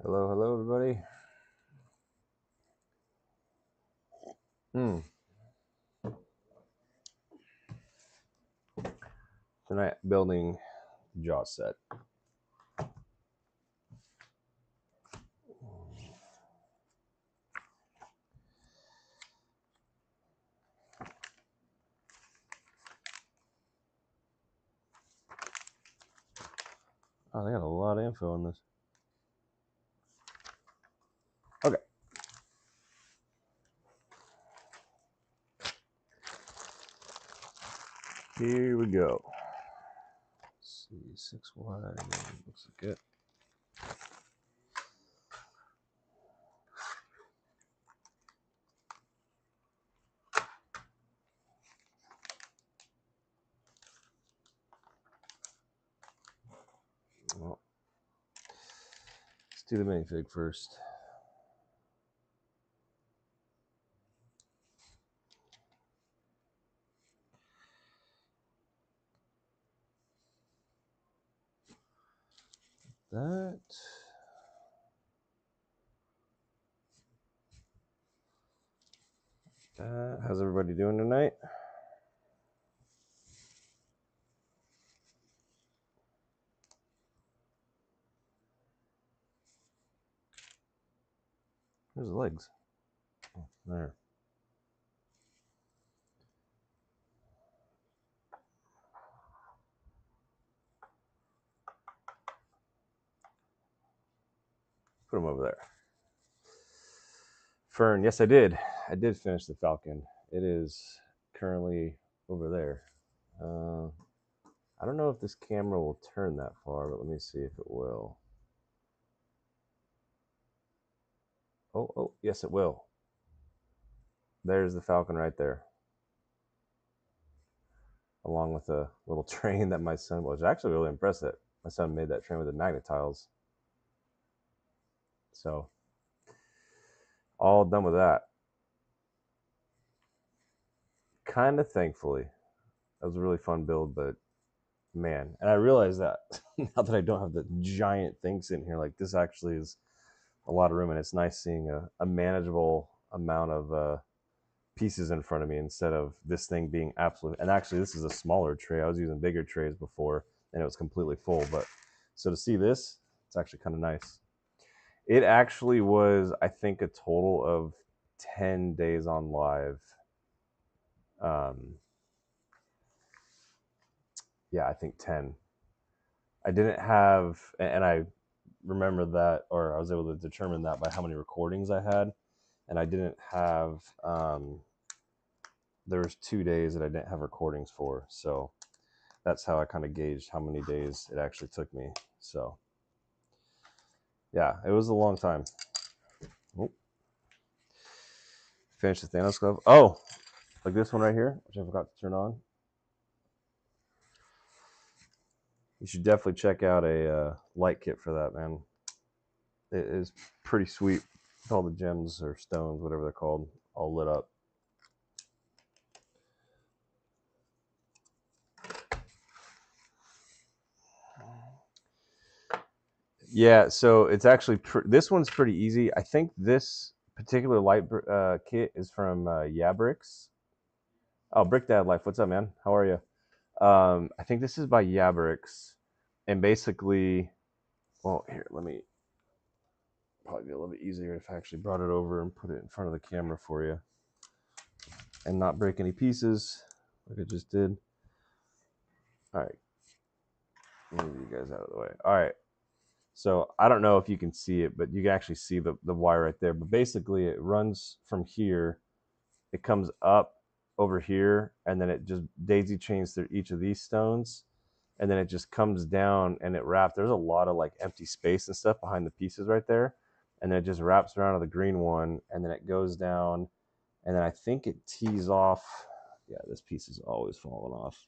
Hello, hello, everybody. Tonight, building jaw set. Oh, they got a lot of info on this. Okay. Here we go. Let's see, 6 wide. Looks like it. Well, let's do the minifig first. How's everybody doing tonight? Where's the legs? Oh, there. Put them over there. Fern, yes, I did. I did finish the Falcon. It is currently over there. I don't know if this camera will turn that far, but let me see if it will. Oh, yes, it will. There's the Falcon right there, along with a little train that my son was actually really impressed that my son made that train with the magnet tiles. So, all done with that. Kind of thankfully. That was a really fun build, but man, and I realized that now that I don't have the giant things in here, like this actually is a lot of room, and it's nice seeing a manageable amount of pieces in front of me instead of this thing being absolute. And actually, this is a smaller tray. I was using bigger trays before, and it was completely full. But so to see this, it's actually kind of nice. It actually was, I think, a total of 10 days on live. Yeah, I think 10. I didn't have, and I remember that, or I was able to determine that by how many recordings I had. And I didn't have, there was 2 days that I didn't have recordings for. So that's how I kind of gauged how many days it actually took me. So yeah, it was a long time. Oh, finish the Thanos glove. Oh, like this one right here, which I forgot to turn on. You should definitely check out a light kit for that, man. It is pretty sweet with all the gems or stones, whatever they're called, all lit up. Yeah, so it's actually this one's pretty easy. I think this particular light kit is from Yabrix. Oh, Brick Dad Life, what's up, man? How are you? I think this is by Yabrix, and basically, well, here, let me probably be a little bit easier if I actually brought it over and put it in front of the camera for you, and not break any pieces like I just did. All right, move you guys out of the way. All right. So I don't know if you can see it, but you can actually see the wire right there. But basically, it runs from here, it comes up over here, and then it just daisy chains through each of these stones, and then it just comes down and it wraps. There's a lot of like empty space and stuff behind the pieces right there, and then it just wraps around to the green one, and then it goes down, and then I think it tees off. Yeah, this piece is always falling off.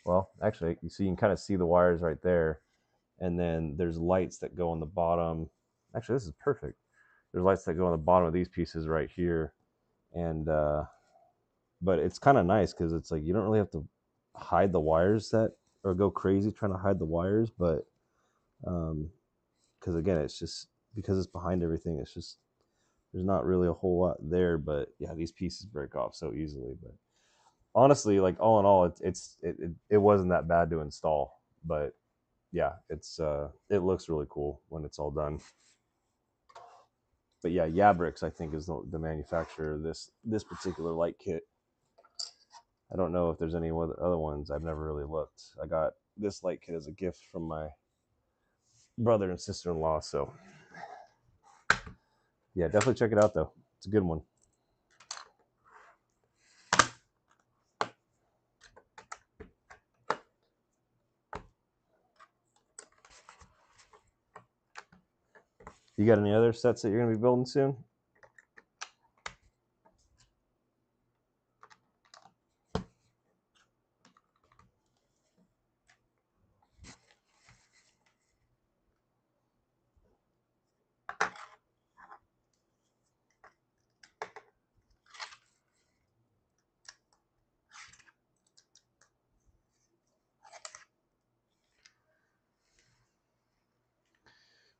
Well, actually, you see, you can kind of see the wires right there, and then there's lights that go on the bottom. Actually, this is perfect. There's lights that go on the bottom of these pieces right here, and but it's kind of nice because it's like you don't really have to hide the wires that or go crazy trying to hide the wires, but because again, it's just because it's behind everything. It's just there's not really a whole lot there. But yeah, these pieces break off so easily. But honestly, like all in all, it wasn't that bad to install. But yeah, it looks really cool when it's all done. But yeah, Yabrix I think is the manufacturer of this particular light kit. I don't know if there's any other ones. I've never really looked. I got this light kit as a gift from my brother and sister-in-law. So yeah, definitely check it out though. It's a good one. You got any other sets that you're gonna be building soon?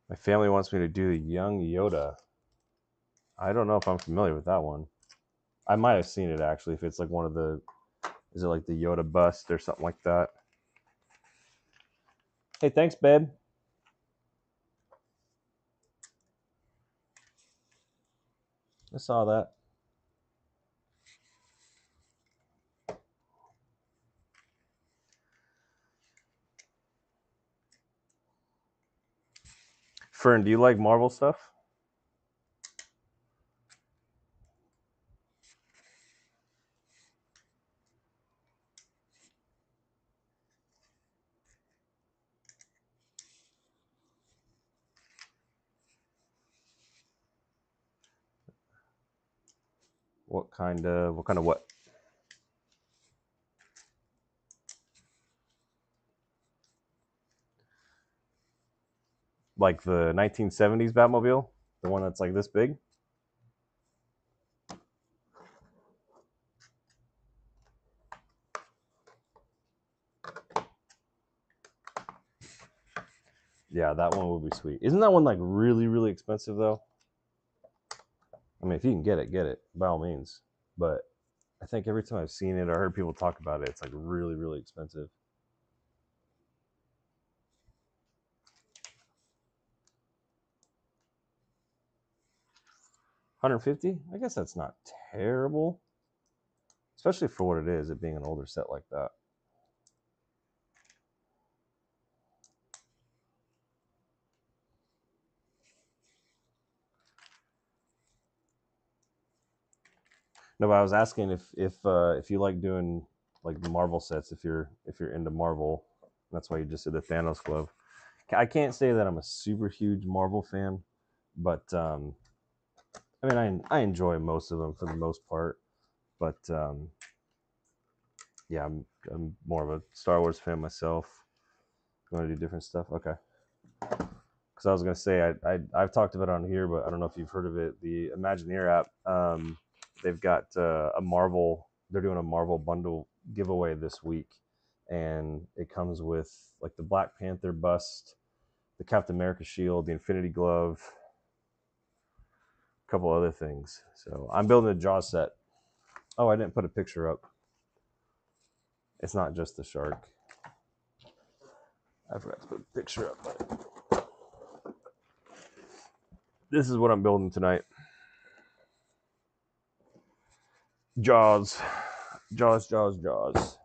My family wants me to do the Young Yoda. I don't know if I'm familiar with that one. I might have seen it actually. If it's like one of the, is it like the Yoda bust or something like that? Hey, thanks, babe. I saw that. Fern, do you like Marvel stuff? What kind of what? Like the 1970s Batmobile, the one that's like this big. Yeah, that one would be sweet. Isn't that one like really really expensive though? I mean, if you can get it by all means. But I think every time I've seen it or heard people talk about it, it's like really really expensive. 150? I guess that's not terrible, especially for what it is, it being an older set like that. No, but I was asking if you like doing like the Marvel sets, if you're into Marvel. That's why you just did the Thanos glove. I can't say that I'm a super huge Marvel fan, but I mean I enjoy most of them for the most part. But yeah, I'm more of a Star Wars fan myself. Going to do different stuff. Okay. Because I was gonna say I've talked about it on here, but I don't know if you've heard of it. The Imagineer app. They've got a Marvel. They're doing a Marvel bundle giveaway this week, and it comes with like the Black Panther bust, the Captain America shield, the Infinity Glove, a couple other things. So I'm building a Jaw set. Oh, I didn't put a picture up. It's not just the shark. I forgot to put a picture up. But this is what I'm building tonight. Jaws. Jaws, Jaws, Jaws.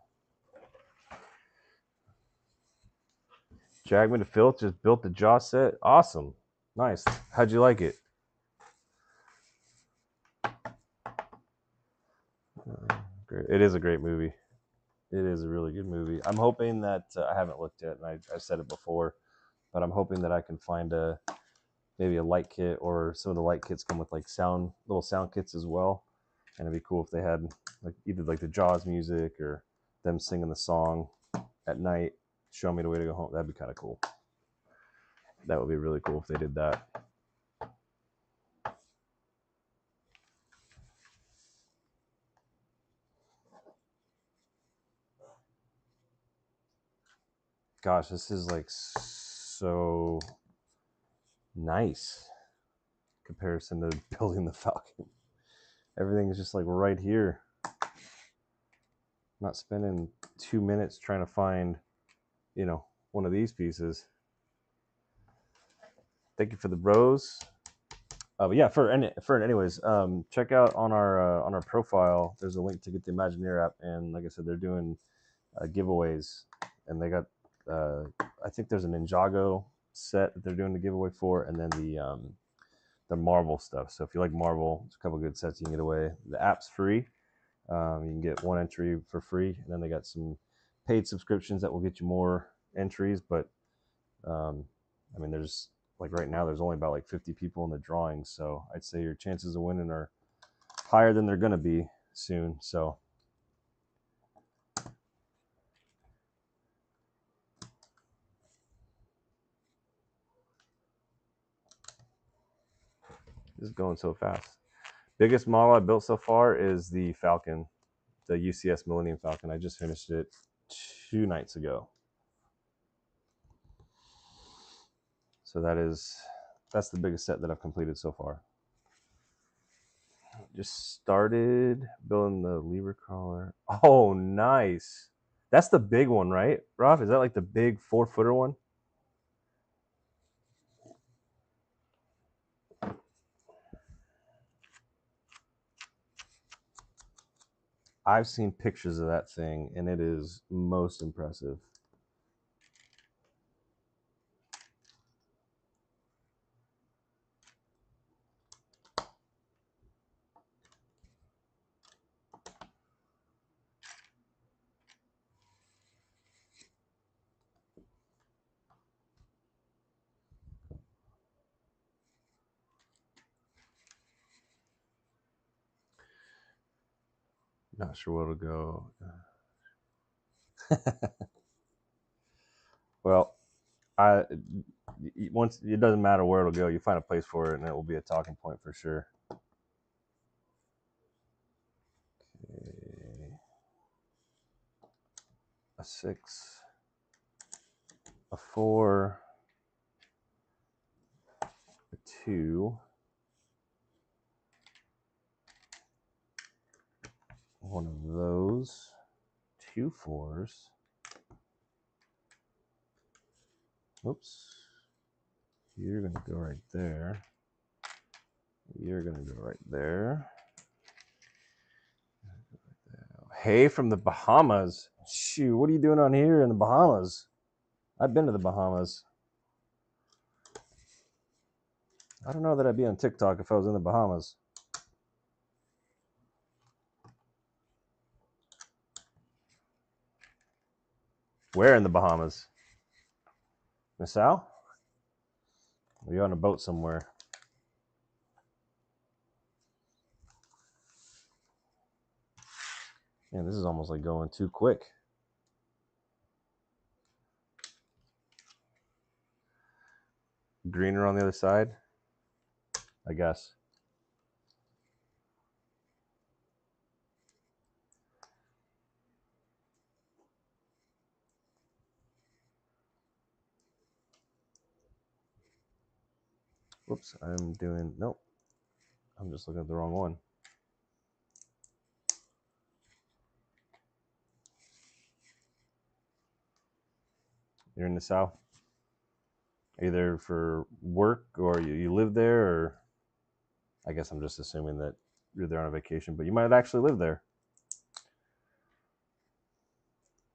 Jagman to Filth just built the Jaw set. Awesome. Nice. How'd you like it? Great. It is a great movie. It is a really good movie. I'm hoping that I haven't looked yet, and I've said it before, but I'm hoping that I can find maybe a light kit, or some of the light kits come with like little sound kits as well. And it'd be cool if they had like either like the Jaws music or them singing the song at night, Show Me the Way to Go Home. That'd be kind of cool. That would be really cool if they did that. Gosh, this is like so nice. comparison to building the Falcon. Everything is just like right here. Not spending 2 minutes trying to find, you know, one of these pieces. Thank you for the bros. But yeah, anyways, check out on our profile. There's a link to get the Imagineer app, and like I said, they're doing giveaways, and they got I think there's an Ninjago set that they're doing the giveaway for, and then the Marvel stuff. So if you like Marvel, there's a couple good sets you can get away. The app's free. You can get one entry for free, and then they got some paid subscriptions that will get you more entries. But I mean, there's like right now, there's only about like 50 people in the drawing, so I'd say your chances of winning are higher than they're gonna be soon. So this is going so fast. Biggest model I built so far is the Falcon, the UCS Millennium Falcon. I just finished it 2 nights ago. So that's the biggest set that I've completed so far. Just started building the lever crawler. Oh, nice. That's the big one, right, Rob? Is that like the big 4-footer one? I've seen pictures of that thing, and it is most impressive. Not sure where to go. Well, once it doesn't matter where it'll go, you find a place for it, and it will be a talking point for sure. Okay. A 6, a 4, a 2, one of those, 2 4s. Oops. You're going to go right there. You're going to go right there. Hey, from the Bahamas. Shoot, what are you doing on here in the Bahamas? I've been to the Bahamas. I don't know that I'd be on TikTok if I was in the Bahamas. Where in the Bahamas? Nassau? Are you on a boat somewhere? Man, this is almost like going too quick. Greener on the other side, I guess. Whoops, nope. I'm just looking at the wrong one. You're in the South? Either for work or you live there, or I guess I'm just assuming that you're there on a vacation, but you might actually live there.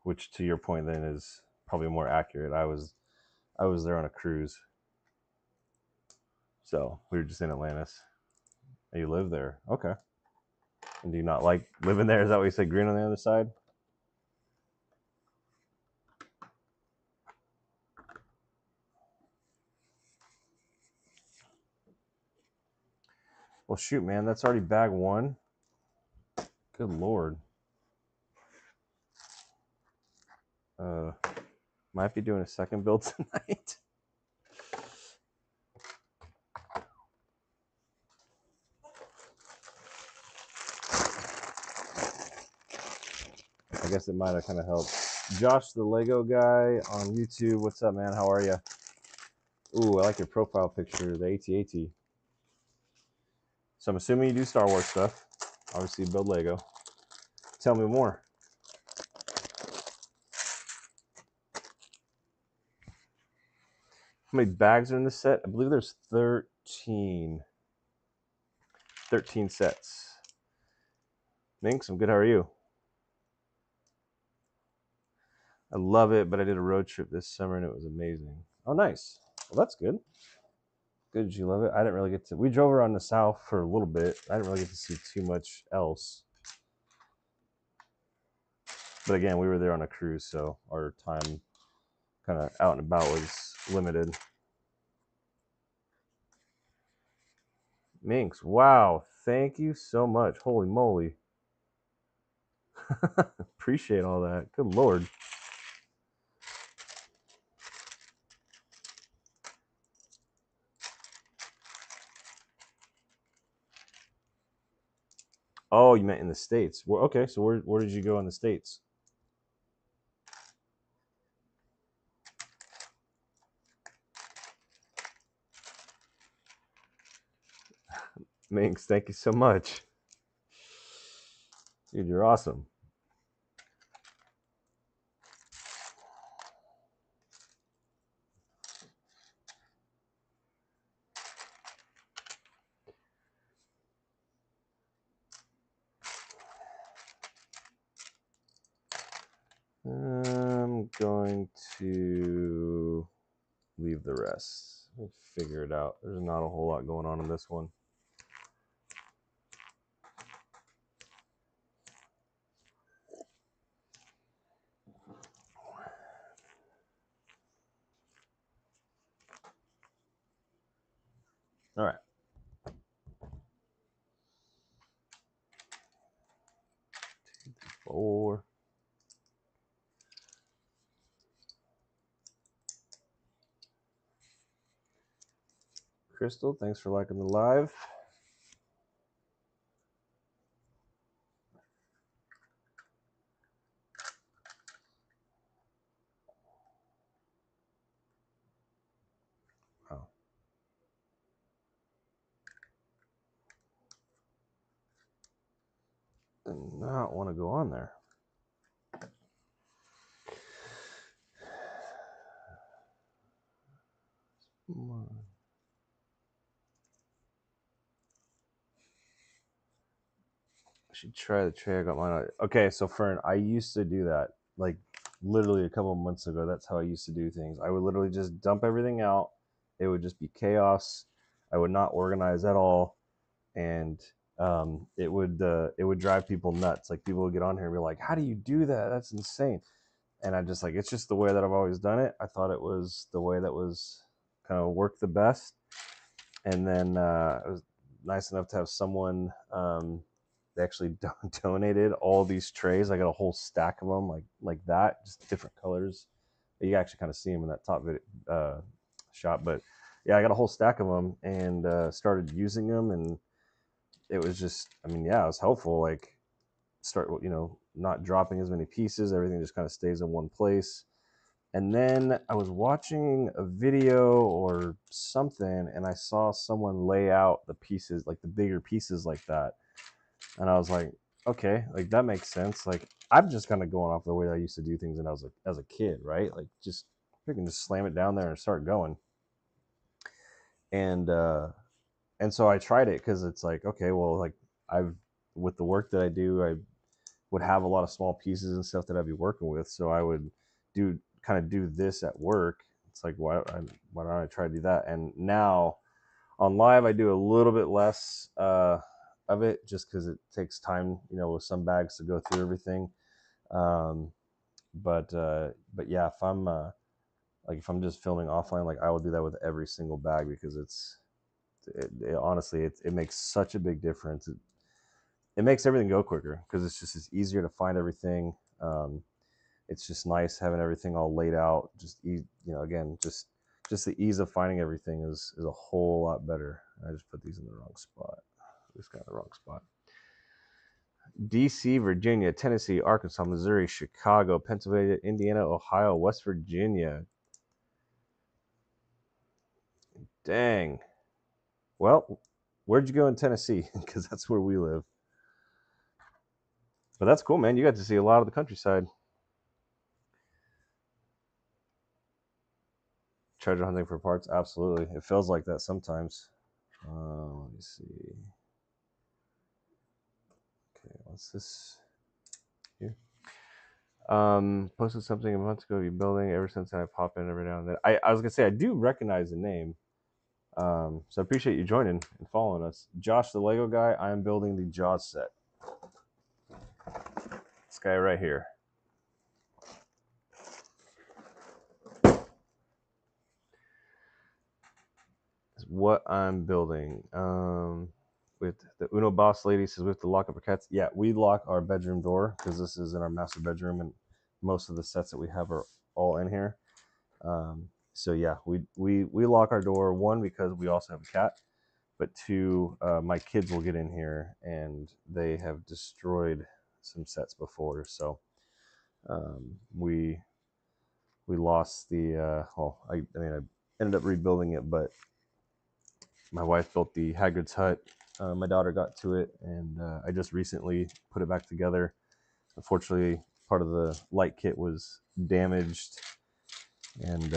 Which, to your point, then is probably more accurate. I was there on a cruise, so we were just in Atlantis. And you live there, okay? And do you not like living there? Is that what you said? Green on the other side? Well, shoot, man, that's already bag 1. Good Lord. Might be doing a second build tonight. I guess it might have kind of helped. Josh, the Lego guy on YouTube. What's up, man? How are you? Ooh, I like your profile picture, the AT-AT. So I'm assuming you do Star Wars stuff. Obviously, you build Lego. Tell me more. How many bags are in this set? I believe there's 13. 13 sets. Minx, I'm good. How are you? I love it, but I did a road trip this summer and it was amazing. Oh, nice. Well, that's good. Good, did you love it? I didn't really get to. We drove around the south for a little bit. I didn't really get to see too much else. But again, we were there on a cruise, so our time kind of out and about was limited. Minx, wow. Thank you so much. Holy moly. Appreciate all that. Good Lord. Oh, you meant in the States. Well, okay, so where did you go in the States? Minx, thank you so much. Dude, you're awesome. I'm going to leave the rest. We'll figure it out. There's not a whole lot going on in this one. All right. 2, 3, 4. Crystal, thanks for liking the live. Oh. Did not want to go on there. Come on. I should try the tray. I got mine on. Okay, so Fern, I used to do that. Like literally a couple of months ago, that's how I used to do things. I would literally just dump everything out. It would just be chaos. I would not organize at all, and it would drive people nuts. Like people would get on here and be like, "How do you do that? That's insane." And I just like it's just the way that I've always done it. I thought it was the way that was kind of worked the best. And then I was nice enough to have someone. They actually donated all these trays. I got a whole stack of them, like that, just different colors. You can actually kind of see them in that top video, shot. But yeah, I got a whole stack of them and started using them, and it was just, I mean, yeah, it was helpful. Like start, not dropping as many pieces. Everything just kind of stays in one place. And then I was watching a video or something, and I saw someone lay out the pieces, like the bigger pieces like that. And I was like, okay, like that makes sense. Like I'm just kind of going off the way I used to do things when I was as a kid, right? Like just you can just slam it down there and start going. And and so I tried it because it's like, okay, well, like I've with the work that I do, I would have a lot of small pieces and stuff that I'd be working with. So I would do this at work. It's like why don't I try to do that? And now on live I do a little bit less of it just because it takes time, with some bags to go through everything. Um, but yeah, if I'm just filming offline, like I will do that with every single bag because honestly it makes such a big difference. It makes everything go quicker because it's easier to find everything. It's just nice having everything all laid out. Again, just the ease of finding everything is a whole lot better. I just put these in the wrong spot. This got the wrong spot. DC, Virginia, Tennessee, Arkansas, Missouri, Chicago, Pennsylvania, Indiana, Ohio, West Virginia. Dang. Well, Where'd you go in Tennessee? Because that's where we live. But that's cool, man. You got to see a lot of the countryside. Treasure hunting for parts, absolutely. It feels like that sometimes. Let me see. Okay, what's this here? Posted something a month ago. You building ever since I pop in every now and then. I was gonna say I do recognize the name. So I appreciate you joining and following us. Josh, the Lego guy. I am building the Jaws set. This guy right here. Is what I'm building. With the Uno Boss lady says we have to lock up our cats. Yeah, we lock our bedroom door because this is in our master bedroom, and most of the sets that we have are all in here. So yeah, we lock our door, one because we also have a cat, but two, my kids will get in here and they have destroyed some sets before, so we lost the I mean I ended up rebuilding it, but my wife built the Hagrid's hut. My daughter got to it, and I just recently put it back together. Unfortunately, part of the light kit was damaged, and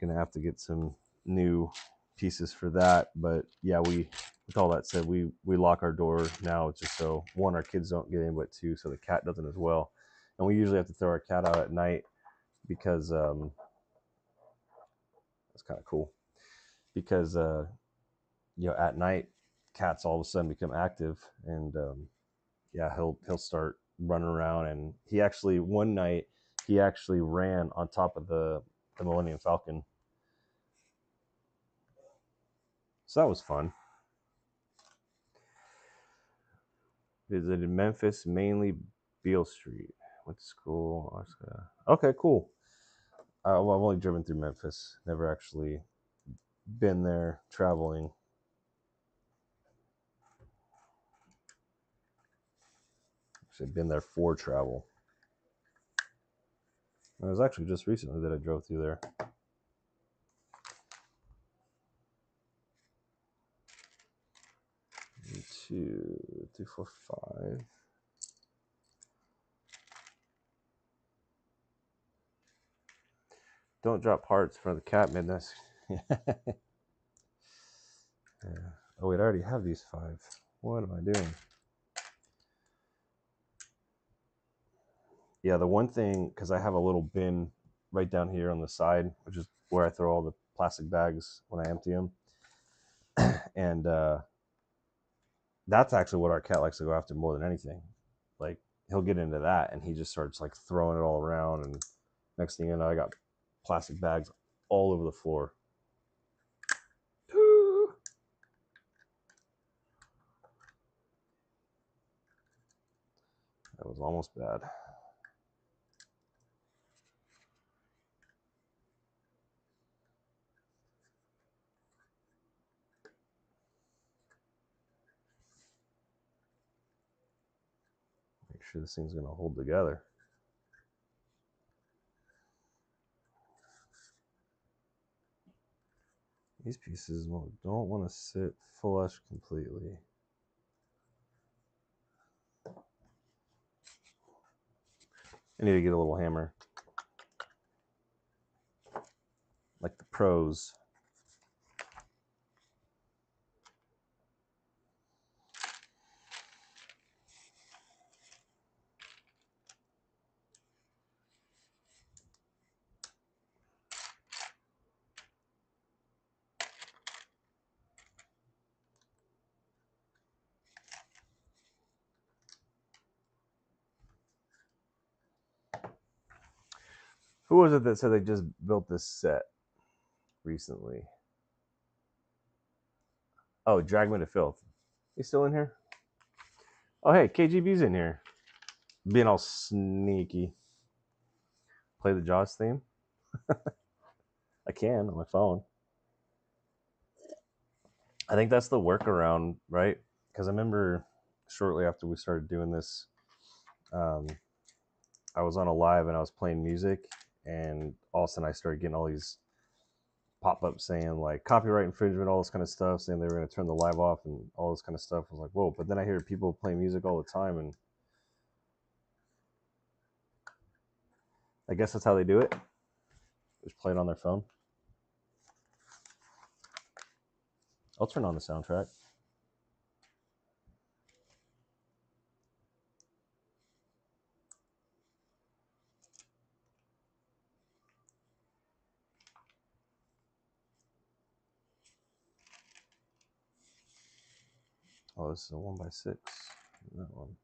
gonna have to get some new pieces for that. But yeah, with all that said, we lock our door now just so one, our kids don't get in, but two, so the cat doesn't as well. And we usually have to throw our cat out at night because that's kind of cool because at night cats all of a sudden become active, and yeah, he'll start running around. And he actually one night he actually ran on top of the Millennium Falcon, so that was fun. Visited Memphis, mainly Beale Street. Went to school. Okay, cool. Well, I've only driven through Memphis. Never actually been there traveling. Actually, been there for travel. It was actually just recently that I drove through there. 2, 3, 4, 5. Don't drop parts for the cat midness. Yeah. Oh wait, I already have these 5. What am I doing? Yeah, the one thing, because I have a little bin right down here on the side, which is where I throw all the plastic bags when I empty them. And that's actually what our cat likes to go after more than anything. Like, he'll get into that and he just starts like throwing it all around, and next thing you know, I got plastic bags all over the floor. That was almost bad. Make sure this thing's gonna hold together. These pieces don't want to sit flush completely. I need to get a little hammer, like the pros. Who was it that said they just built this set recently? Oh, Drag Me to Filth. He's still in here? Oh, hey, KGB's in here. Being all sneaky. Play the Jaws theme? I can on my phone. I think that's the workaround, right? Because I remember shortly after we started doing this, I was on a live and I was playing music, and all of a sudden I started getting all these pop-up saying like copyright infringement, all this kind of stuff, saying they were going to turn the live off and all this kind of stuff. I was like, whoa! But then I hear people playing music all the time, and I guess that's how they do it. Just play it on their phone. I'll turn on the soundtrack. Oh, this is a 1x6. That one.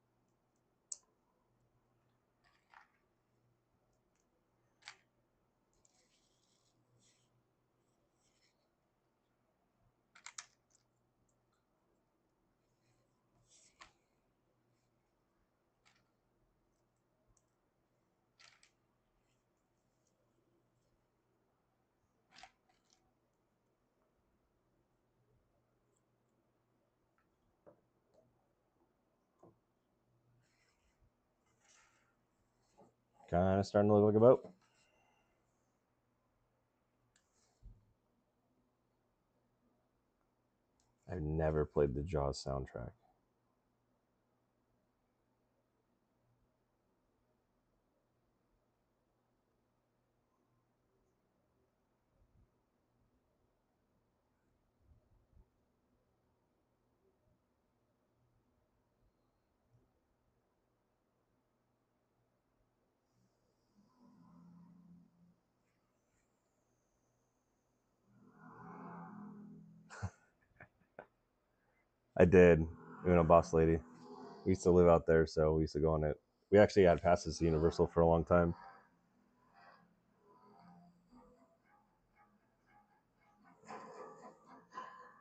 Kind of starting to look like a boat. I've never played the Jaws soundtrack. I did. Boss Lady. We used to live out there, so we used to go on it. We actually had passes to Universal for a long time.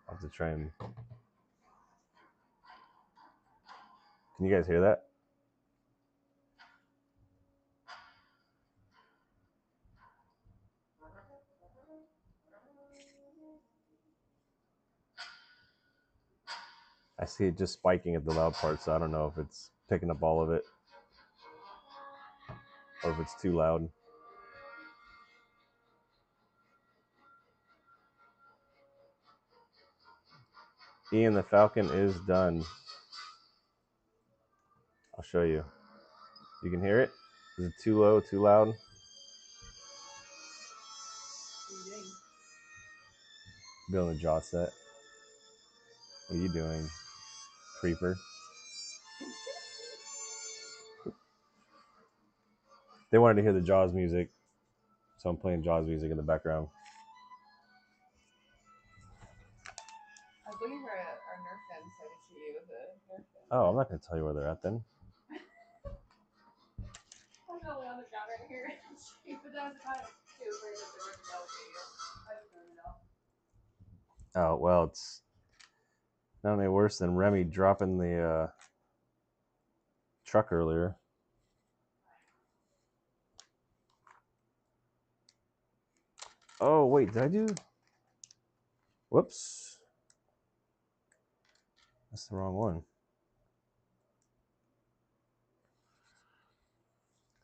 I'll have to try and. Can you guys hear that? I see it just spiking at the loud part, so I don't know if it's picking up all of it or if it's too loud. Ian, the Falcon is done. I'll show you. You can hear it? Is it too low, too loud? Building a jaw set. What are you doing, creeper? They wanted to hear the Jaws music, so I'm playing Jaws music in the background. I was looking for our Nerf gun, so I could shoot you with a Nerf gun. Oh, I'm not going to tell you where they're at then. I'm going to lay on the ground right here and shoot, but that was kind of too afraid that they were going to delegate you. I just turned it off. Oh, well, it's not any worse than Remy dropping the truck earlier. Oh, wait, did I do? Whoops. That's the wrong one.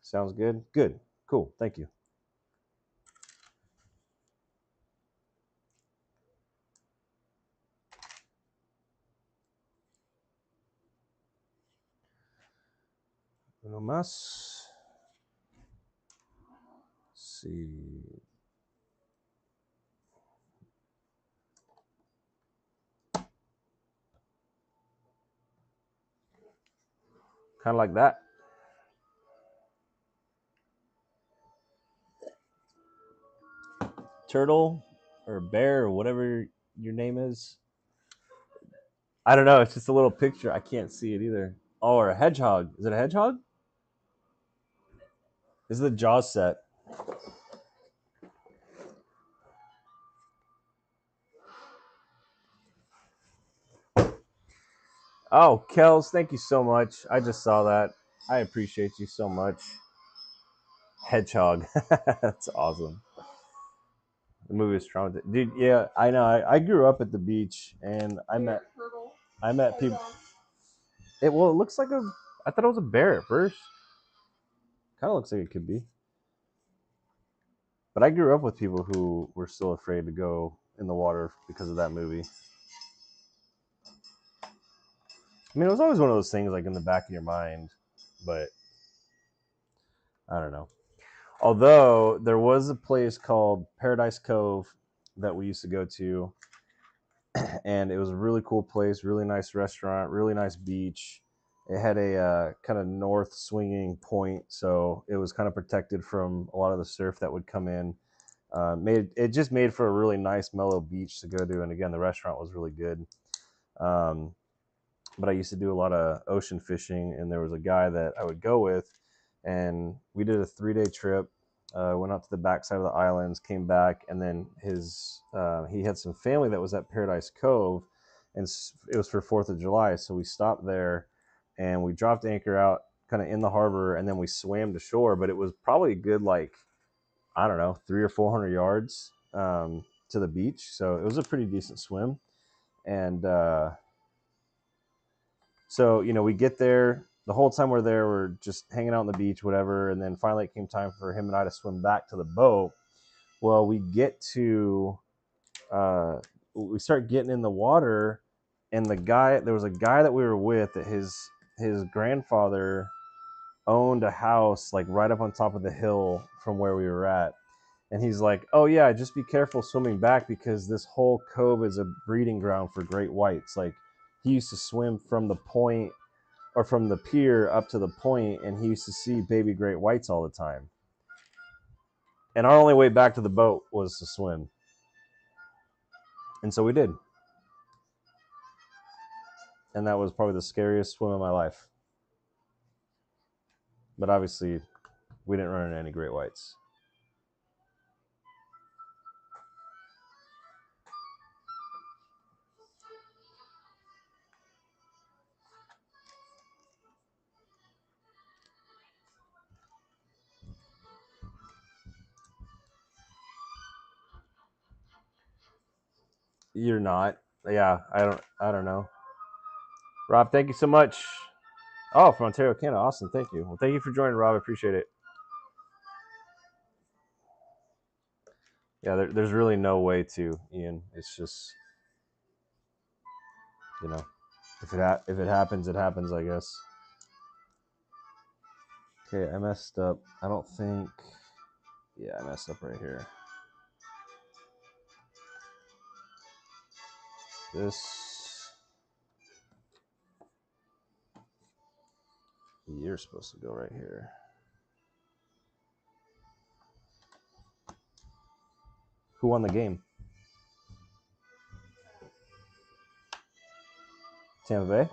Sounds good? Good. Cool. Thank you. Uno más. Let's see. Kind of like that. Turtle or bear or whatever your name is. I don't know. It's just a little picture. I can't see it either. Oh, or a hedgehog. Is it a hedgehog? This is the Jaws set. Oh, Kels, thank you so much. I just saw that. I appreciate you so much. Hedgehog. That's awesome. The movie is traumatizing. Dude, yeah, I know. I grew up at the beach and I met people. It looks like I thought it was a bear at first. Kind of looks like it could be. But I grew up with people who were still afraid to go in the water because of that movie. I mean, it was always one of those things like in the back of your mind, but I don't know. Although there was a place called Paradise Cove that we used to go to, and it was a really cool place, really nice restaurant, really nice beach. It had a kind of north swinging point, so it was kind of protected from a lot of the surf that would come in. Made it just made for a really nice mellow beach to go to, and again, the restaurant was really good. Um, but I used to do a lot of ocean fishing, and there was a guy that I would go with, and we did a 3-day trip. Went out to the backside of the islands, came back, and then he had some family that was at Paradise Cove, and it was for 4th of July, so we stopped there, and we dropped anchor out kind of in the harbor, and then we swam to shore. But it was probably a good like I don't know 300 or 400 yards to the beach, so it was a pretty decent swim, and so, we get there. The whole time we're there, we're just hanging out on the beach, whatever. And then finally it came time for him and I to swim back to the boat. Well, we start getting in the water, and there was a guy that we were with that his grandfather owned a house like right up on top of the hill from where we were at. And he's like, "Oh yeah, just be careful swimming back because this whole cove is a breeding ground for great whites." Like he used to swim from the point or from the pier up to the point, and he used to see baby great whites all the time. And our only way back to the boat was to swim. And so we did. And that was probably the scariest swim of my life. But obviously, we didn't run into any great whites. You're not. Yeah, I don't know. Rob, thank you so much. Oh, from Ontario, Canada. Awesome. Thank you. Well, thank you for joining, Rob. I appreciate it. Yeah, there's really no way to, Ian. It's just, if it happens, it happens, I guess. Okay, I messed up. I don't think. Yeah, I messed up right here. You're supposed to go right here. Who won the game? Tampa Bay? I think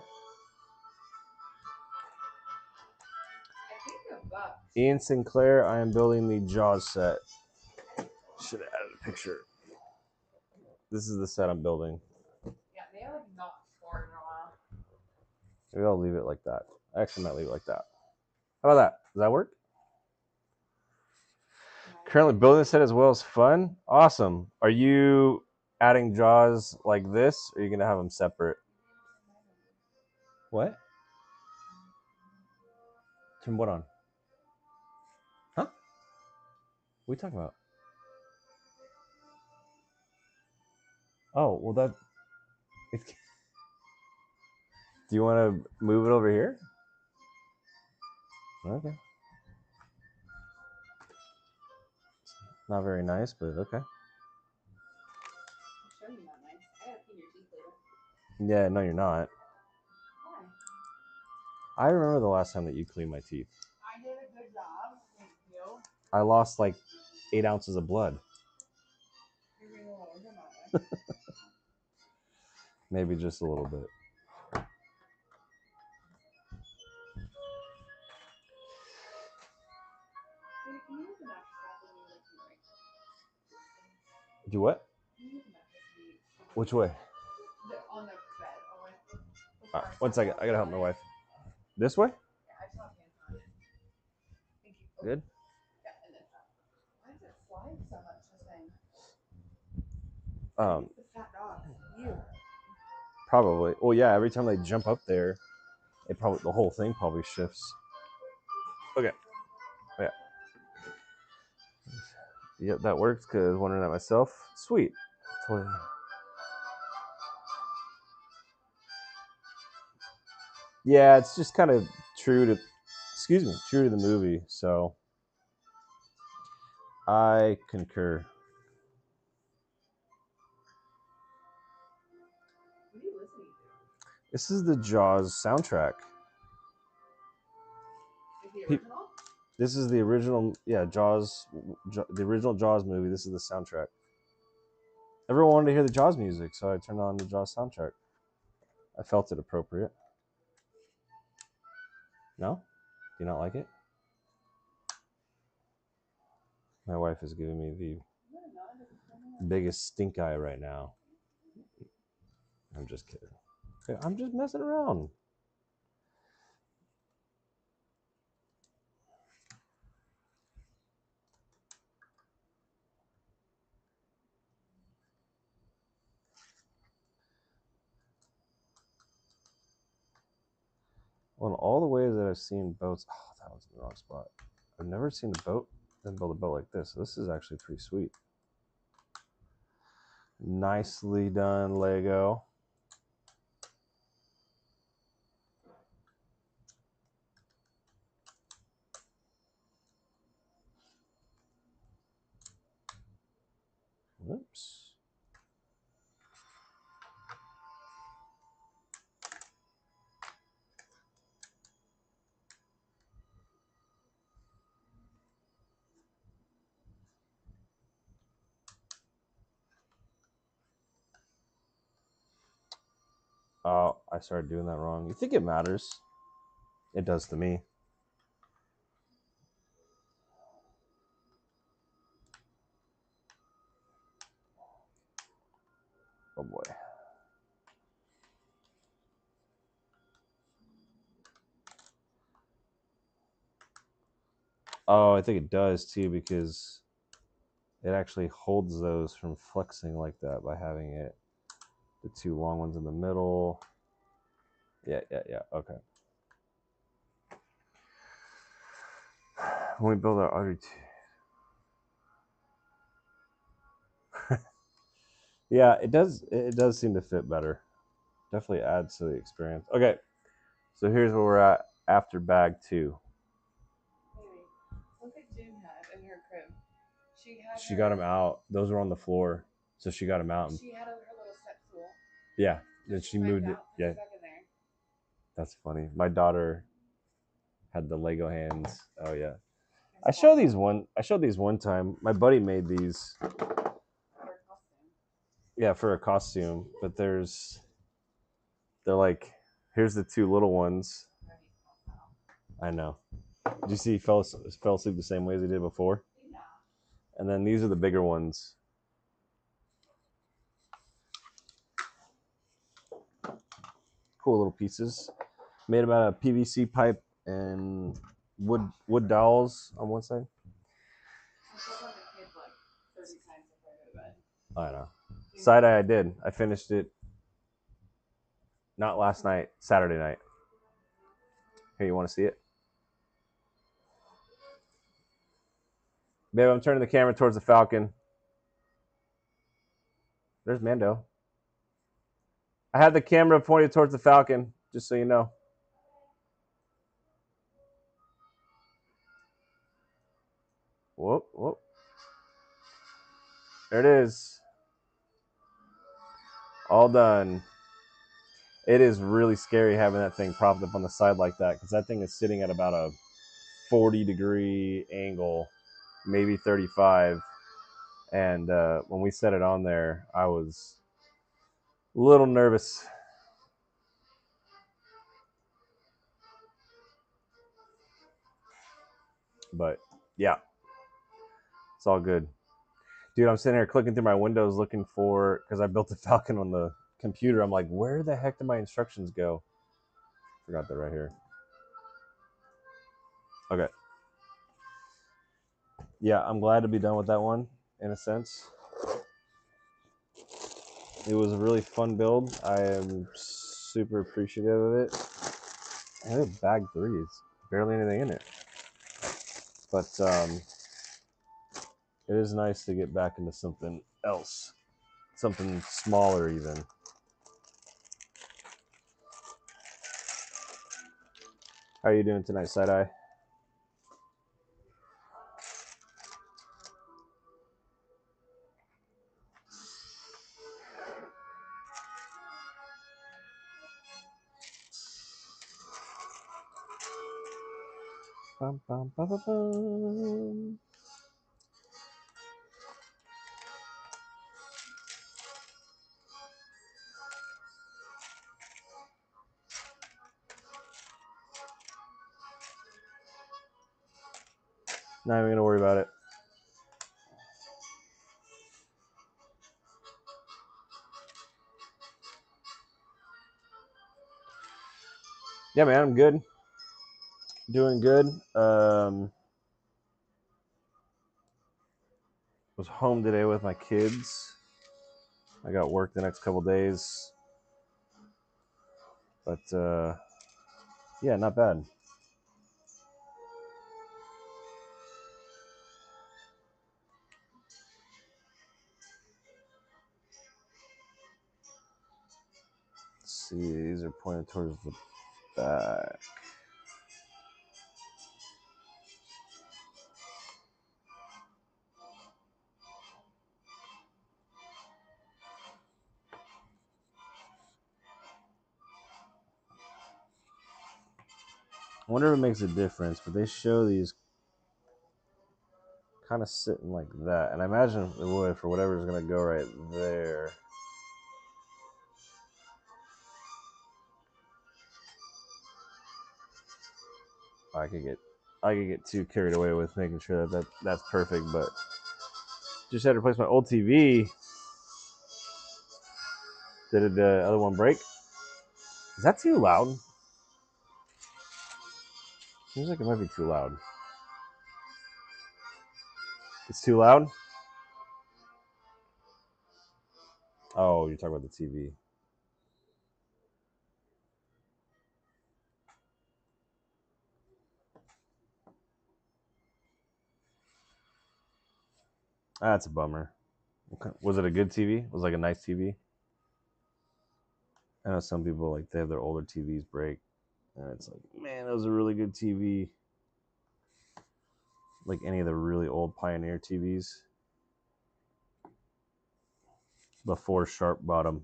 the Bucks. Ian Sinclair, I am building the Jaws set. Should have added a picture. This is the set I'm building. Yeah, they have not scored in a while. Maybe I'll leave it like that. I actually might leave it like that. How about that? Does that work? Currently building the set as well as fun. Awesome. Are you adding Jaws like this, or are you going to have them separate? What? Turn what on? Huh? What are you talking about? Oh, well that... Do you want to move it over here? Okay. Not very nice, but okay. I'll show you not nice. I gotta clean your teeth later. Yeah, no, you're not. Why? I remember the last time that you cleaned my teeth. I did a good job. Thank you. I lost like 8 ounces of blood. You're being a little dramatic. Maybe just a little bit. Dude, can you use the mattress wrap when you listen right? Do what? Can you use the mattress beat? Which way? On the bed. One second. I gotta help my wife. This way? Yeah, I just want hands on it. Thank you. Okay. Good. Yeah, and then why does it slide so much, this thing? The fat dog. You. Probably. Well, yeah. Every time they jump up there, the whole thing probably shifts. Okay. Yeah. Yep, that works because I was wondering that myself. Sweet. Yeah, it's just kind of true to, true to the movie. So I concur. What are you listening to? This is the Jaws soundtrack. Like the original? This is the original, yeah, Jaws, the original Jaws movie. This is the soundtrack. Everyone wanted to hear the Jaws music, so I turned on the Jaws soundtrack. I felt it appropriate. No? Do you not like it? My wife is giving me the biggest stink eye right now. I'm just kidding. Okay, I'm just messing around. On all the ways that I've seen boats, oh, that was in the wrong spot. I've never seen a boat then build a boat like this. This is actually pretty sweet. Nicely done, Lego. Whoops. Oh, I started doing that wrong. You think it matters? It does to me. Oh boy. Oh, I think it does too because it actually holds those from flexing like that by having it the two long ones in the middle. Yeah. Okay. When we build our other two. Yeah, it does. It does seem to fit better. Definitely adds to the experience. Okay, so here's where we're at after bag 2. Maybe. Look at June had in her crib. She got them out. Those were on the floor, so she got them out. And, She had her little step stool. yeah, then she moved it. Yeah, Stuck in there. that's funny. My daughter had the Lego hands. Oh yeah, I showed these one time. My buddy made these. Yeah, for a costume, but they're like, here's the two little ones. I know. Did you see he fell asleep the same way as he did before? Yeah. And then these are the bigger ones. Cool little pieces. Made about a PVC pipe and wood dowels on one side. I know. Side eye I did. I finished it not last night, Saturday night. Here, you want to see it? Babe, I'm turning the camera towards the Falcon. There's Mando. I had the camera pointed towards the Falcon, just so you know. Whoop, whoop. There it is. All done. It is really scary having that thing propped up on the side like that because that thing is sitting at about a 40-degree angle, maybe 35. And when we set it on there, I was a little nervous. But yeah, it's all good. Dude, I'm sitting here clicking through my windows looking for, because I built the Falcon on the computer. I'm like, where the heck did my instructions go? Forgot that right here. Okay. Yeah, I'm glad to be done with that one, in a sense. It was a really fun build. I am super appreciative of it. And bag 3 is barely anything in it. But It is nice to get back into something else, something smaller even. How are you doing tonight, Side Eye? Bum, bum, bum, bum, bum. Not even gonna worry about it. Yeah, man, I'm good. Doing good. Was home today with my kids. I got work the next couple days, but yeah, not bad. Let's see, these are pointed towards the back. I wonder if it makes a difference, but they show these kind of sitting like that, and I imagine it would for whatever's gonna go right there. I could get too carried away with making sure that that's perfect, but just had to replace my old TV. Did the other one break? Is that too loud? Seems like it might be too loud. It's too loud? Oh, you're talking about the TV. That's a bummer. Okay. Was it a good TV? Was it like a nice TV? I know some people like they have their older TVs break, and it's like, man, that was a really good TV. Like any of the really old Pioneer TVs before Sharp bottom.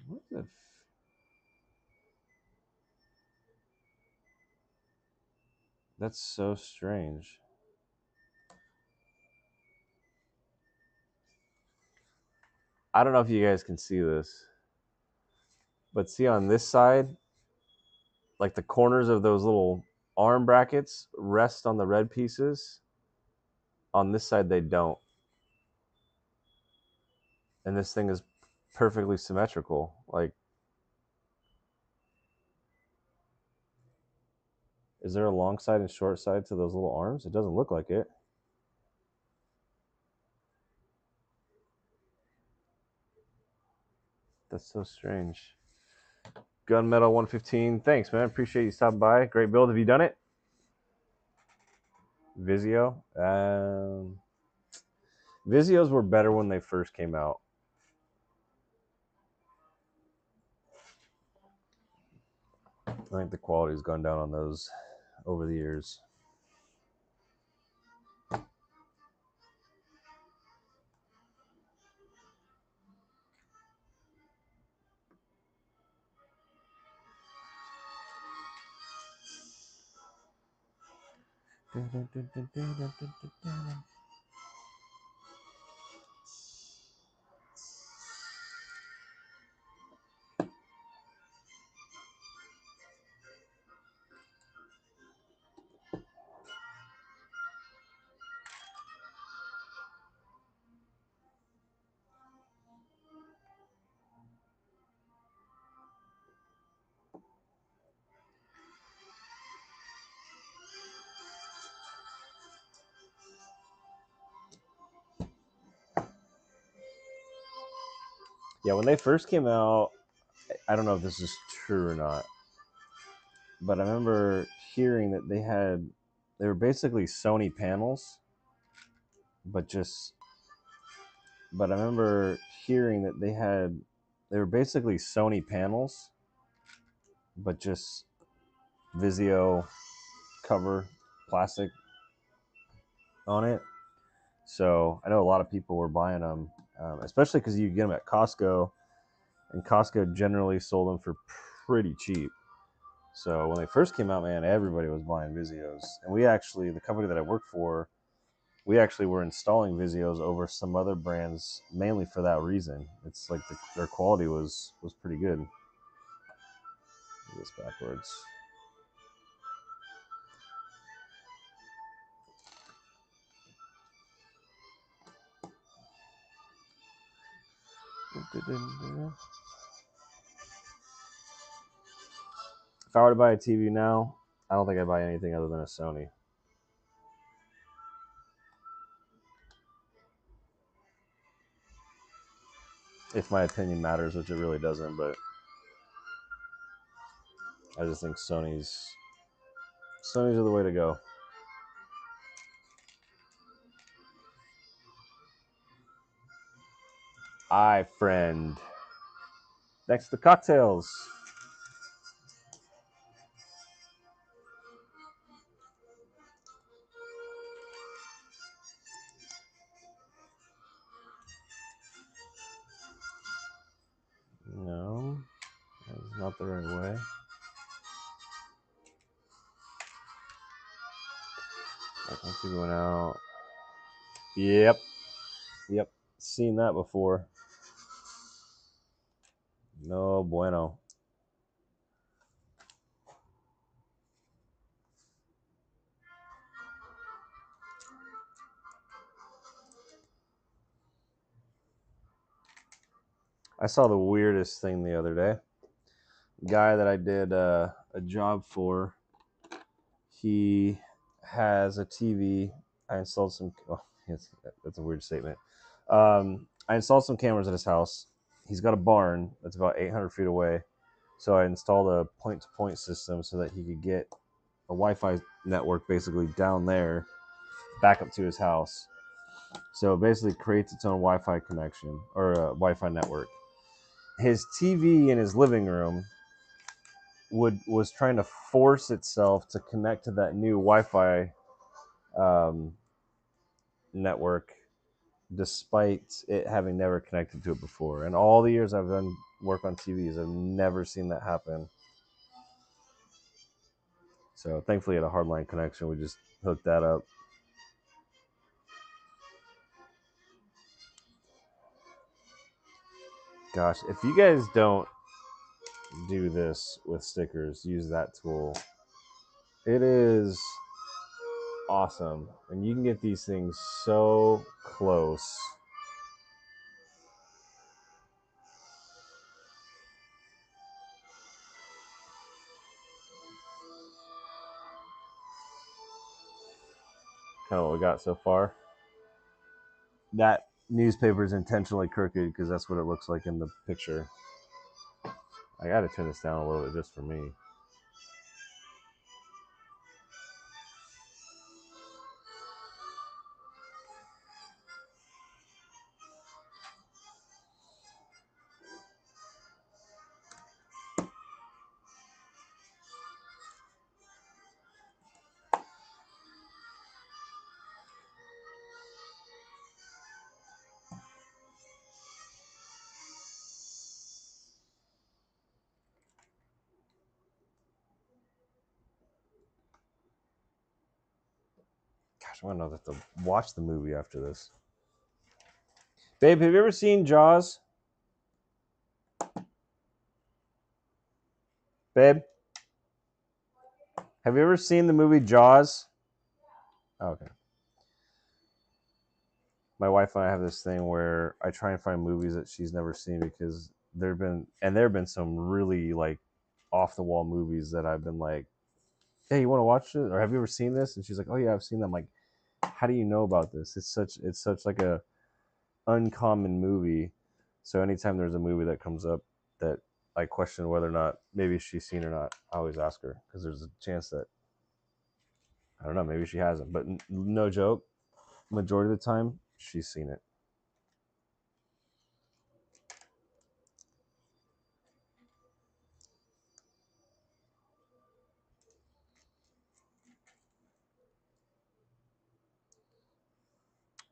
What the? That's so strange. I don't know if you guys can see this, but see on this side, like the corners of those little arm brackets rest on the red pieces. On this side, they don't. And this thing is perfectly symmetrical. Like, is there a long side and short side to those little arms? It doesn't look like it. That's so strange. Gunmetal 115. Thanks, man. Appreciate you stopping by. Great build. Have you done it? Vizio. Vizios were better when they first came out. I think the quality's gone down on those over the years. Yeah, when they first came out, I don't know if this is true or not, but I remember hearing that they were basically Sony panels, but just but I remember hearing that they were basically Sony panels, but just Vizio cover plastic on it. So I know a lot of people were buying them, especially because you get them at Costco, and Costco generally sold them for pretty cheap. So when they first came out, man, everybody was buying Vizios, and the company that I work for, we actually were installing Vizios over some other brands mainly for that reason. It's like their quality was pretty good. Do this backwards. If I were to buy a TV now, I don't think I'd buy anything other than a Sony. If my opinion matters, which it really doesn't, but I just think Sony's are the way to go. Aye, friend. Next to cocktails. No, that's not the right way. Once you going out. Yep. Seen that before. No bueno. I saw the weirdest thing the other day. Guy that I did a job for, he has a TV. I installed some. Oh, that's a weird statement. I installed some cameras at his house. He's got a barn that's about 800 feet away. So I installed a point-to-point system so that he could get a Wi-Fi network basically down there, back up to his house. So it basically creates its own Wi-Fi connection or a Wi-Fi network. His TV in his living room was trying to force itself to connect to that new Wi-Fi network, despite it having never connected to it before. And all the years I've done work on TVs, I've never seen that happen. So thankfully, at a hardline connection, we just hooked that up. Gosh, if you guys don't do this with stickers, use that tool. It is awesome, and you can get these things so close. Kind of what we got so far. That newspaper is intentionally crooked because that's what it looks like in the picture. I got to turn this down a little bit just for me. Gosh, I'm gonna have to watch the movie after this. Babe, have you ever seen Jaws? Babe, have you ever seen the movie Jaws? Oh, okay. My wife and I have this thing where I try and find movies that she's never seen because there have been some really like off the wall movies that I've been like, hey, you want to watch it, or have you ever seen this? And she's like, oh yeah, I've seen them. Like, how do you know about this? It's such like a uncommon movie. So anytime there's a movie that comes up that I question whether or not maybe she's seen or not, I always ask her because there's a chance that I don't know, maybe she hasn't. But no joke, majority of the time she's seen it.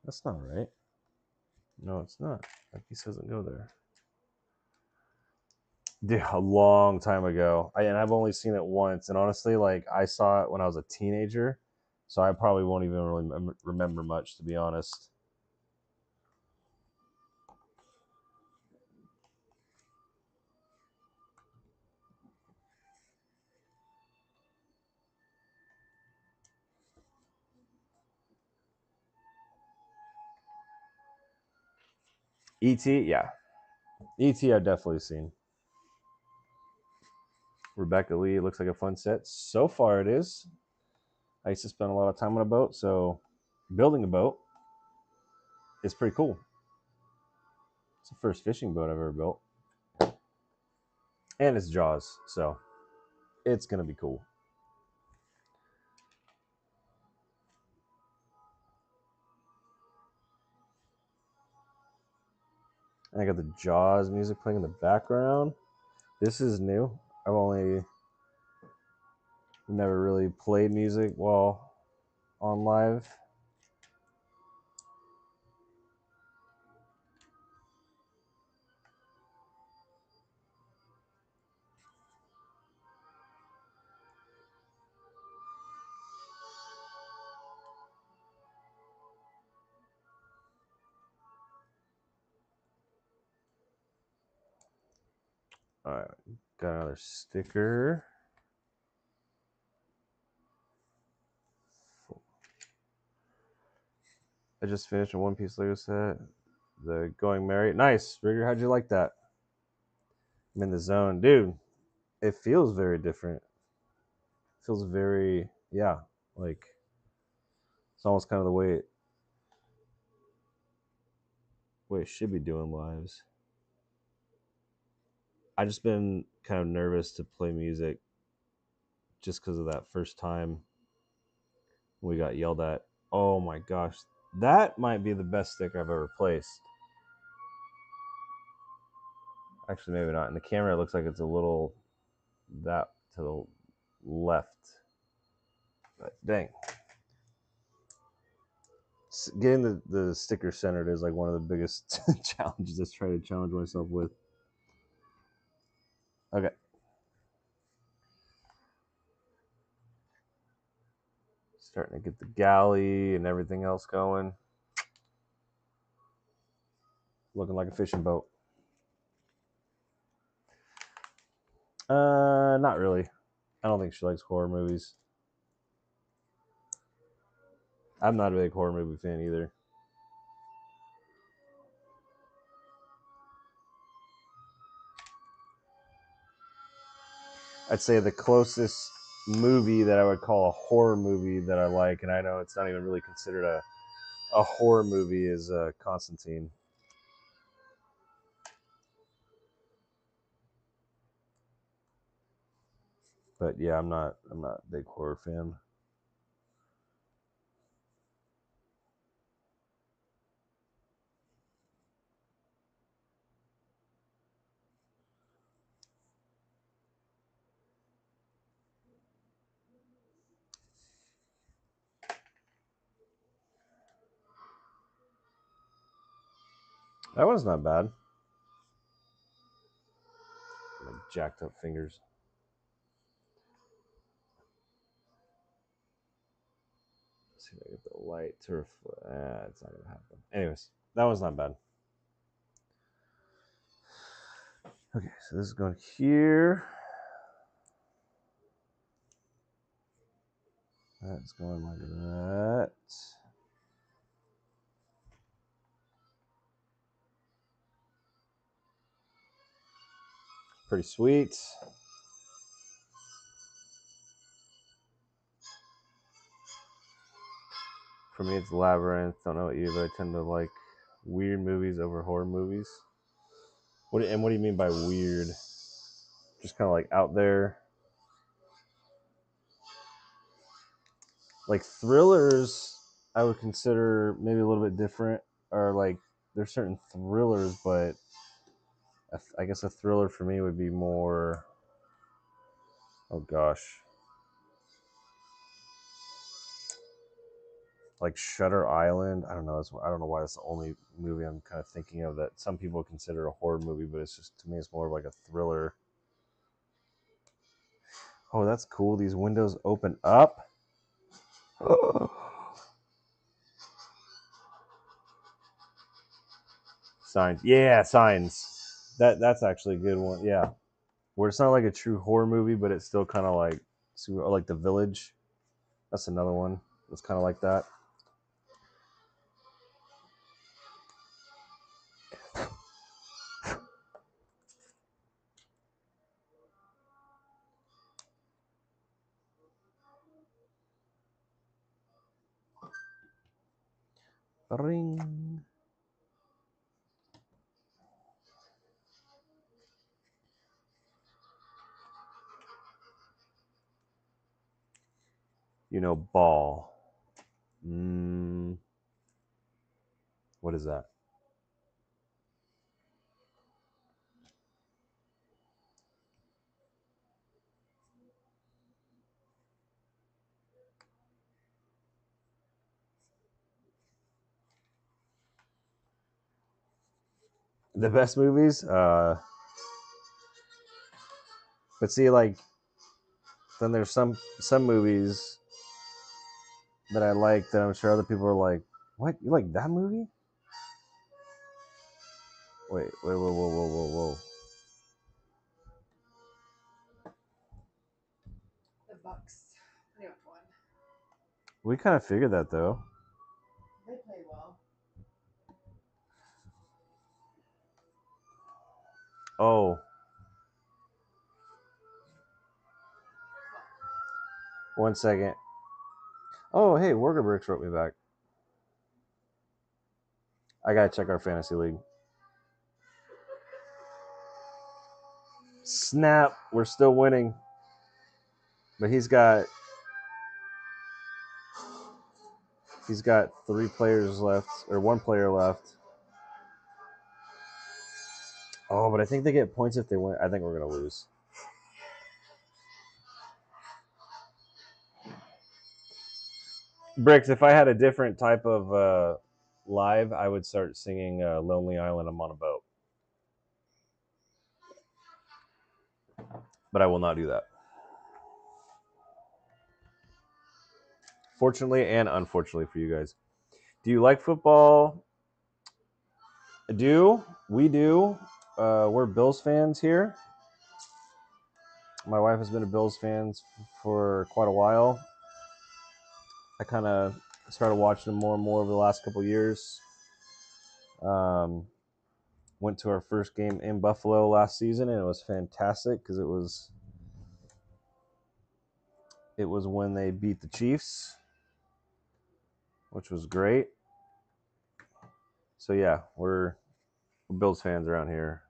That's not right. No, it's not. Like he doesn't go there. Yeah, a long time ago. And I've only seen it once. And honestly, like I saw it when I was a teenager, so I probably won't even really remember much, to be honest. E.T. Yeah, E.T. I've definitely seen. Rebecca Lee looks like a fun set. So far, it is. I used to spend a lot of time on a boat, so building a boat is pretty cool. It's the first fishing boat I've ever built, and it's Jaws, so it's gonna be cool. And I got the Jaws music playing in the background. This is new. I've only never really played music while on live. All right, got another sticker. I just finished a One Piece Lego set. The Going Merry. Nice, Rigger. How'd you like that? I'm in the zone, dude. It feels very different. It feels very, yeah, like it's almost kind of the way it should be doing lives. I just been kind of nervous to play music just because of that first time we got yelled at. Oh my gosh, that might be the best stick I've ever placed. Actually, maybe not. In the camera, it looks like it's a little that to the left. But dang, getting the sticker centered is like one of the biggest challenges I try to challenge myself with. Okay. Starting to get the galley and everything else going. Looking like a fishing boat. Not really. I don't think she likes horror movies. I'm not a big horror movie fan either. I'd say the closest movie that I would call a horror movie that I like, and I know it's not even really considered a horror movie, is Constantine. But yeah, I'm not a big horror fan. That one's not bad. Like jacked up fingers. Let's see if I get the light to reflect. It's not gonna happen. Anyways, that one's not bad. Okay, so this is going here. That's going like that. Pretty sweet. For me, it's Labyrinth. Don't know what you, but I tend to like weird movies over horror movies. What do you mean by weird? Just kind of like out there. Like thrillers, I would consider maybe a little bit different. Or like there's certain thrillers, but I guess a thriller for me would be more. Oh gosh, like Shutter Island. I don't know. I don't know why it's the only movie I'm kind of thinking of that some people consider a horror movie, but it's just to me it's more of like a thriller. Oh, that's cool. These windows open up. Signs. Yeah, Signs. That's actually a good one. Yeah, where it's not like a true horror movie, but it's still kind of like The Village. That's another one. It's kind of like that. Ring. Ball. What is that? The best movies? But see, like, then there's some movies that I like that I'm sure other people are like, what? You like that movie? Wait, whoa. The Bucks. They have won. We kind of figured that though. They play well. Oh. One second. Oh, hey, Worker Bricks wrote me back. I gotta check our fantasy league. Snap, we're still winning. But he's got 3 players left, or 1 player left. Oh, but I think they get points if they win. I think we're gonna lose. Bricks, if I had a different type of live, I would start singing Lonely Island, I'm on a boat. But I will not do that. Fortunately and unfortunately for you guys. Do you like football? We do. We're Bills fans here. My wife has been a Bills fan for quite a while. I kind of started watching them more and more over the last couple of years. Went to our first game in Buffalo last season, and it was fantastic because it was when they beat the Chiefs, which was great. So yeah, we're Bills fans around here.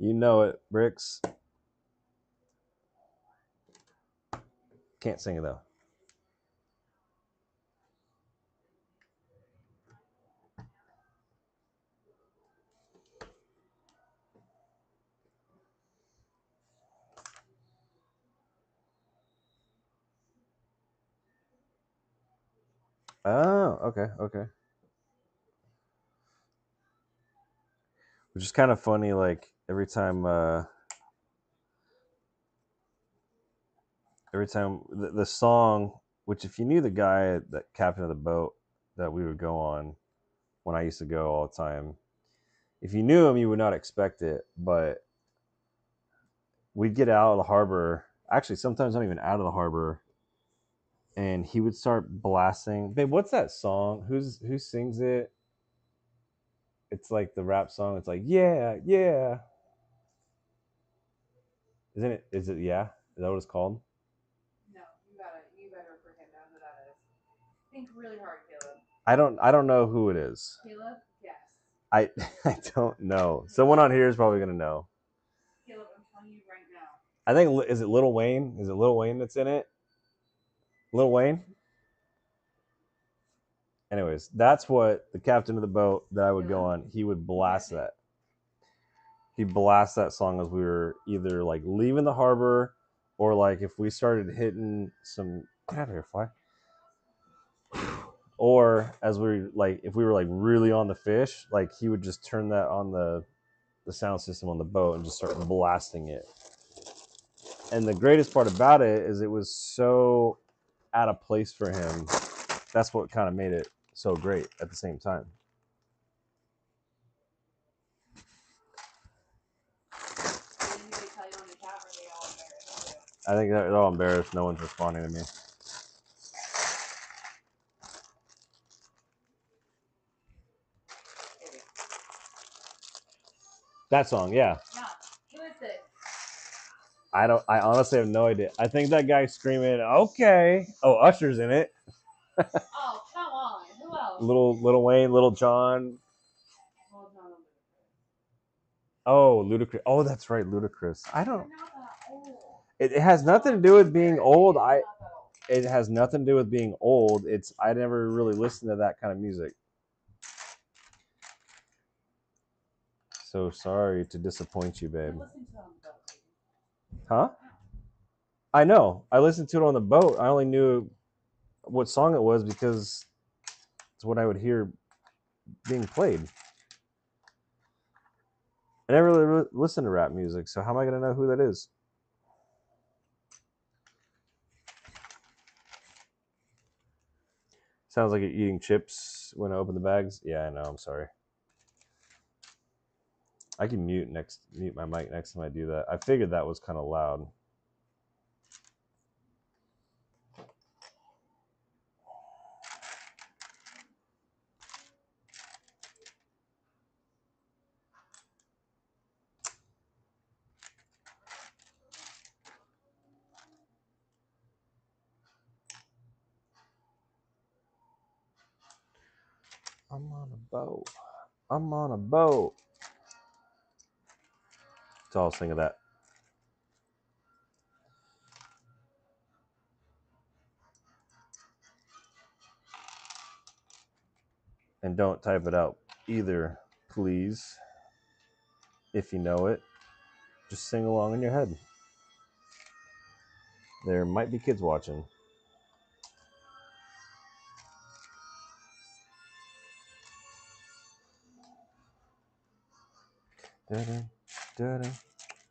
You know it, Bricks. Can't sing it though. Oh, okay. Which is kind of funny. Like every time the song, which if you knew the guy that captain of the boat that we would go on when I used to go all the time, if you knew him, you would not expect it. But we'd get out of the harbor. Actually, sometimes not even out of the harbor, and he would start blasting. Babe, what's that song? Who sings it? It's like the rap song. It's like yeah. Isn't it? Is it yeah? Is that what it's called? No, you better freaking know who that is. Think really hard, Caleb. I don't know who it is. Caleb, yes. I I don't know. Someone on here is probably gonna know. Caleb, I'm telling you right now. I think is it Lil Wayne? Is it Lil Wayne that's in it? Lil Wayne. Anyways, that's what the captain of the boat that I would go on. He would blast that. He blasts that song as we were either like leaving the harbor, or like if we started hitting some. Get out of here, fly. Or as we like, if we were like really on the fish, like he would just turn that on the sound system on the boat and just start blasting it. And the greatest part about it is it was so out of place for him. That's what kind of made it so great at the same time. Did they tell you on the chat, or are they all embarrassed too? I think they're all embarrassed. No one's responding to me. That song, yeah. Yeah. Who is it? I honestly have no idea. I think that guy screaming, okay. Oh, Usher's in it. Oh, come on. Who else? Little Wayne, Little John. Well, John Lewis. Oh, Ludacris. Oh, that's right, Ludacris. I don't. They're not that old. It has nothing to do with being old. They're not that old. It has nothing to do with being old. It's I never really listened to that kind of music. So sorry to disappoint you, babe. I listened to it on the boat. Huh? I know. I listened to it on the boat. I only knew what song it was because it's what I would hear being played. I never really listened to rap music, so how am I going to know who that is? Sounds like you're eating chips when I open the bags. Yeah, I know. I'm sorry. I can mute my mic next time I do that. I figured that was kind of loud. I'm on a boat. I'm on a boat. So I'll sing of that. And don't type it out either, please. If you know it, just sing along in your head. There might be kids watching. Da-da, da-da,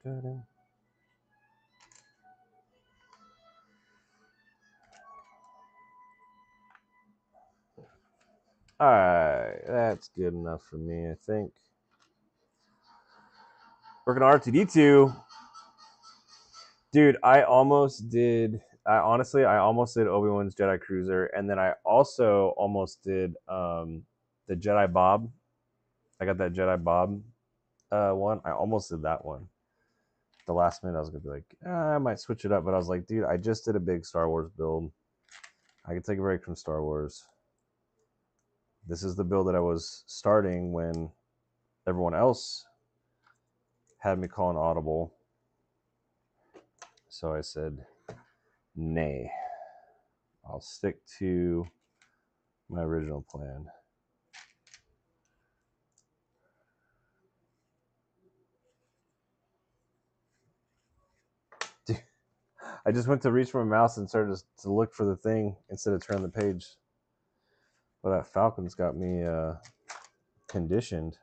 da-da. All right, that's good enough for me, I think. Working R2D2. Dude, I almost did Obi-Wan's Jedi Cruiser, and then I also almost did the Jedi Bob. I got that Jedi Bob one. I almost did that one. The last minute, I was gonna be like, I might switch it up, but I was like, dude, I just did a big Star Wars build. I could take a break from Star Wars. This is the build that I was starting when everyone else had me call an audible. So I said, nay. I'll stick to my original plan. Dude, I just went to reach for my mouse and started to look for the thing instead of turn the page. But that Falcon's got me conditioned.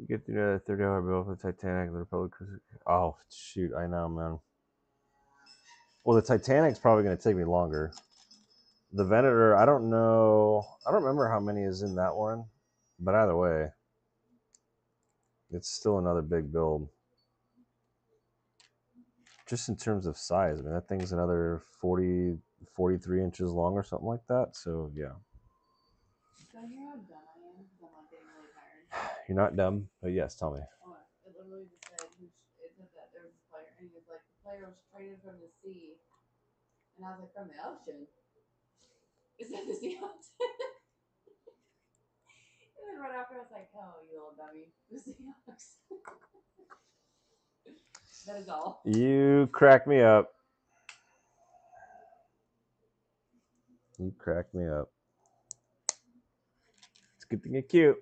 Get through the 30-hour bill for the Titanic, the Republic. Oh shoot, I know, man. Well, the Titanic's probably going to take me longer. The Venator, I don't know. I don't remember how many is in that one, but either way, it's still another big build. Just in terms of size, I mean, that thing's another 40, 43 inches long or something like that. So yeah. So you know how dumb I am because I'm like getting really tired. You're not dumb, but yes, tell me. Oh, it literally just said it said that there was a player, and he was like, the player was traded from the sea, and I was like, from the ocean. It said the Seahawks. And then right after I was like, oh, you little dummy, the Seahawks. That is all. You crack me up. You crack me up. It's a good thing you're cute.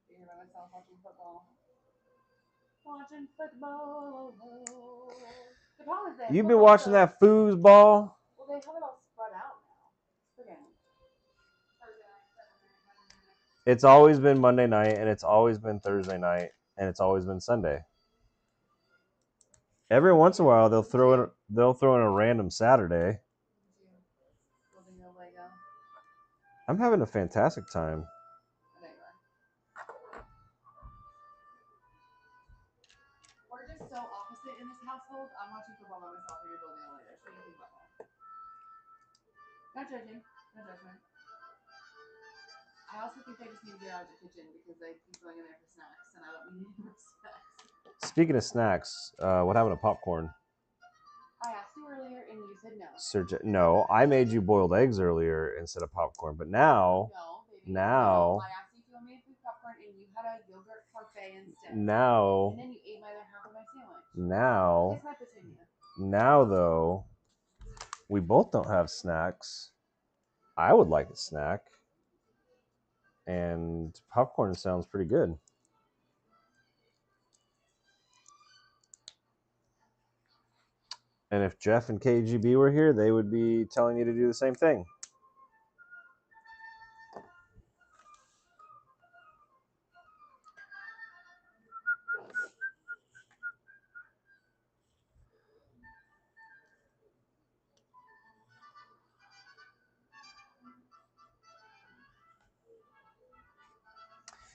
You're by myself watching football. Watching football. The problem is that You've been watching that foosball. Well, they have it all spread out now. Friggin'. It's always been Monday night, and it's always been Thursday night, and it's always been Sunday. Every once in a while, they'll throw in a random Saturday. Building a Lego. I'm having a fantastic time. I know you are. We're just so opposite in this household. I'm watching football by myself, and you're building a Lego. So you think about that. Not judging. No judgment. I also think they just need to get out of the kitchen because they keep going in there for snacks, and I don't need any more snacks. Speaking of snacks, what happened to popcorn? I asked you earlier, and you said no. No, I made you boiled eggs earlier instead of popcorn, but now, No, baby. now, No. I asked you if you wanted me to food popcorn, and you had a yogurt parfait instead. now, and then you ate my other half of my sandwich. now, Kiss my petunia. now, though, we both don't have snacks. I would like a snack, and popcorn sounds pretty good. And if Jeff and KGB were here, they would be telling you to do the same thing.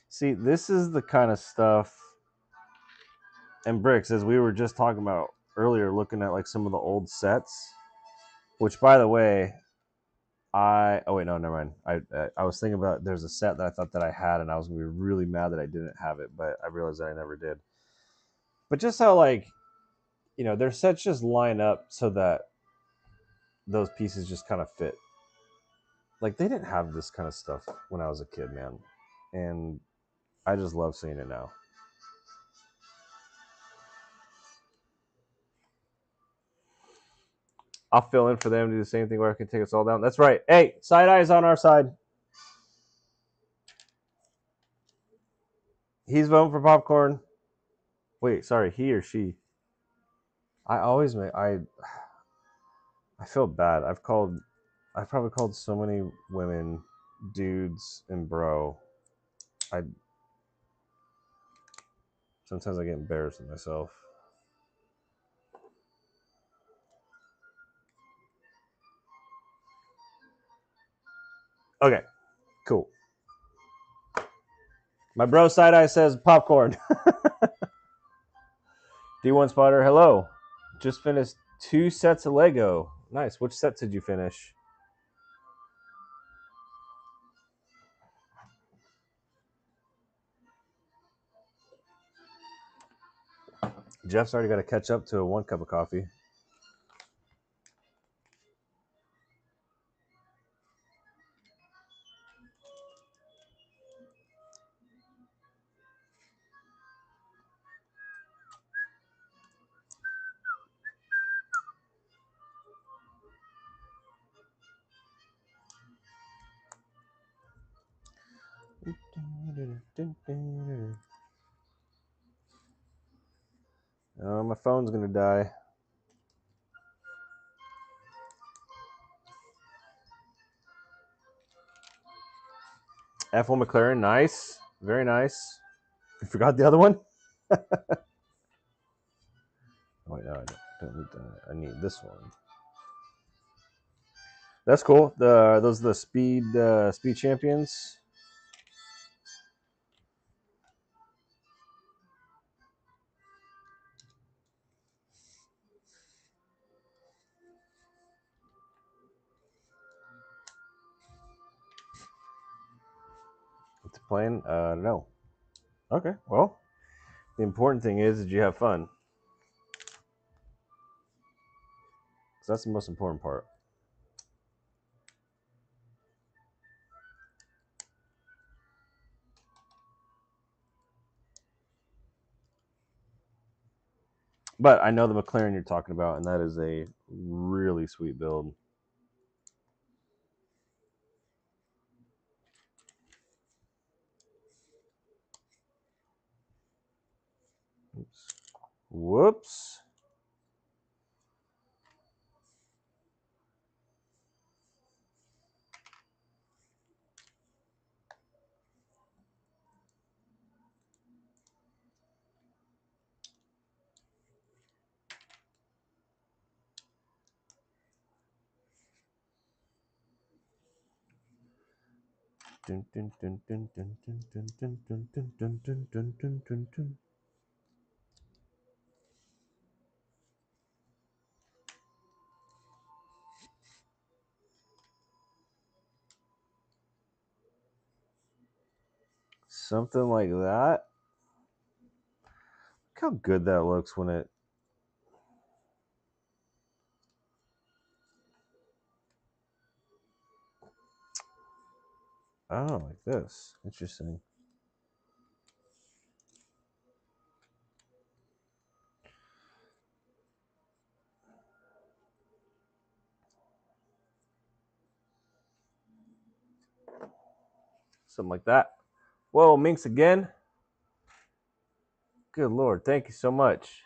See, this is the kind of stuff, and Bricks, as we were just talking about earlier, looking at like some of the old sets, which, by the way, oh wait, no, never mind. I was thinking about, there's a set that I thought that I had, and I was gonna be really mad that I didn't have it, but I realized that I never did. But just how, like, their sets just line up so that those pieces just kind of fit. Like, they didn't have this kind of stuff when I was a kid, man, and I just love seeing it now. I'll fill in for them, do the same thing where I can take us all down. That's right. Hey, side eye is on our side. He's voting for popcorn. Wait, sorry, he or she. I always make I feel bad. I've probably called so many women dudes and bro. Sometimes I get embarrassed with myself. Okay, cool. My bro side eye says popcorn. D1 Spotter, hello. Just finished 2 sets of Lego. Nice. Which sets did you finish? Jeff's already got to catch up to a 1 cup of coffee. Oh, my phone's gonna die. F1 McLaren, nice, very nice. You forgot the other one? Oh, wait, no, I don't need that. I need this one. That's cool. Those are the speed champions. What's playing? No. Okay. Well, the important thing is that you have fun. So that's the most important part. But I know the McLaren you're talking about, and that is a really sweet build. Oops. Whoops. Dun, dun, dun, dun, dun, dun, dun, dun, dun, dun, dun, dun, dun, dun, dun, dun. Something like that. Look how good that looks when it. Oh, like this. Interesting. Something like that. Whoa, Minx again. Good Lord. Thank you so much.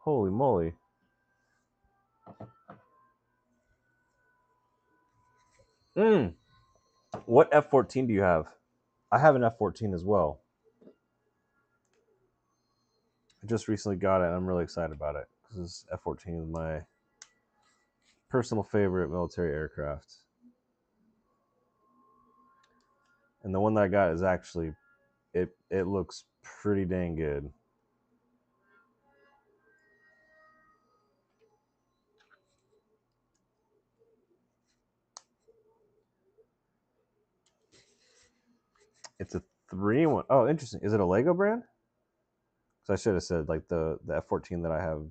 Holy moly. What F14 do you have? I have an F14 as well. I just recently got it, and I'm really excited about it because F14 is my personal favorite military aircraft. And the one that I got is actually it looks pretty dang good. It's a 3-in-1. Oh, interesting. Is it a Lego brand? Because I should have said like the F14 that I have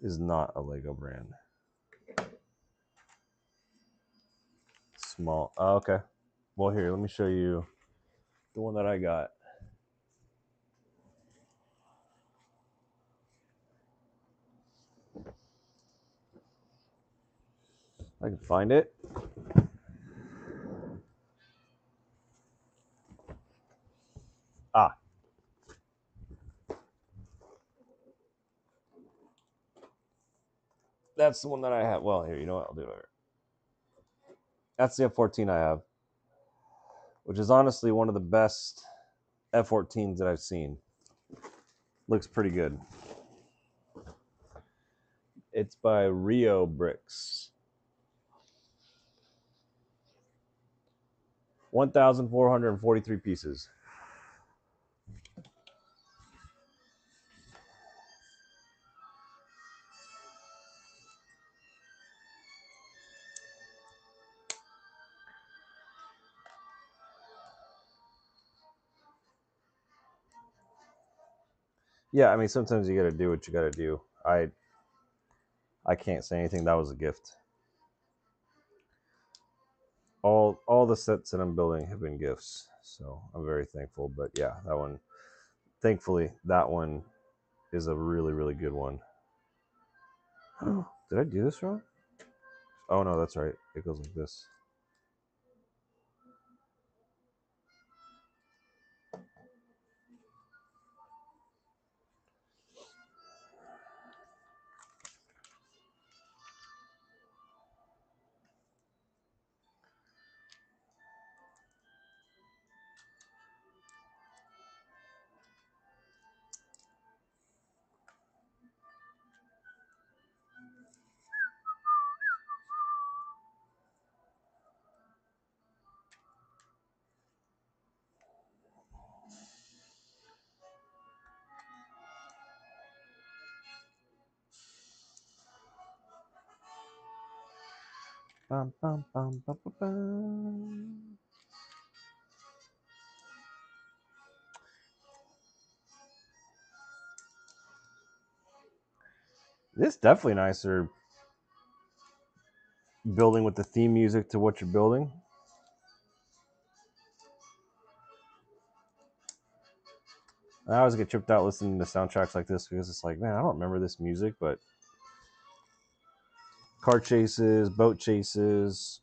is not a Lego brand. Small. Oh, okay. Well, here, let me show you the one that I got. I can find it. Ah. That's the one that I have. Well, here, you know what? I'll do it. That's the F14 I have, which is honestly one of the best F14s that I've seen. Looks pretty good. It's by Rio Bricks. 1,443 pieces. Yeah, I mean, sometimes you got to do what you got to do. I can't say anything. That was a gift. All the sets that I'm building have been gifts, so I'm very thankful. But yeah, that one, thankfully, that one is a really really good one. Did I do this wrong? Oh no, that's right. It goes like this. Bum, bum, bum, bum, bum, bum. This is definitely nicer building with the theme music to what you're building. I always get tripped out listening to soundtracks like this because it's like, man, I don't remember this music, but car chases, boat chases,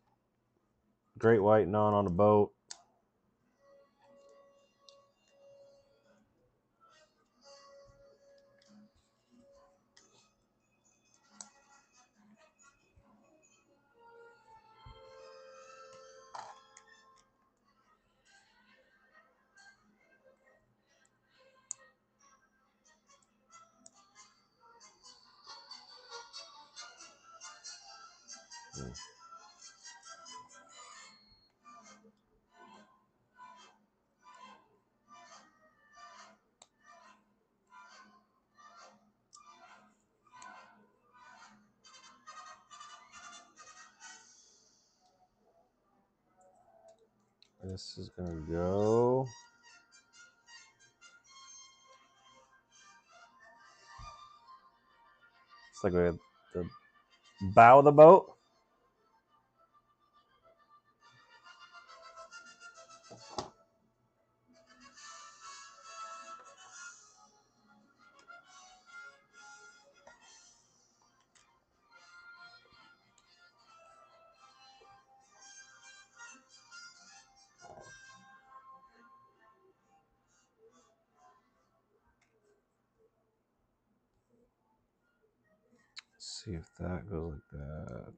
great white non on a boat. This is gonna go. It's like the bow of the boat. Let's see if that goes like that.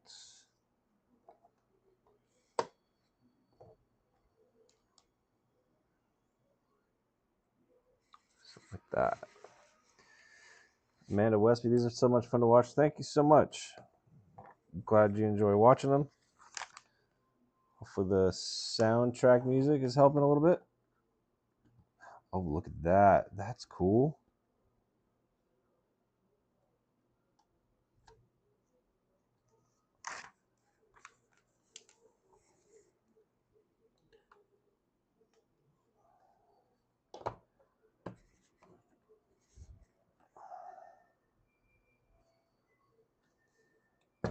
Something like that. Amanda Westby, these are so much fun to watch. Thank you so much. I'm glad you enjoy watching them. Hopefully the soundtrack music is helping a little bit. Oh, look at that. That's cool.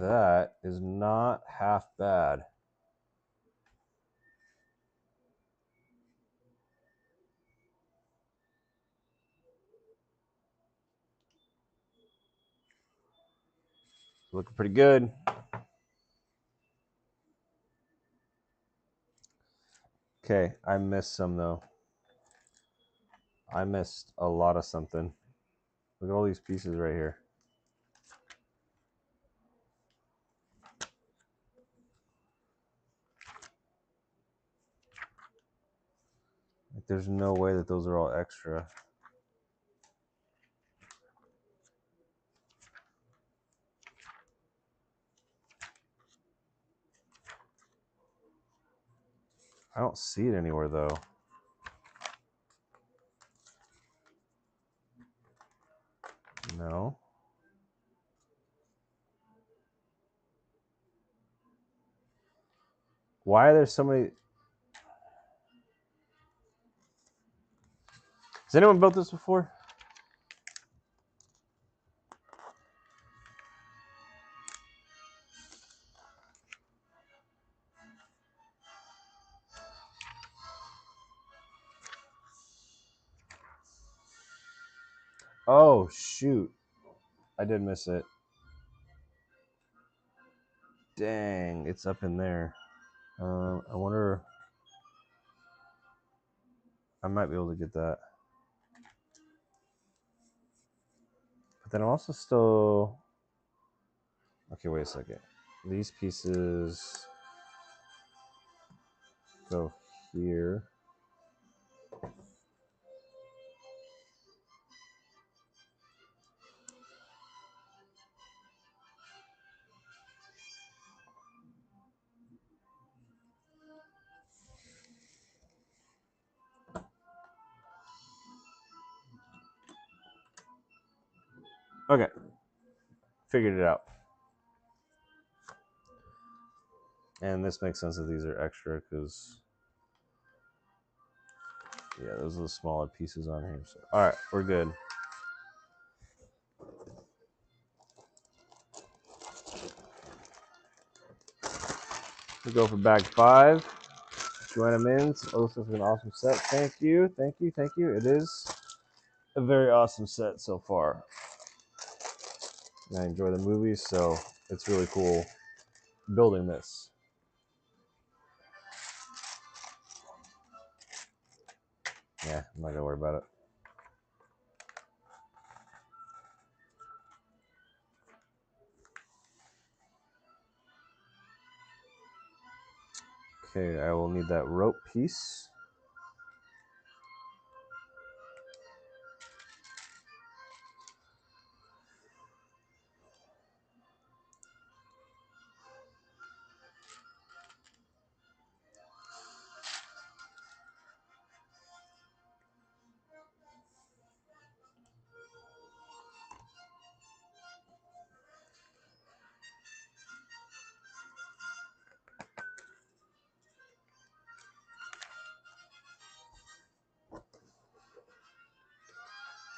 That is not half bad. Looking pretty good. Okay, I missed some though. I missed a lot of something. Look at all these pieces right here. Like, there's no way that those are all extra. I don't see it anywhere though. No. Why are there so many? Has anyone built this before? Oh, shoot. I did miss it. Dang, it's up in there. I wonder. I might be able to get that. But then I'm also still. Okay, wait a second. These pieces go here. Okay. Figured it out. And this makes sense that these are extra because, yeah, those are the smaller pieces on here. So, all right, we're good. We go for bag 5. Joanna Mins. Oh, this is an awesome set. Thank you, thank you, thank you. It is a very awesome set so far. And I enjoy the movies, so it's really cool building this. Yeah, I'm not gonna worry about it. Okay, I will need that rope piece.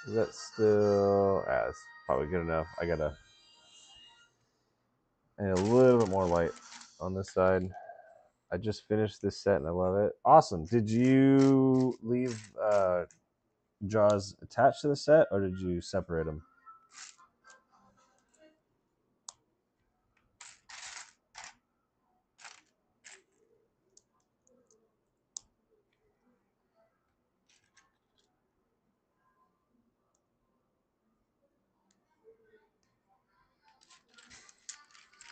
Is that still? That's probably good enough. I need a little bit more light on this side. I just finished this set and I love it. Awesome. Did you leave jaws attached to the set or did you separate them?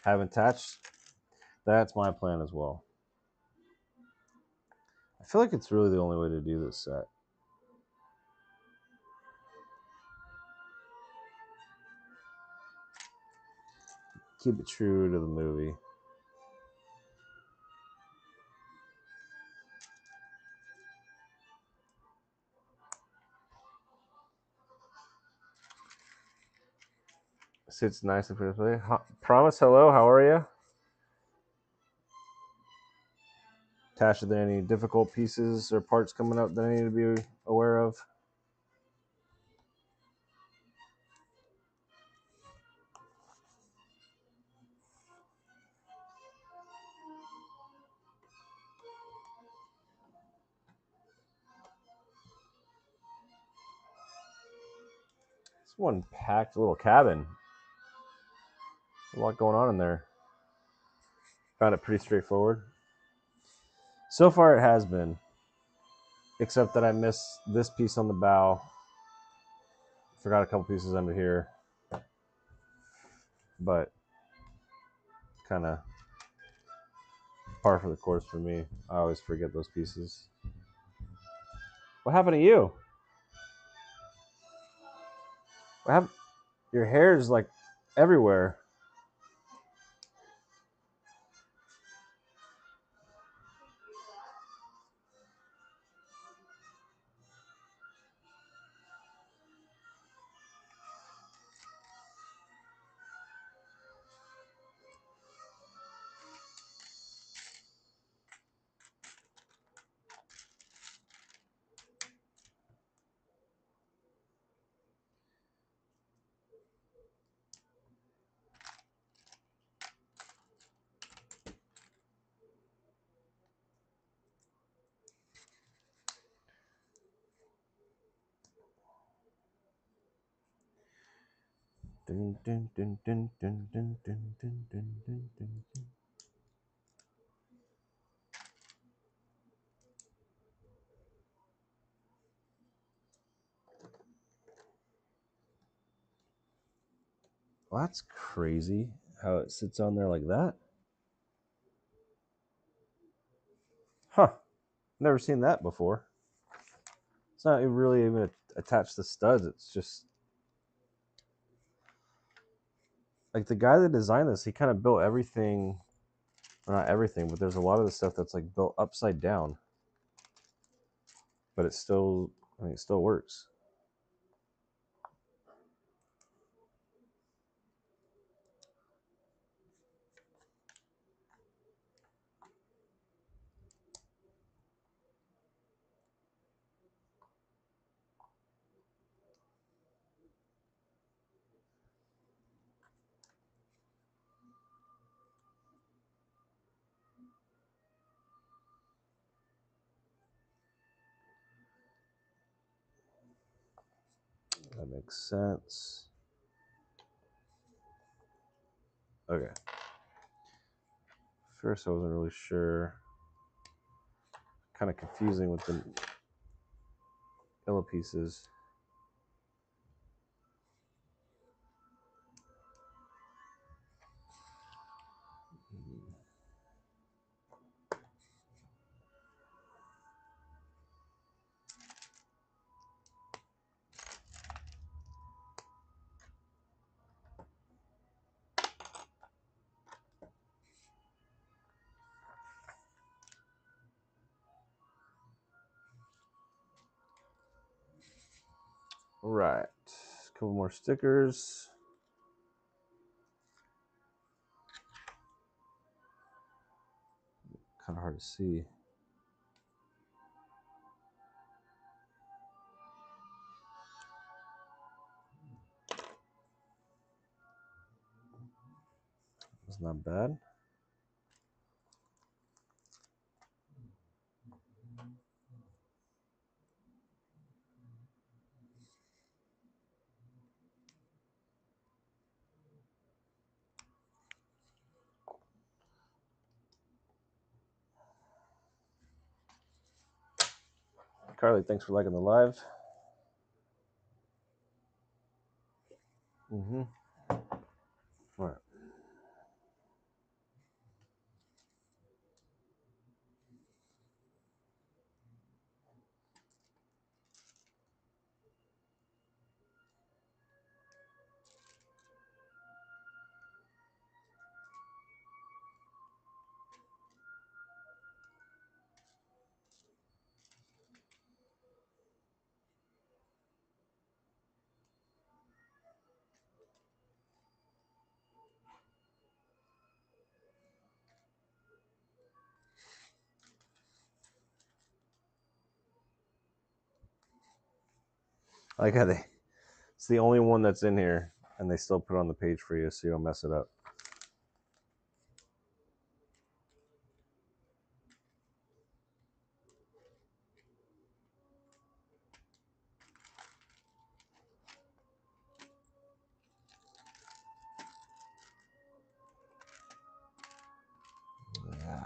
Haven't attached? That's my plan as well. I feel like it's really the only way to do this set. Keep it true to the movie. Sits nicely for display. Promise, hello, how are you? Tash, are there any difficult pieces or parts coming up that I need to be aware of? It's one packed little cabin. A lot going on in there. Found it pretty straightforward. So far, it has been, except that I missed this piece on the bow. Forgot a couple pieces under here, but kind of par for the course for me. I always forget those pieces. What happened to you? What happened? Your hair is like everywhere. Dun, dun, dun, dun, dun, dun, dun, dun, dun, dun, dun. Well, that's crazy how it sits on there like that. Huh. Never seen that before. It's not really even attached to studs. It's just like the guy that designed this, he kind of built everything, or not everything, but there's a lot of the stuff that's like built upside down. But it still, I mean, it still works. That makes sense. Okay. First, I wasn't really sure. Kind of confusing with the yellow pieces. All right. A couple more stickers. Kind of hard to see. It's not bad. Carly, thanks for liking the live. Mm-hmm. All right. I like how it's the only one that's in here, and they still put it on the page for you so you don't mess it up. Yeah.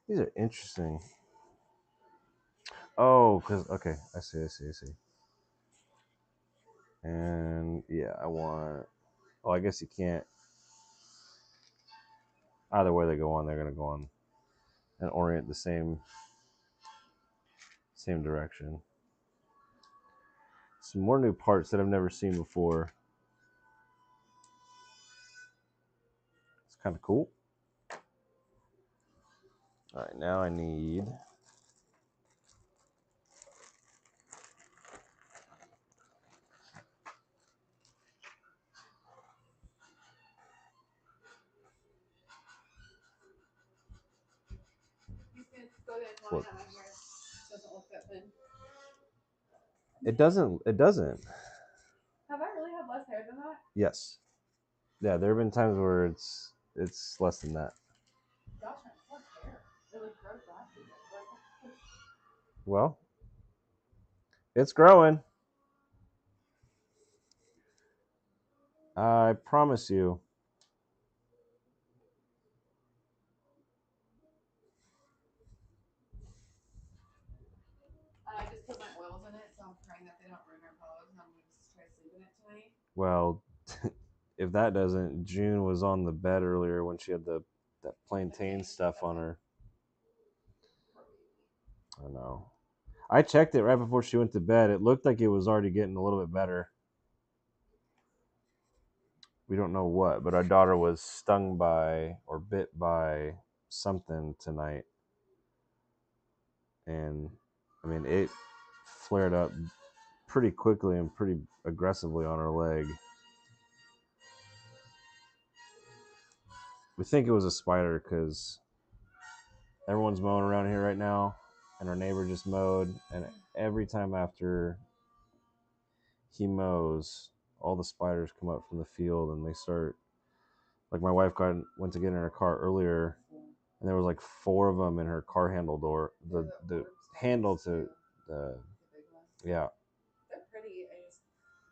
These are interesting. Oh, because okay, I see. And yeah, I want. Oh, I guess you can't. Either way they go on, they're gonna go on and orient the same direction. Some more new parts that I've never seen before. It's kind of cool. All right, now I need. You can go get a line on my hair. Doesn't look that thin. It doesn't. It doesn't. Have I really had less hair than that? Yes. Yeah, there have been times where it's less than that. Gosh, my poor hair. It was gross last week. Well, it's growing. I promise you. I just put my oils in it, so I'm praying that they don't ruin our pillows, and I'm going to just try sleeping it tonight. Well, if that doesn't, June was on the bed earlier when she had that plantain stuff on her. I know. I checked it right before she went to bed. It looked like it was already getting a little bit better. We don't know what, but our daughter was stung by or bit by something tonight. And I mean, it flared up pretty quickly and pretty aggressively on her leg. We think it was a spider because everyone's mowing around here right now, and our neighbor just mowed. And every time after he mows, all the spiders come up from the field and they start. Like my wife went to get in her car earlier, and there was like 4 of them in her car handle door. The handle to the yeah. They're pretty. I just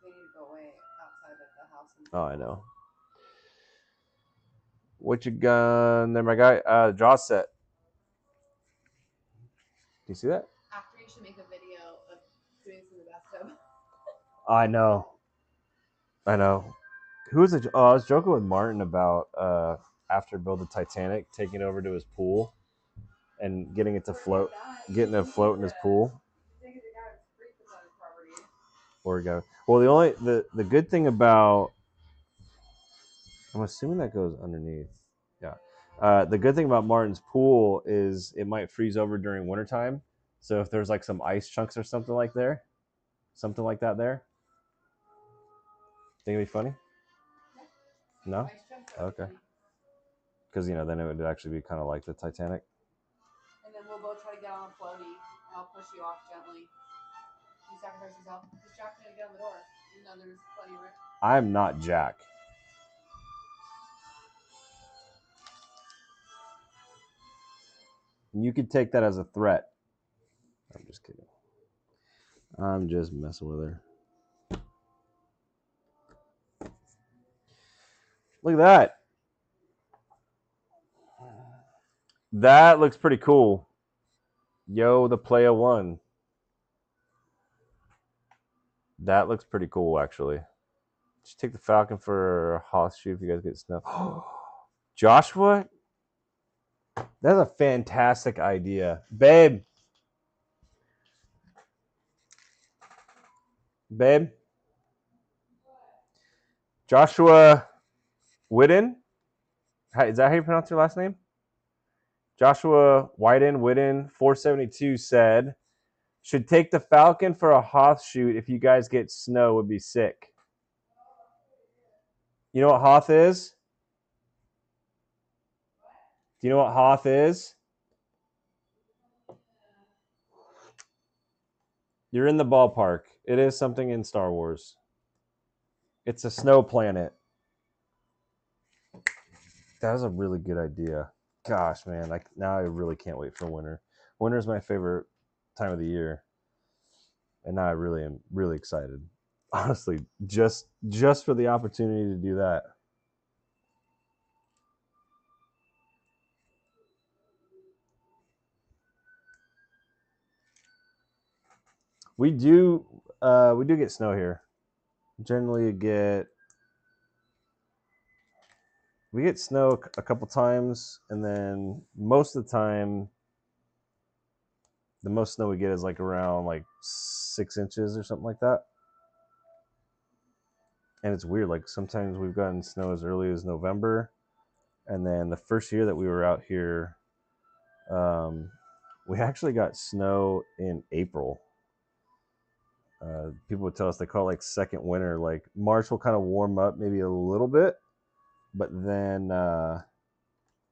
they need to go away outside of the house. Oh, I know. What you got there, my guy? Jaw set. Do you see that? After you should make a video of doing some of the bathtub. I know. I know. Who was it? Oh, I was joking with Martin about after Build the Titanic, taking it over to his pool and getting it to float, getting it to float in his pool. Or go. Well, the good thing about, I'm assuming that goes underneath. Yeah. The good thing about Martin's pool is it might freeze over during wintertime. So if there's like some ice chunks or something like that there, think it'd be funny? No? Okay. Because, then it would actually be kind of like the Titanic. And then we'll both try to get on a floaty, and I'll push you off gently. You sacrifice yourself. Just Jack trying to get on the door. Even though there's plenty of room. I'm not Jack. You could take that as a threat. I'm just kidding. I'm just messing with her. Look at that. That looks pretty cool. Yo, the Playa 1. That looks pretty cool, actually. Just take the Falcon for a Hoth shoot if you guys get snow. Joshua, that's a fantastic idea. Babe. Joshua Whitten? Is that how you pronounce your last name? Joshua Whitten 472 said, should take the Falcon for a Hoth shoot if you guys get snow, would be sick. You know what Hoth is? Do you know what Hoth is? You're in the ballpark. It is something in Star Wars. It's a snow planet. That was a really good idea. Gosh, man, now I really can't wait for winter. Winter is my favorite time of the year, and now I really am really excited. Honestly, just for the opportunity to do that. We do get snow here. Generally, we get snow a couple times, and then most of the time, the most snow we get is like around like 6 inches or something like that. And it's weird. Like sometimes we've gotten snow as early as November, and then the first year that we were out here, we actually got snow in April. People would tell us they call it like second winter. Like March will kind of warm up maybe a little bit, but then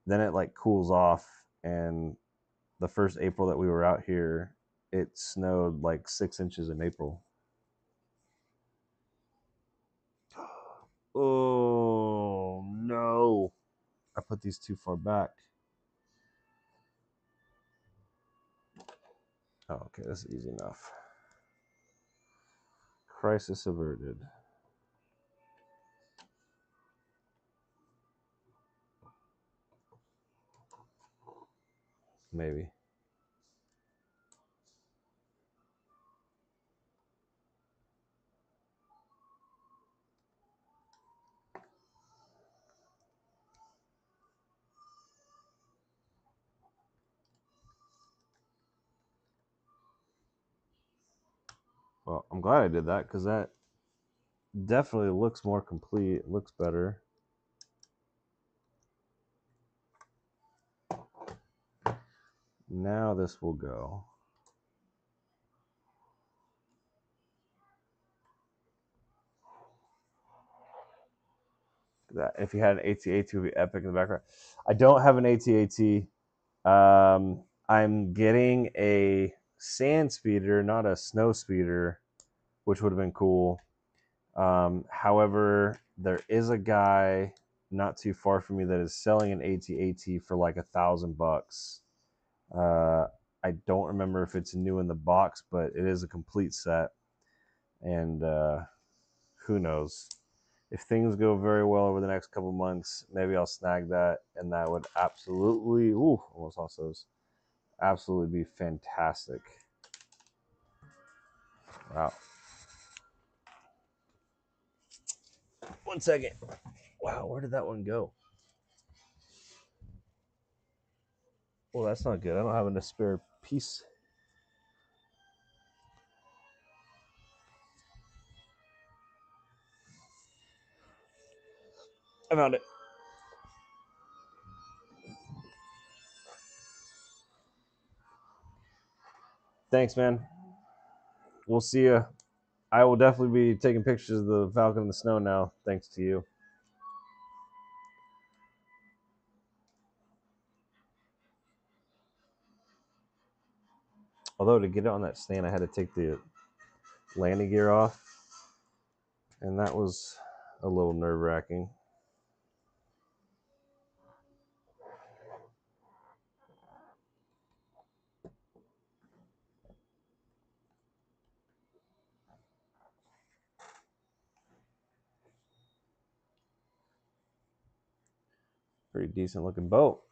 it like cools off. And the first April that we were out here, it snowed like 6 inches in April. Oh, I put these too far back. Oh, okay, this is easy enough. Crisis averted. Maybe. Well, I'm glad I did that because that definitely looks more complete. It looks better. Now this will go. That if you had an AT-AT, it would be epic in the background. I don't have an AT-AT. I'm getting a sand speeder, not a snow speeder, which would have been cool. However, there is a guy not too far from me that is selling an AT-AT for like $1,000. I don't remember if it's new in the box, but it is a complete set. And who knows? If things go very well over the next couple months, maybe I'll snag that, and that would absolutely, almost lost those, absolutely be fantastic. Wow. 1 second. Wow, where did that one go? Well, that's not good. I don't have a spare piece. I found it. Thanks, man. We'll see you. I will definitely be taking pictures of the Falcon in the snow now, thanks to you. Although to get it on that stand, I had to take the landing gear off, and that was a little nerve-wracking. Pretty decent looking boat.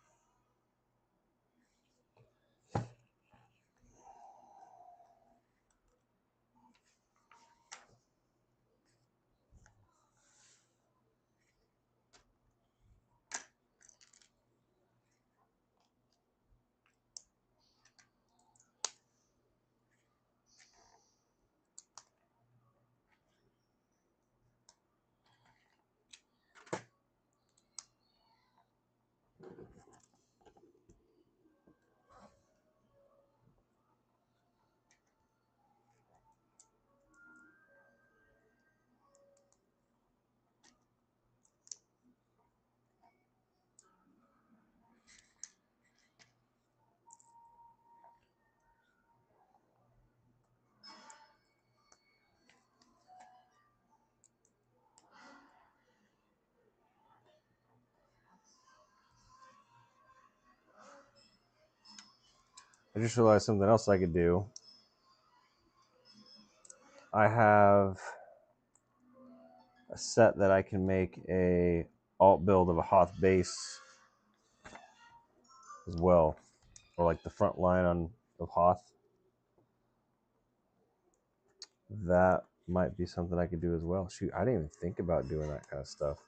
I just realized something else I could do. I have a set that I can make a alt build of a Hoth base as well, or like the front line of Hoth. That might be something I could do as well. Shoot, I didn't even think about doing that kind of stuff.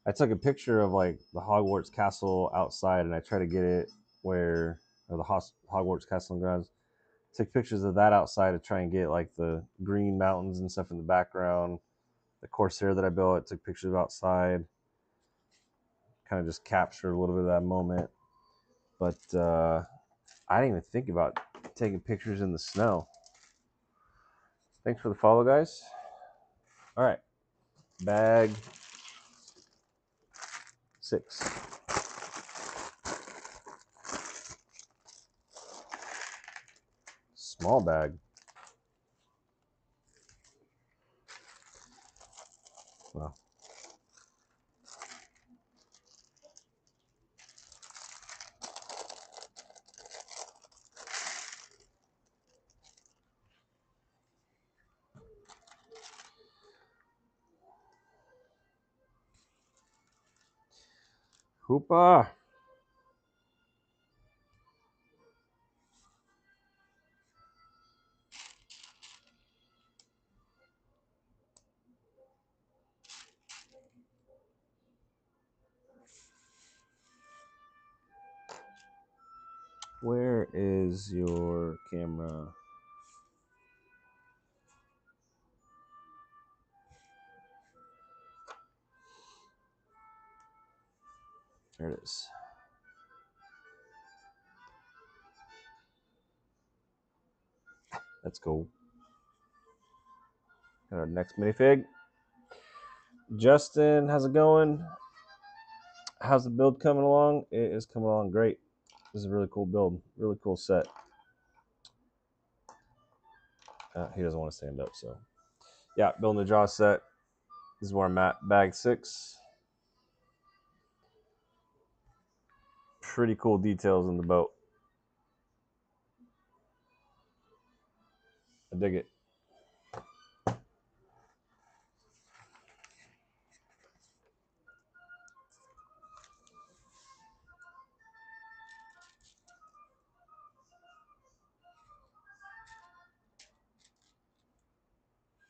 I took a picture of like the Hogwarts castle outside, and I tried to get it where, or the Hogwarts castle and grounds. Took pictures of that outside to try and get like the green mountains and stuff in the background. The Corsair that I built, took pictures of outside. Kind of just captured a little bit of that moment. But I didn't even think about taking pictures in the snow. Thanks for the follow, guys. All right, bag 6. Small bag. Well, Koopa. Where is your camera? There it is. That's cool. Got our next minifig. Justin, how's it going? How's the build coming along? It is coming along great. This is a really cool build. Really cool set. He doesn't want to stand up, so. Yeah, building the Jaws set. This is where I'm at. Bag 6. Pretty cool details in the boat. I dig it.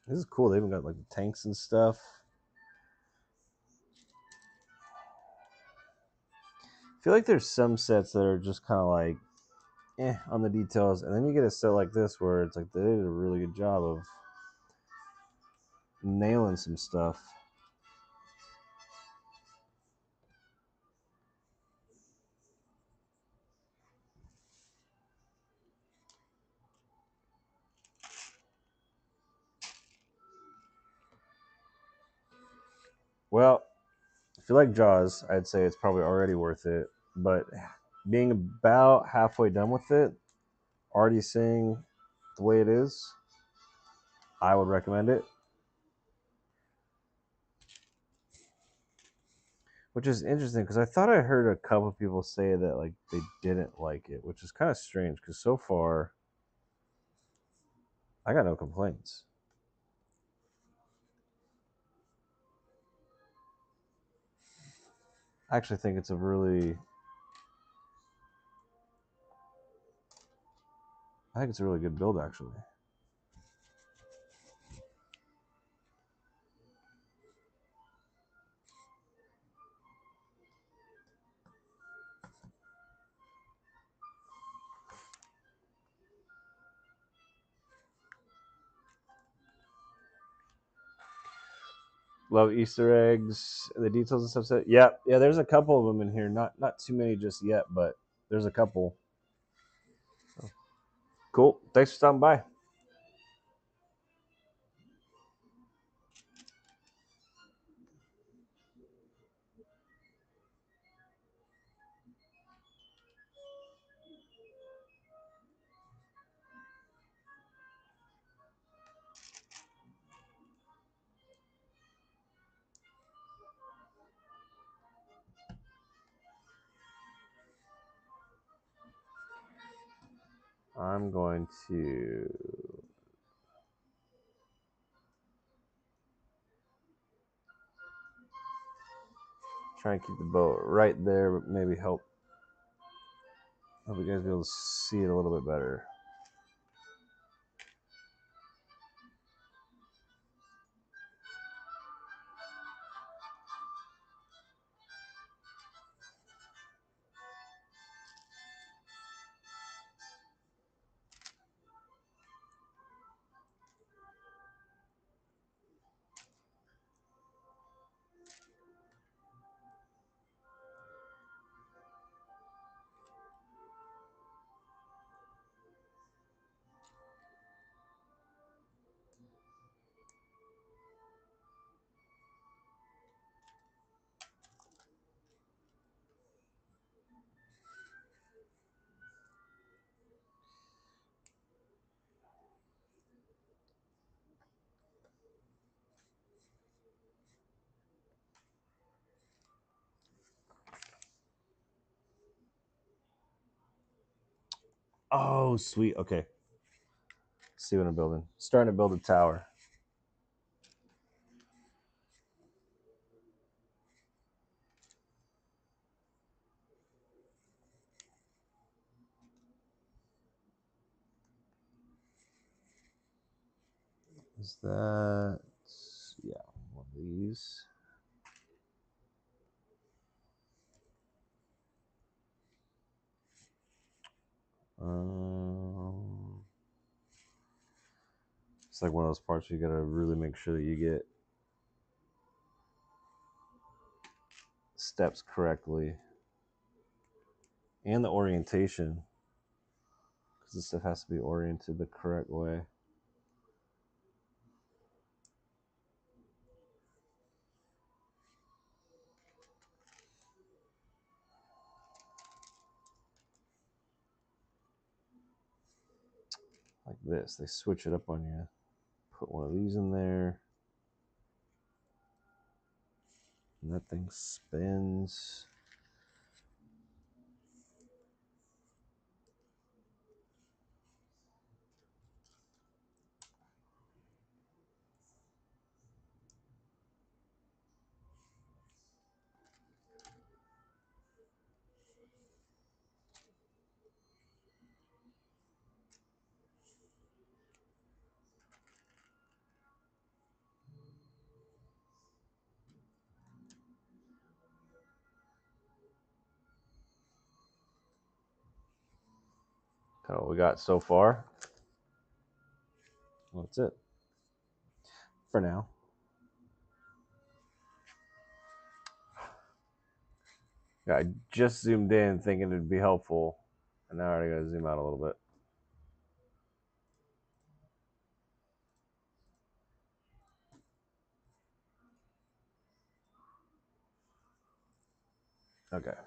This is cool. They even got like the tanks and stuff. I feel like there's some sets that are just kind of like on the details, and then you get a set like this where it's like they did a really good job of nailing some stuff. Well, if you like Jaws, I'd say it's probably already worth it. But being about halfway done with it, already seeing the way it is, I would recommend it. Which is interesting because I thought I heard a couple people say that like they didn't like it, which is kind of strange because so far I got no complaints. I actually think it's a really good build actually. Love Easter eggs, the details and stuff. Set. Yeah, there's a couple of them in here. Not too many just yet, but there's a couple. Cool. Thanks for stopping by. I'm going to try and keep the boat right there, but maybe help you guys be able to see it a little bit better. Oh, sweet. Okay. Let's see what I'm building. Starting to build a tower. Is that, yeah, one of these. It's like one of those parts where you gotta really make sure that you get steps correctly and the orientation, because this stuff has to be oriented the correct way. Like this, they switch it up on you. Put one of these in there, and that thing spins. Kind of what we got so far. Well, that's it for now. Yeah, I just zoomed in thinking it'd be helpful, and now I already gotta zoom out a little bit. Okay.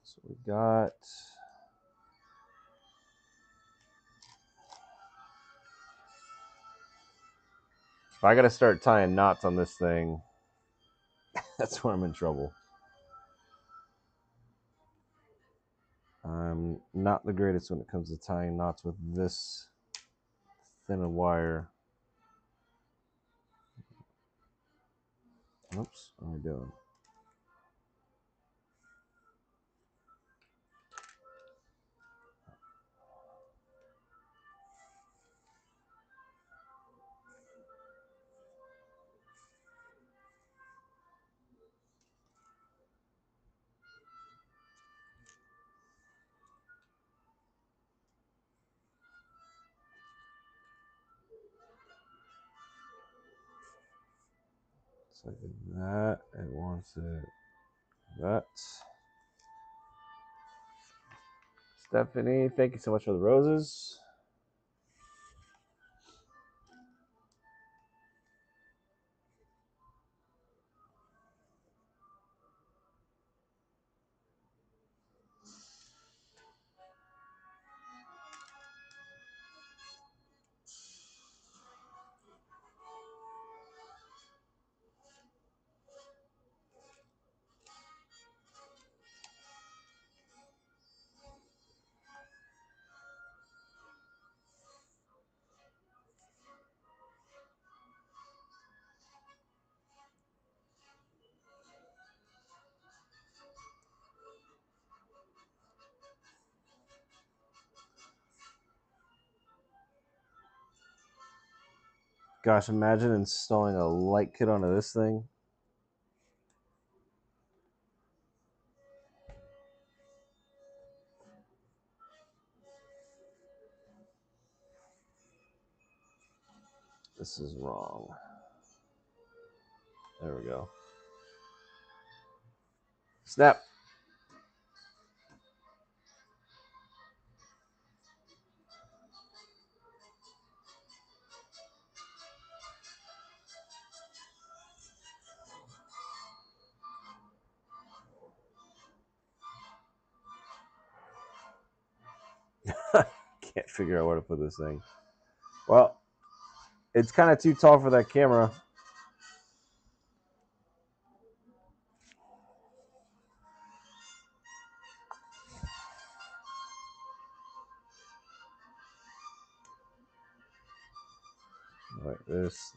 So we got if I gotta start tying knots on this thing, that's where I'm in trouble. I'm not the greatest when it comes to tying knots with this thin a wire. Oops, what am I doing? It's like that. It wants it. That. Stephanie, thank you so much for the roses. Gosh, imagine installing a light kit onto this thing. This is wrong. There we go. Snap. figure out where to put this thing. Well, it's kind of too tall for that camera. Like this.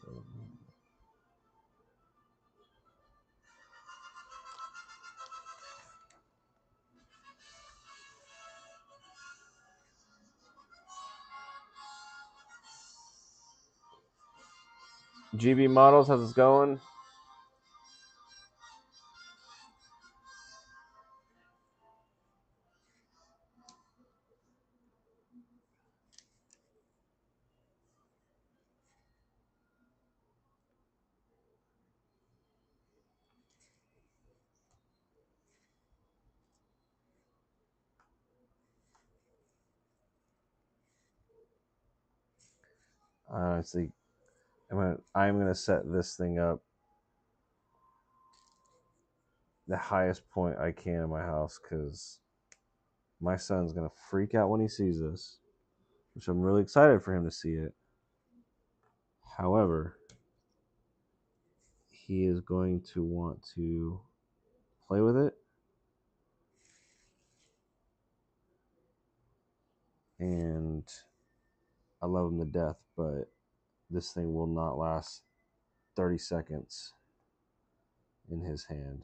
GB Models, how's it going? Honestly, I'm gonna set this thing up the highest point I can in my house because my son's gonna freak out when he sees this, which I'm really excited for him to see it. However, he is going to want to play with it, and I love him to death, but this thing will not last 30 seconds in his hand.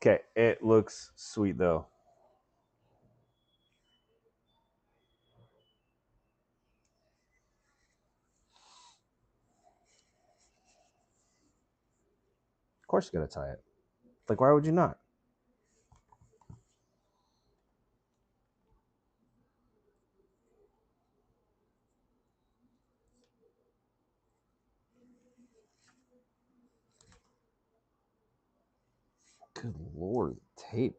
Okay, it looks sweet though. Of course you gotta tie it. Like, why would you not? Good lord, tape.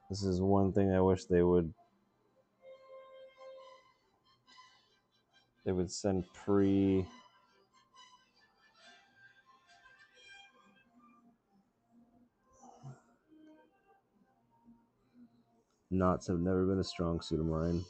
This is one thing I wish they would send pre knots have never been a strong suit of mine.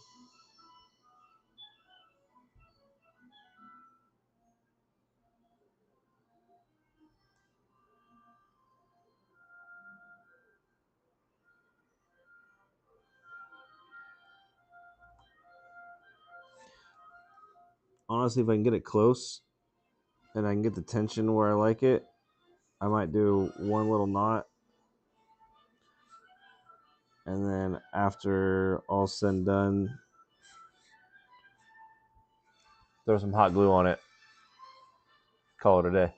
Honestly, if I can get it close and I can get the tension where I like it, I might do one little knot, and then after all said and done, throw some hot glue on it. Call it a day.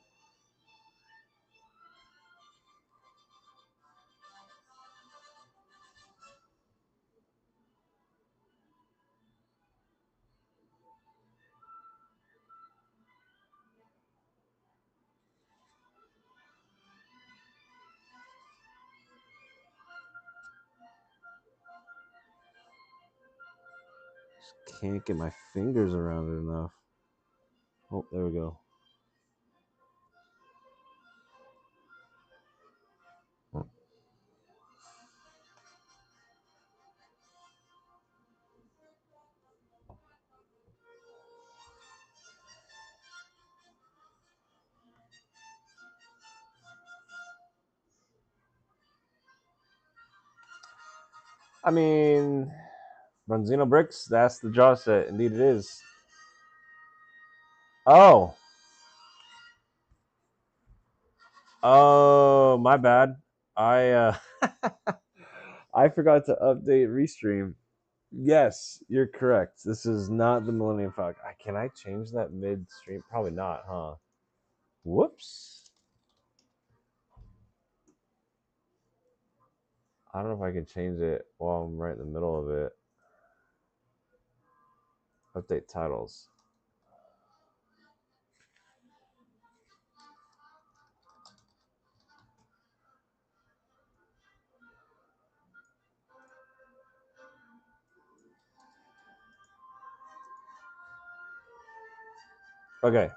Just can't get my fingers around it enough. Oh, there we go. I mean, Bronzino bricks. That's the Jaws set. Indeed, it is. Oh, oh, my bad. I I forgot to update Restream. Yes, you're correct. This is not the Millennium Falcon. Can I change that midstream? Probably not, huh? Whoops. I don't know if I can change it while I'm right in the middle of it. Update titles. Okay.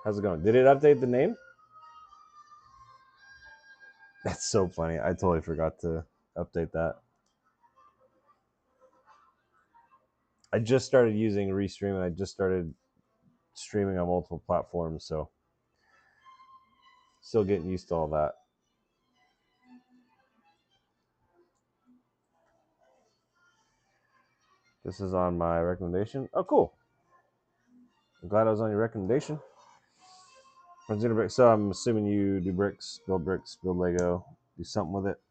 How's it going? Did it update the name? That's so funny. I totally forgot to update that. I just started using Restream and I just started streaming on multiple platforms, so still getting used to all that. This is on my recommendation. Oh, cool. I'm glad I was on your recommendation. Bronzino bricks. So I'm assuming you do bricks, build Lego, do something with it.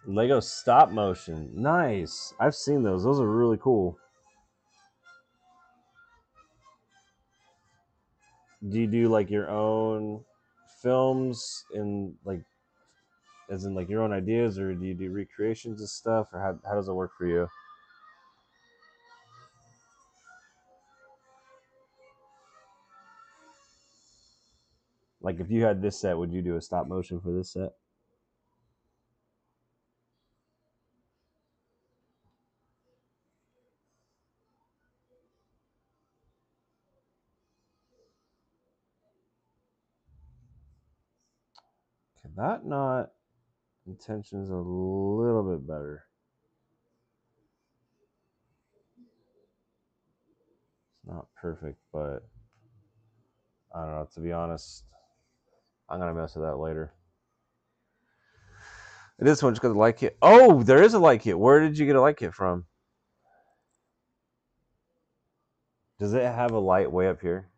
Lego stop motion. Nice. I've seen those. Those are really cool. Do you do like your own films in like as in like your own ideas, or do you do recreations of stuff, or how does it work for you? Like if you had this set, would you do a stop motion for this set? Can that not intentions a little bit better? It's not perfect, but I don't know. To be honest, I'm gonna mess with that later. This one just got a light kit. Oh, there is a light kit. Where did you get a light kit from? Does it have a light way up here?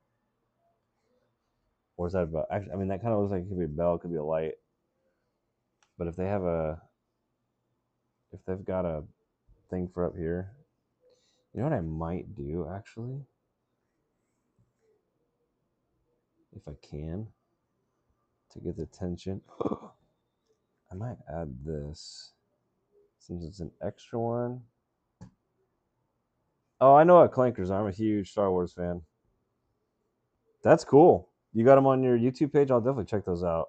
Or is that about? Actually, I mean, that kind of looks like it could be a bell, it could be a light. But if they have if they've got a thing for up here, you know what I might do actually, if I can, to get the attention. I might add this since it's an extra one. Oh, I know what clankers are. I'm a huge Star Wars fan. That's cool. You got them on your YouTube page? I'll definitely check those out.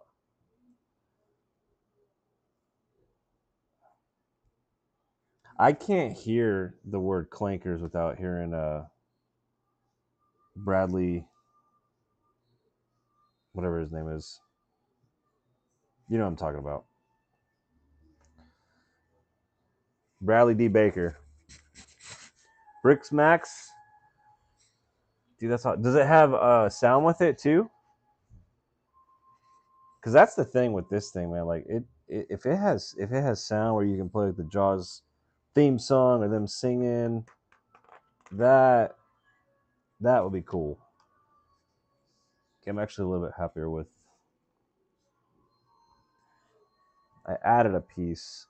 I can't hear the word clankers without hearing Bradley, whatever his name is. You know what I'm talking about. Bradley D. Baker. Bricks Max. Dude, that's hot. Does it have sound with it too? Because that's the thing with this thing, man. Like if it has sound where you can play like the Jaws theme song or them singing, that would be cool. I'm actually a little bit happier with. I added a piece,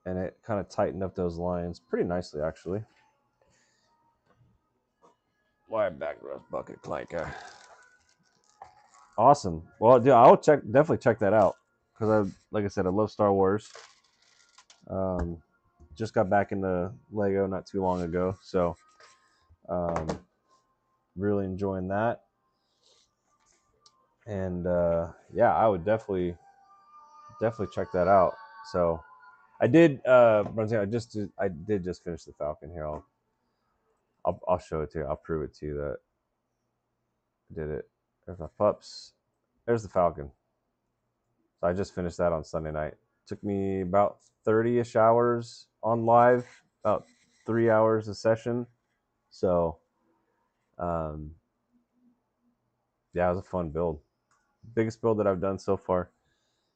and it kind of tightened up those lines pretty nicely, actually. Wire back rust bucket clanker. Awesome. Well, dude, I'll definitely check that out because like I said, I love Star Wars. Just got back into Lego not too long ago, so really enjoying that. And yeah, I would definitely check that out. So I did. I did just finish the Falcon here. I'll show it to you. I'll prove it to you that I did it. There's my pups. There's the Falcon. So I just finished that on Sunday night. Took me about 30-ish hours on live, about 3 hours a session. So um, yeah, it was a fun build. Biggest build that I've done so far.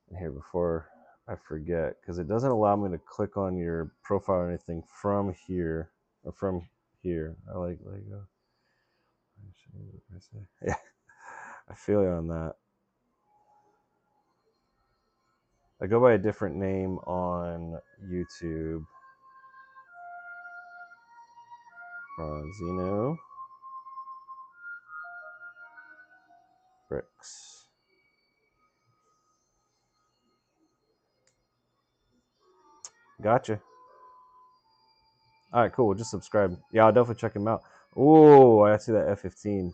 And here, before I forget, because it doesn't allow me to click on your profile or anything from here or from here. I like Lego. Yeah, I feel you on that. I go by a different name on YouTube. Zeno Bricks. Gotcha. All right, cool. Just subscribe. Yeah, I'll definitely check him out. Oh, I see that F-15.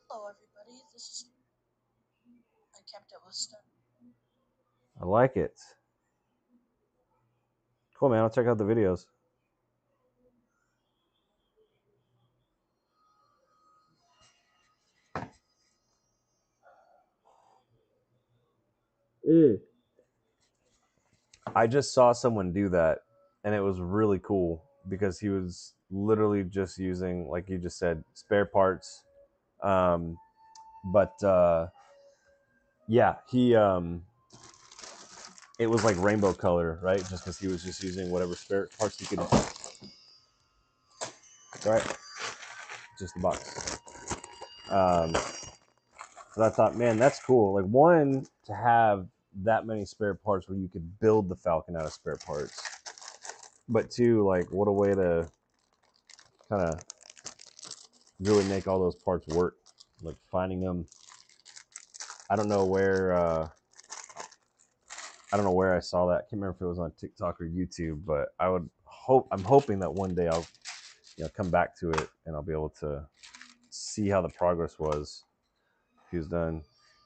Hello, everybody. This is. I kept it listed. I like it. Cool, man. I'll check out the videos. I just saw someone do that, and it was really cool because he was literally just using, like you just said, spare parts. Um, but yeah, it was like rainbow color, right? Just because he was just using whatever spare parts he could. Right, just the box. So I thought, man, that's cool. Like, one, to have that many spare parts where you could build the Falcon out of spare parts, but two, like, what a way to kind of really make all those parts work. Like finding them. I don't know where. I don't know where I saw that. I can't remember if it was on TikTok or YouTube, but I would hope. I'm hoping that one day I'll, come back to it and I'll be able to see how the progress was. If he was done.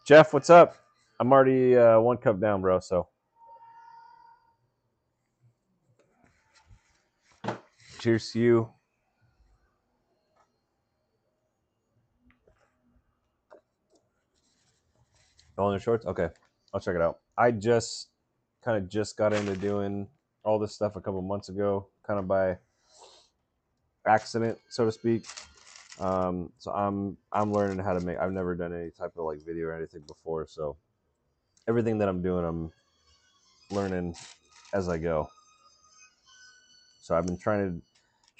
Jeff, what's up? I'm already 1 cup down, bro. So cheers to you. All in your shorts? Okay. I'll check it out. I just got into doing all this stuff a couple months ago, kind of by accident, so to speak. So I'm learning how to make. I've never done any type of like video or anything before, so everything that I'm doing, I'm learning as I go. So I've been trying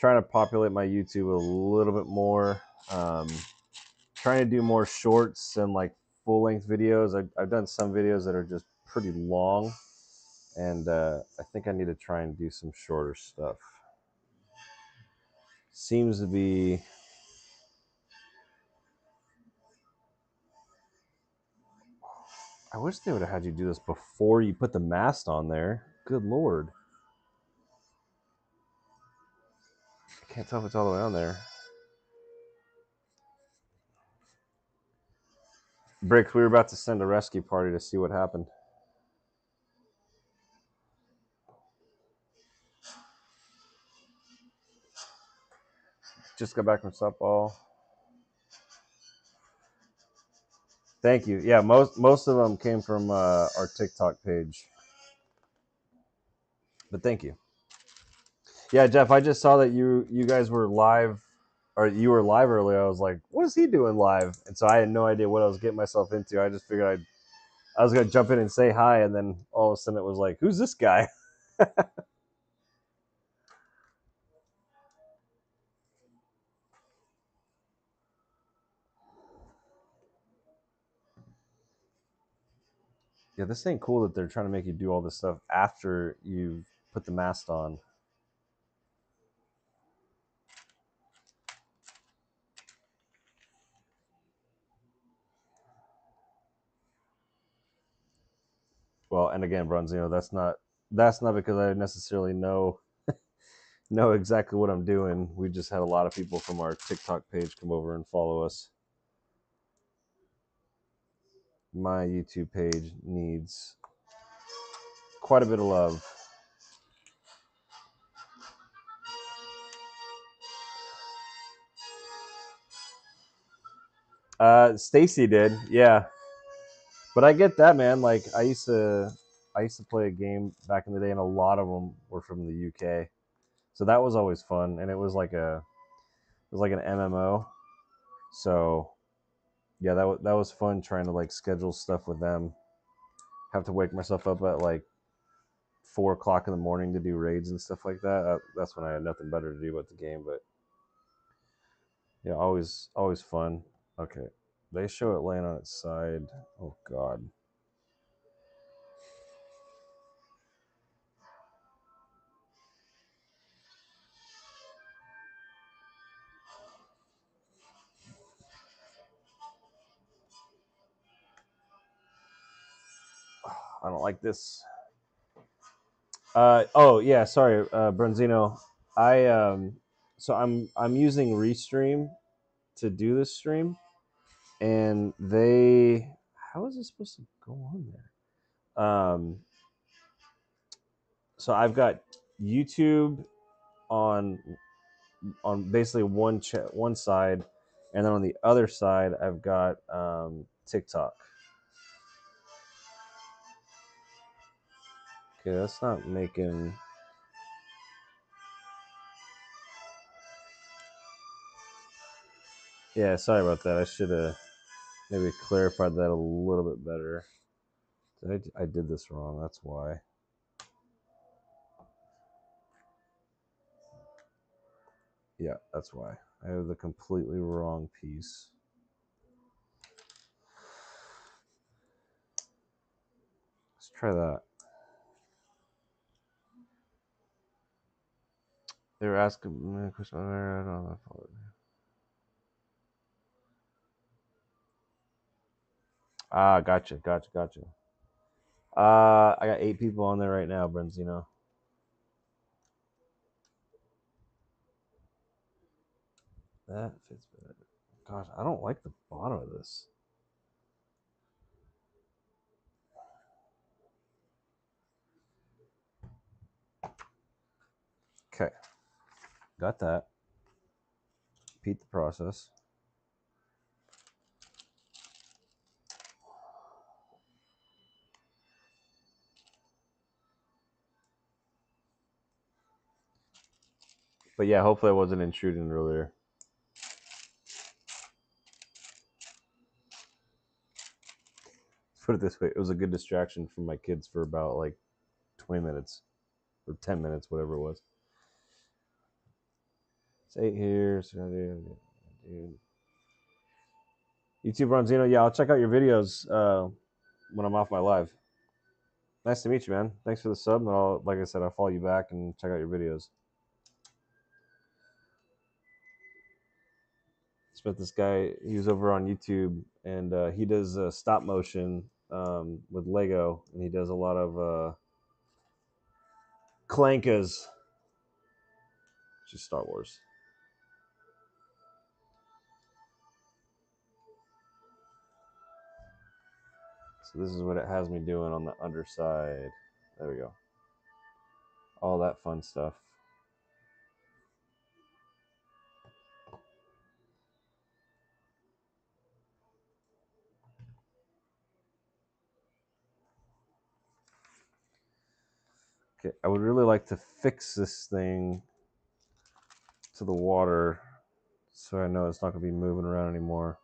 to populate my YouTube a little bit more. Trying to do more shorts and like full length videos. I've done some videos that are just pretty long, and I think I need to try and do some shorter stuff. Seems to be. I wish they would have had you do this before you put the mast on there. Good lord. I can't tell if it's all the way on there. Bricks, we were about to send a rescue party to see what happened. Just got back from softball. Thank you. Yeah, most of them came from our TikTok page. But thank you. Yeah, Jeff, I just saw that you guys were live, or you were live earlier. I was like, what is he doing live? And so I had no idea what I was getting myself into. I just figured I was gonna jump in and say hi, and then all of a sudden it was like, who's this guy? Yeah, this ain't cool that they're trying to make you do all this stuff after you've put the mast on. Well, and again, Bronzino, that's not because I necessarily know know exactly what I'm doing. We just had a lot of people from our TikTok page come over and follow us. My YouTube page needs quite a bit of love. Stacy did, yeah. But I get that, man. Like I used to play a game back in the day, and a lot of them were from the UK. So that was always fun, and it was like an MMO. So yeah, that was fun trying to like schedule stuff with them. Have to wake myself up at like 4 o'clock in the morning to do raids and stuff like that. That's when I had nothing better to do about the game. But yeah, always fun. Okay, they show it laying on its side. Oh God. I don't like this. Oh yeah, sorry, Bronzino. So I'm using Restream to do this stream, and how is this supposed to go on there? So I've got YouTube on basically one side, and then on the other side I've got TikTok. Okay, that's not making. Yeah, sorry about that. I should have maybe clarified that a little bit better. I did this wrong. That's why. Yeah, that's why. I have the completely wrong piece. Let's try that. They were asking me a question. I don't know. Gotcha. I got 8 people on there right now, Brenzino. That fits better. Gosh, I don't like the bottom of this. Okay, got that. Repeat the process. But yeah, hopefully I wasn't intruding earlier. Put it this way, it was a good distraction from my kids for about like 20 minutes or 10 minutes, whatever it was. It's 8 here. So dude. YouTube Bronzino, yeah, I'll check out your videos when I'm off my live. Nice to meet you, man. Thanks for the sub. And like I said, I'll follow you back and check out your videos. Met this guy. He was over on YouTube, and he does stop motion with Lego, and he does a lot of Clankas, which is Star Wars. So this is what it has me doing on the underside. There we go. All that fun stuff. Okay, I would really like to fix this thing to the water so I know it's not going to be moving around anymore.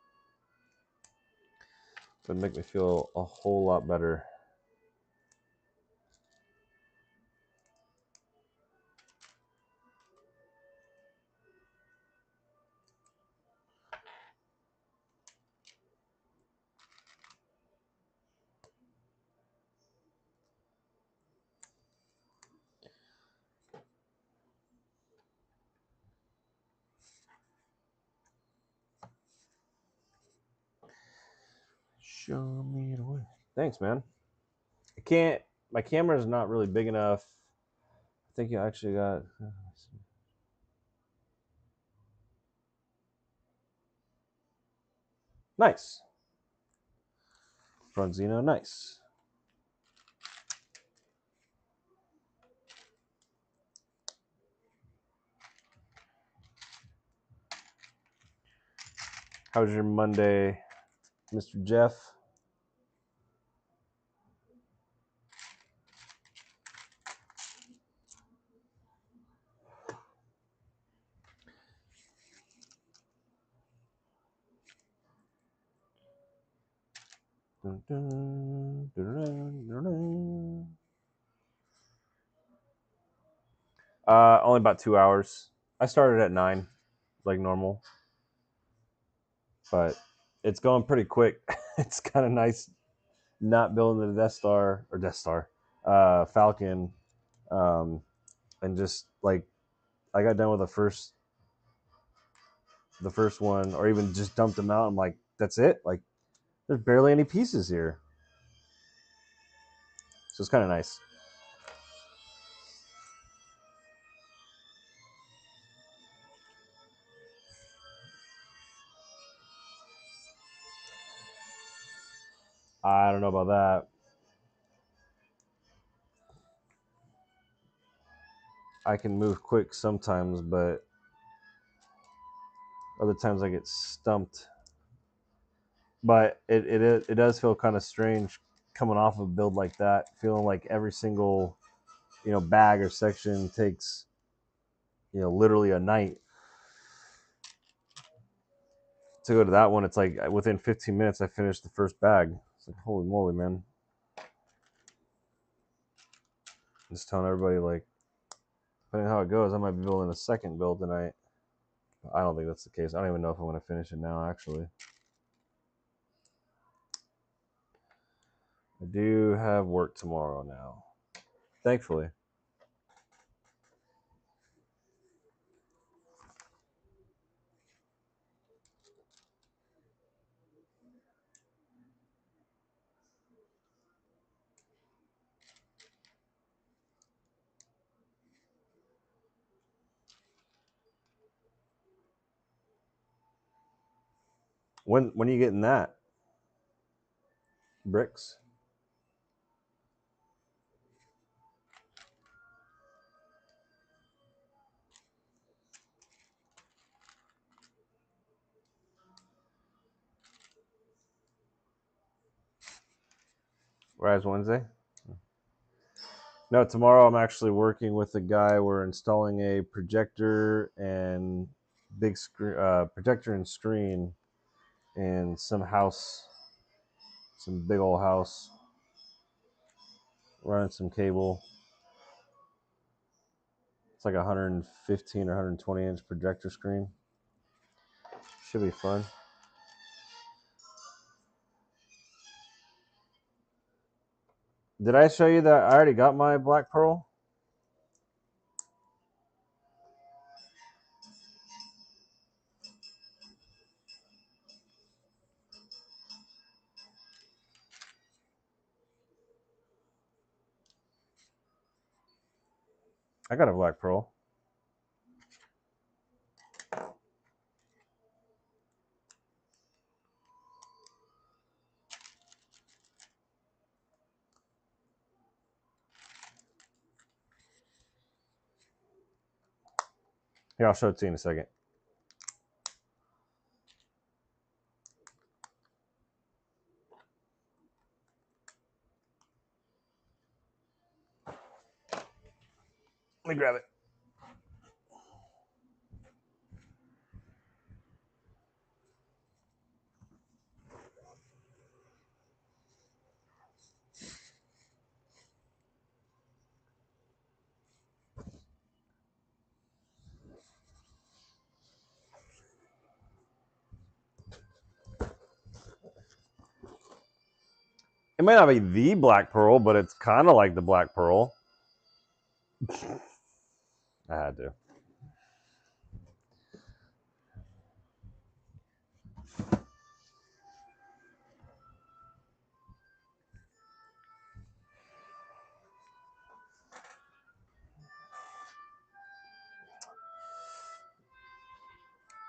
It would make me feel a whole lot better. Show me the way. Thanks, man. I can't. My camera is not really big enough. I think you actually got. Nice. Bronzino, nice. How's your Monday, Mr. Jeff? Dun, dun, dun, dun, dun. Only about 2 hours. I started at 9, like normal, but it's going pretty quick. It's kind of nice not building the Death Star, Falcon, and just like I got done with the first one, or even just dumped them out. I'm like, that's it. Like, there's barely any pieces here, so it's kind of nice. I don't know about that. I can move quick sometimes, but other times I get stumped. But it does feel kind of strange coming off of a build like that, feeling like every single bag or section takes literally a night. To go to that one, it's like within 15 minutes I finished the first bag. It's like, holy moly, man. Just telling everybody, like, depending on how it goes, I might be building a second build tonight. I don't think that's the case. I don't even know if I'm going to finish it now, actually. I do have work tomorrow now, thankfully. When are you getting that? Bricks? Rise Wednesday? No, tomorrow I'm actually working with a guy. We're installing a projector and big screen, projector and screen in some house, some big old house. Running some cable. It's like a 115 or 120 inch projector screen. Should be fun. Did I show you that I already got my Black Pearl? I got a Black Pearl. Here, I'll show it to you in a second. Let me grab it. It may not be the Black Pearl, but it's kind of like the Black Pearl. I had to.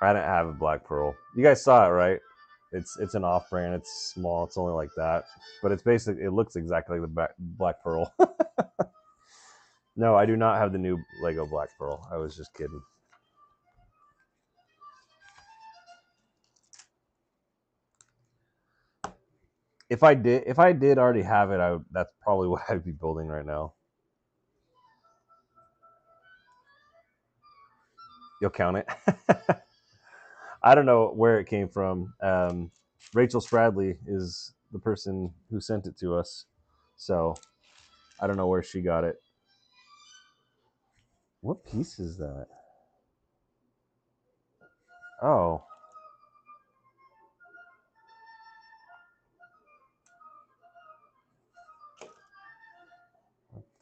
I didn't have a Black Pearl. You guys saw it, right? It's an off-brand. It's small. It's only like that, but it's basically it looks exactly like the Black Pearl. No, I do not have the new Lego Black Pearl. I was just kidding. If I did already have it, that's probably what I'd be building right now. You'll count it. I don't know where it came from. Rachel Spradley is the person who sent it to us, so I don't know where she got it. What piece is that? Oh.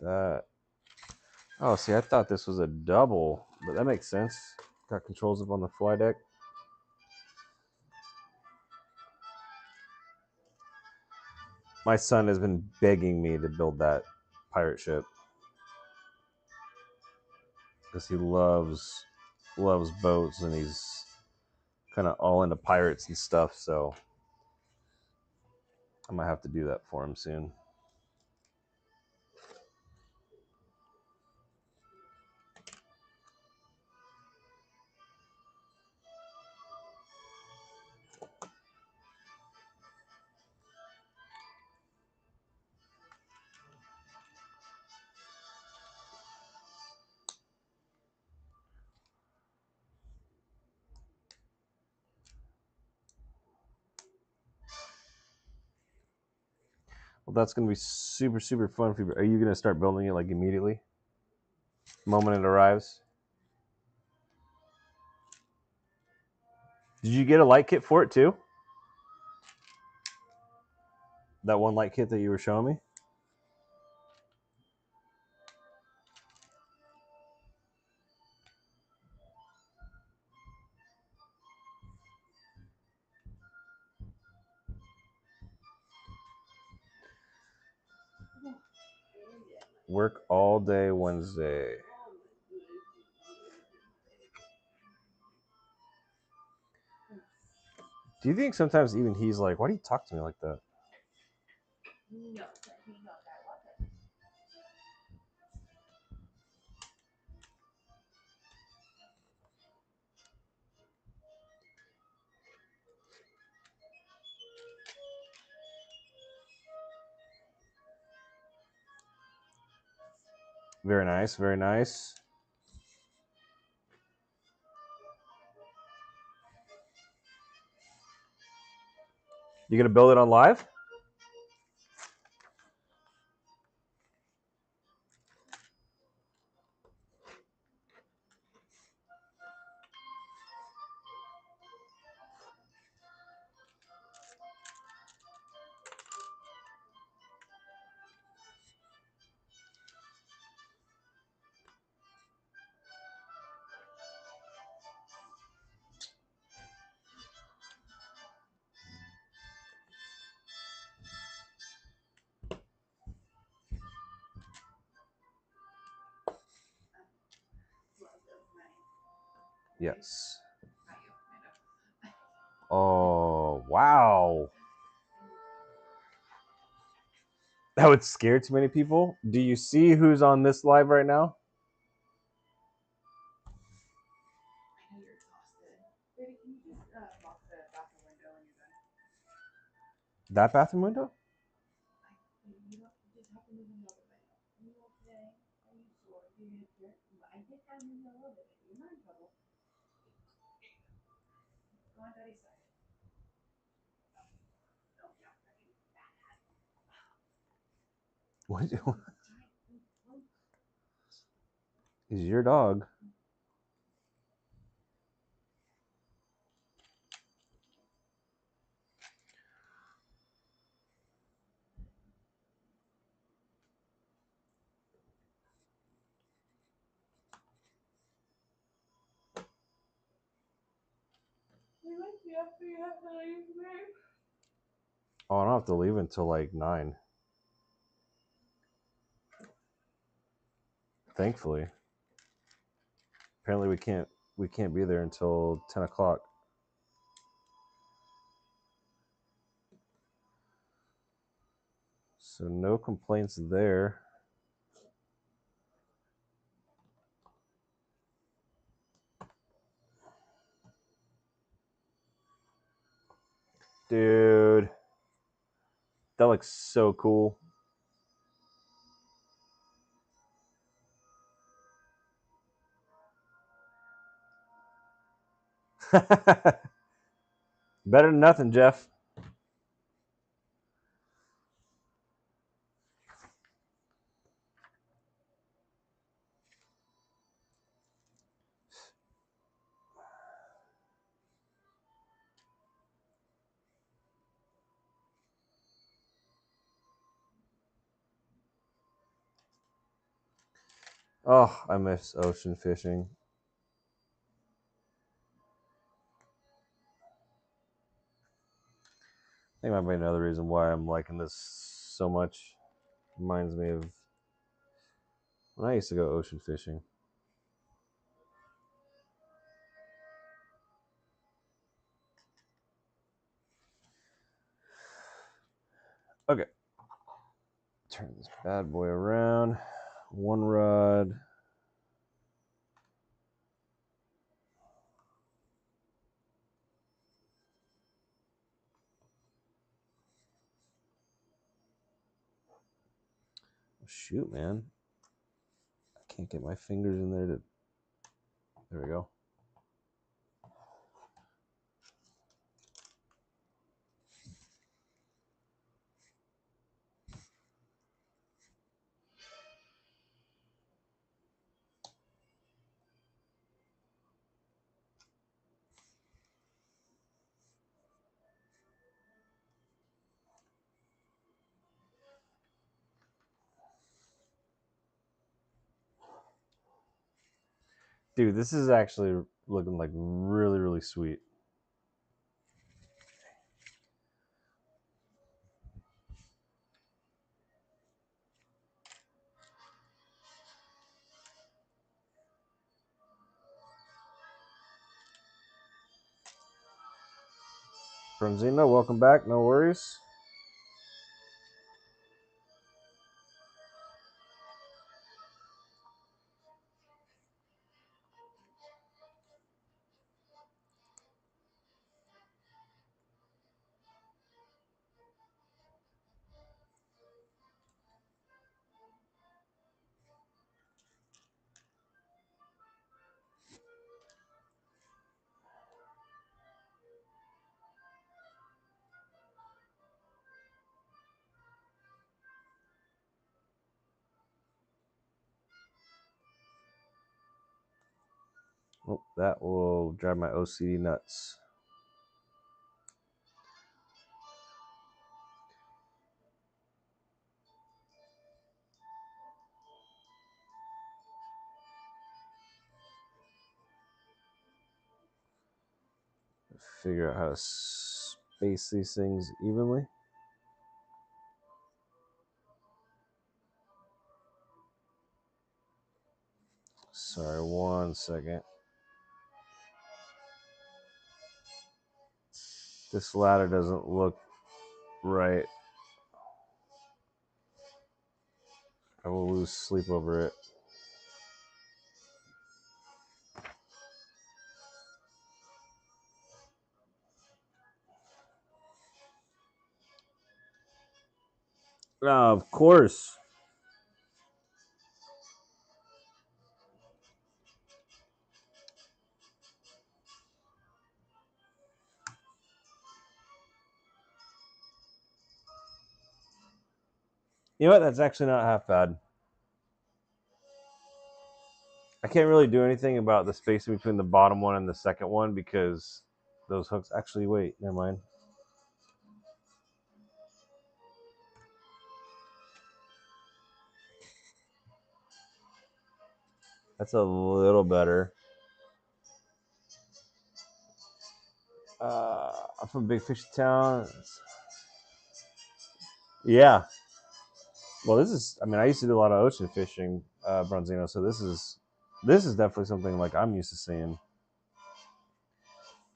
That. Oh, see, I thought this was a double, but that makes sense. Got controls up on the fly deck. My son has been begging me to build that pirate ship because he loves boats and he's kind of all into pirates and stuff. So I might have to do that for him soon. Well, that's gonna be super fun for you. Are you gonna start building it like immediately? The moment it arrives. Did you get a light kit for it too? That one light kit that you were showing me? Work all day Wednesday. Do you think sometimes even he's like, why do you talk to me like that? No, he knows I love it. Very nice, very nice. You gonna build it on live? Yes. Oh, wow. That would scare too many people. Do you see who's on this live right now? I know you're exhausted. Baby, can you just lock the bathroom window when you're done? That bathroom window? You don't just have to move in the elevator. Are you okay? Are you sure? Do you need a jerk? I think I'm in the elevator. You're not in trouble. Go on daddy's side. Oh, yeah. What is your dog? We might be after you have to leave, babe. Oh, I don't have to leave until like 9. Thankfully. Apparently we can't be there until 10 o'clock. So no complaints there. Dude, that looks so cool. Better than nothing, Jeff. Oh, I miss ocean fishing. I think that might be another reason why I'm liking this so much. Reminds me of when I used to go ocean fishing. Okay. Turn this bad boy around. One rod. Shoot, man. I can't get my fingers in there to. There we go. Dude, this is actually looking like really, really sweet. Bronzino, welcome back. No worries. Oh, that will drive my OCD nuts. Figure out how to space these things evenly. Sorry, 1 second. This ladder doesn't look right. I will lose sleep over it. Of course. You know what? That's actually not half bad. I can't really do anything about the spacing between the bottom one and the second one because those hooks actually wait. Never mind. That's a little better. I'm from Big Fishy Town. Yeah. Well, this is. I mean, I used to do a lot of ocean fishing, Bronzino. So this is definitely something like I'm used to seeing.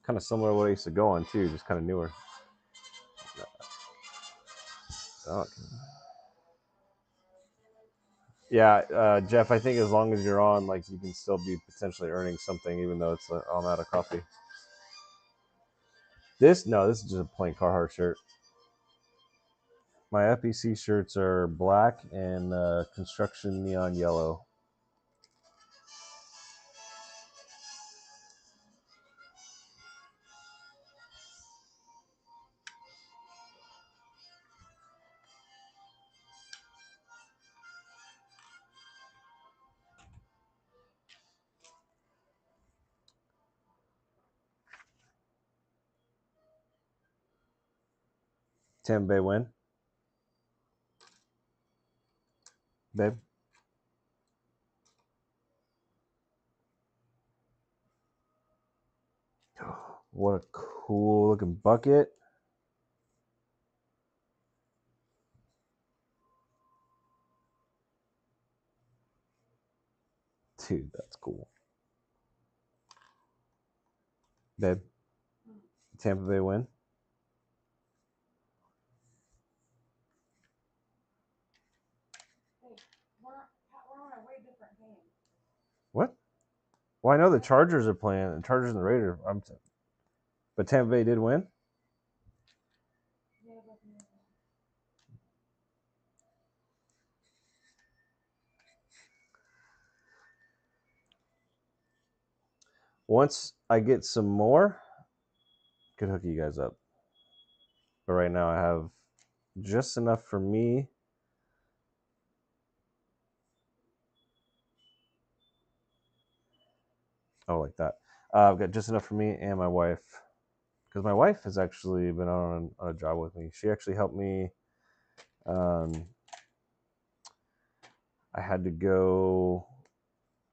Kind of similar to what I used to go on too, just kind of newer. Okay. Yeah, Jeff. I think as long as you're on, like, you can still be potentially earning something, even though it's I'm out of coffee. This is just a plain Carhartt shirt. My FEC shirts are black and construction neon yellow. Tampa Bay win, babe. What a cool looking bucket. Dude, that's cool. Babe, Tampa Bay win. Hey, we're on a way different game. What? Well, I know the Chargers are playing. The Chargers and the Raiders. But Tampa Bay did win. Yeah, but yeah. Once I get some more, could hook you guys up. But right now I have just enough for me. Oh, like that. I've got just enough for me and my wife. Because my wife has actually been on a job with me. She actually helped me. I had to go.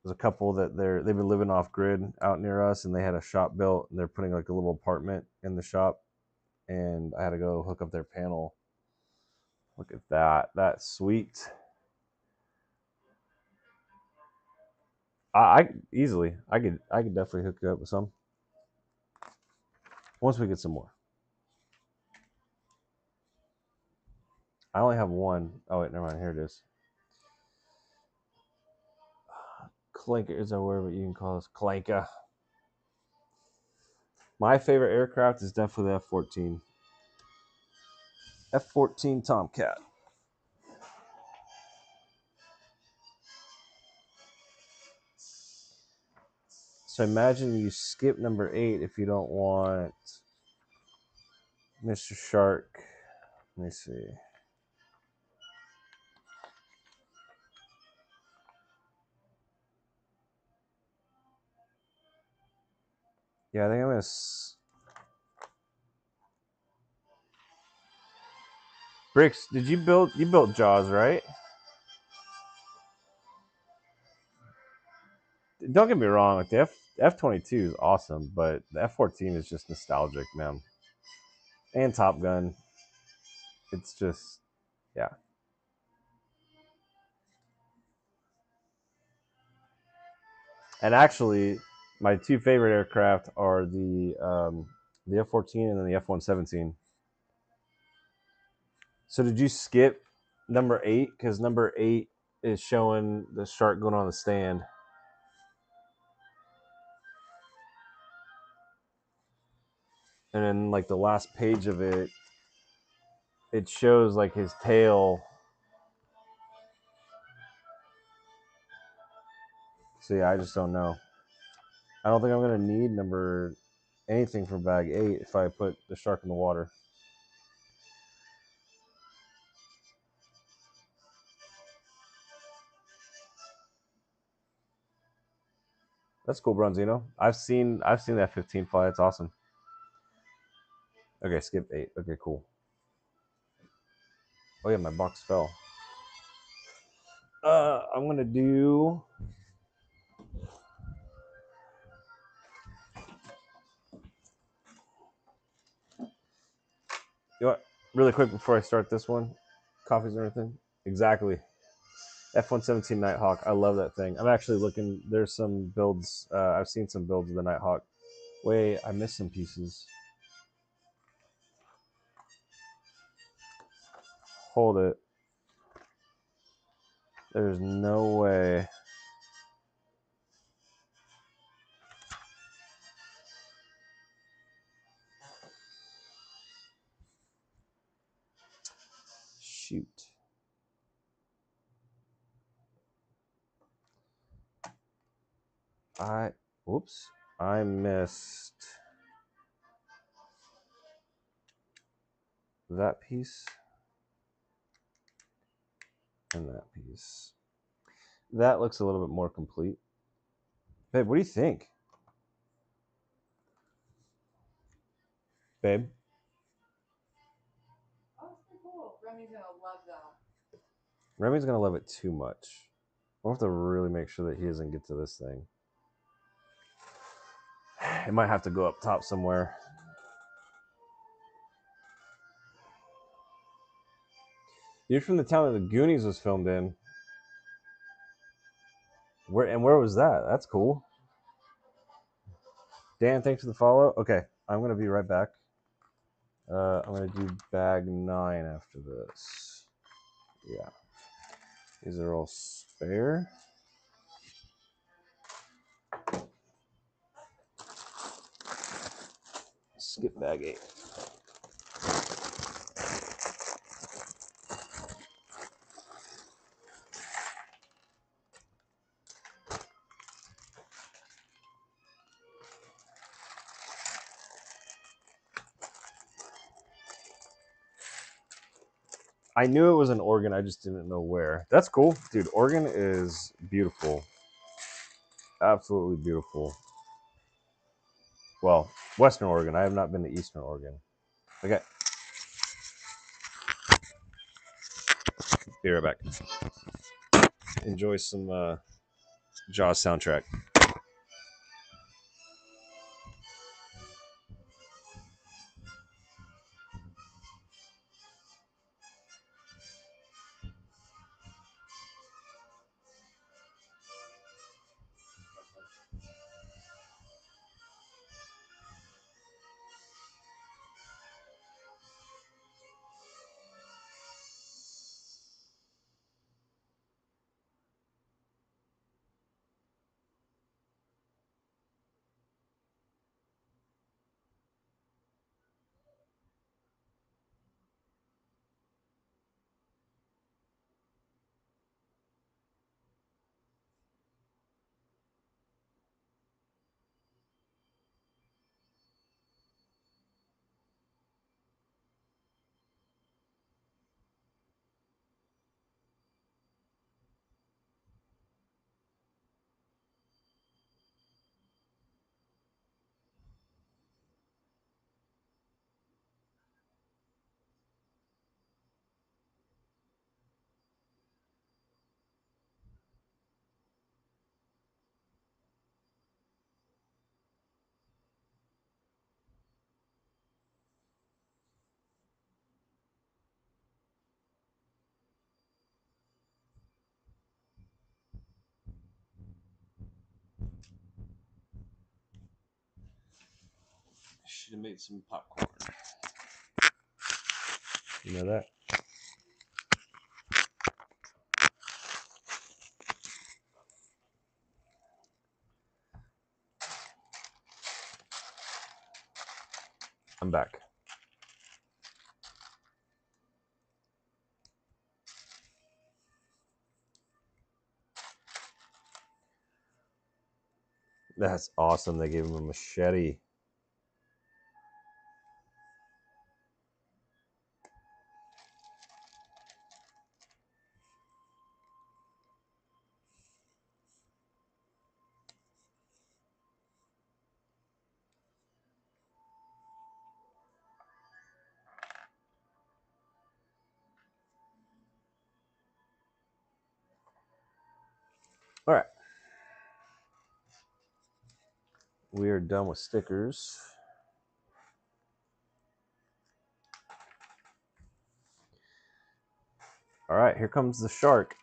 There's a couple that they've been living off grid out near us, and they had a shop built, and they're putting like a little apartment in the shop, and I had to go hook up their panel. Look at that. That's sweet. I easily. I could definitely hook you up with some once we get some more. I only have one. Oh wait, never mind. Here it is. Clanker is that word you can call us Clanka. My favorite aircraft is definitely the F-14. F-14 Tomcat. So imagine you skip number 8 if you don't want Mr. Shark. Let me see. Yeah, I think I'm gonna. Bricks, did you build? You built Jaws, right? Don't get me wrong. Like the F-22 is awesome, but the F-14 is just nostalgic, man. And Top Gun. It's just, yeah. And actually, my two favorite aircraft are the F-14 and then the F-117. So did you skip number 8? Because number 8 is showing the shark going on the stand. And then like the last page of it, it shows like his tail. So yeah, I just don't know. I don't think I'm gonna need anything for bag 8 if I put the shark in the water. That's cool, Bronzino. I've seen that 15 fly. It's awesome. Okay, skip 8. Okay, cool. Oh yeah, my box fell. I'm gonna do. You know what? Really quick before I start this one, coffees or anything. Exactly. F-117 Nighthawk. I love that thing. I'm actually looking. There's some builds. I've seen some builds of the Nighthawk. Wait, I missed some pieces. Hold it. There's no way. Shoot. Whoops. I missed that piece and that piece. That looks a little bit more complete. Babe, what do you think? Babe? Oh, it's pretty cool. Remy's gonna love that. Remy's going to love it too much. We'll have to really make sure that he doesn't get to this thing. It might have to go up top somewhere. You're from the town that the Goonies was filmed in. Where was that? That's cool. Dan, thanks for the follow. Okay, I'm gonna be right back. I'm gonna do bag 9 after this. Yeah, these are all spare. Skip bag 8. I knew it was an organ, I just didn't know where. That's cool. Dude, Oregon is beautiful. Absolutely beautiful. Well, Western Oregon. I have not been to Eastern Oregon. Okay. Be right back. Enjoy some Jaws soundtrack. Should have made some popcorn. You know that? I'm back. That's awesome. They gave him a machete. All right. We are done with stickers. All right, here comes the shark.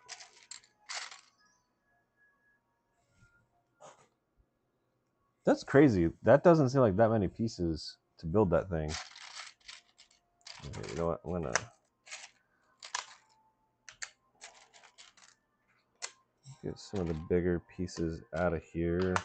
That's crazy. That doesn't seem like that many pieces to build that thing. Okay, you know what? I'm gonna. Get some of the bigger pieces out of here.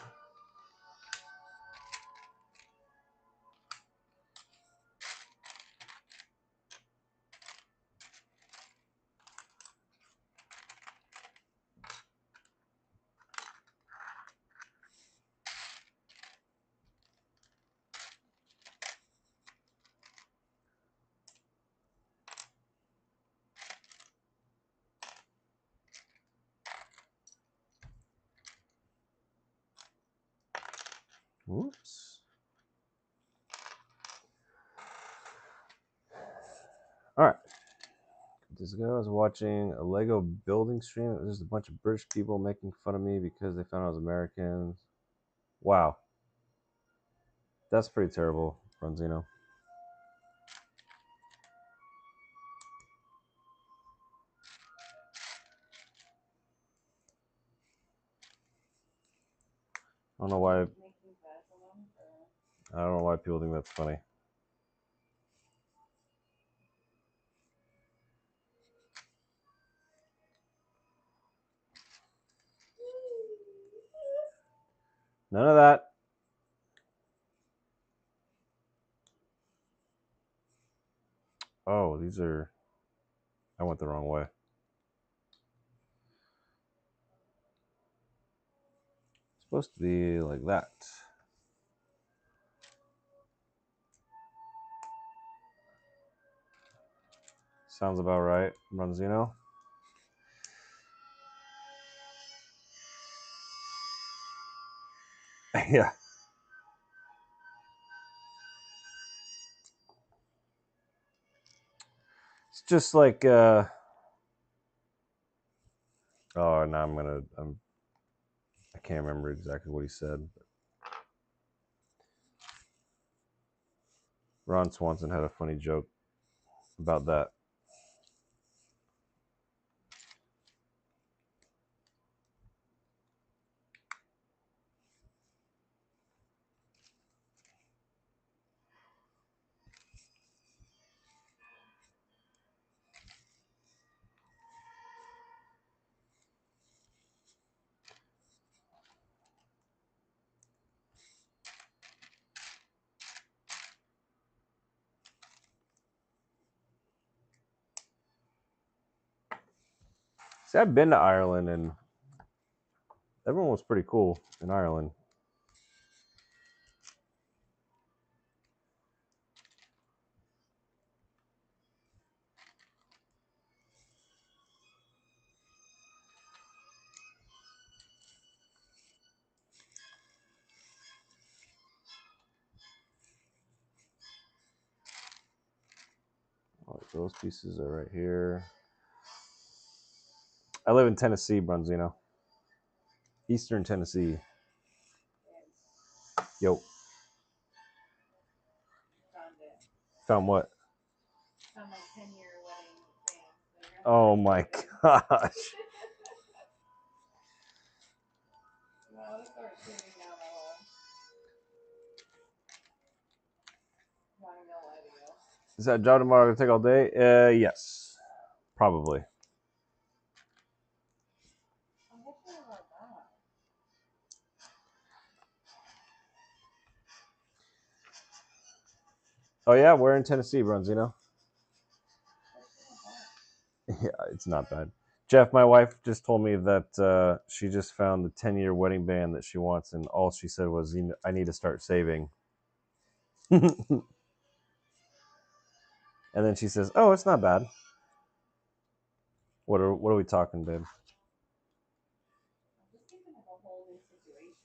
Oops. All right. This guy was watching a Lego building stream. It was just a bunch of British people making fun of me because they found I was American. Wow. That's pretty terrible, Bronzino. I don't know why. I don't know why people think that's funny. None of that. Oh, these are. I went the wrong way. It's supposed to be like that. Sounds about right, Bronzino. Yeah. It's just like. Oh, now I can't remember exactly what he said. Ron Swanson had a funny joke about that. See, I've been to Ireland and everyone was pretty cool in Ireland. Oh, those pieces are right here. I live in Tennessee, Bronzino. Eastern Tennessee. Yo. Found what? Found my 10-year wedding band. Oh my gosh. Well, let's start shooting down the hole. Not even gonna lie to you. Is that job tomorrow gonna take all day? Yes. Probably. I'm not sure about that. Oh yeah, we're in Tennessee, Bronzino. Yeah, it's not bad. Jeff, my wife just told me that she just found the 10-year wedding band that she wants, and all she said was, I need to start saving. And then she says, oh, it's not bad. What are we talking, babe? I'm just thinking of a whole new situation.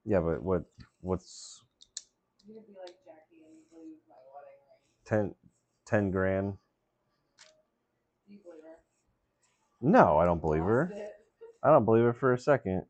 Yeah, but what's You could be like Jackie and lose my wedding ring. 10 grand? Do you believe her? No, I don't believe her. Lost it. I don't believe her for a second.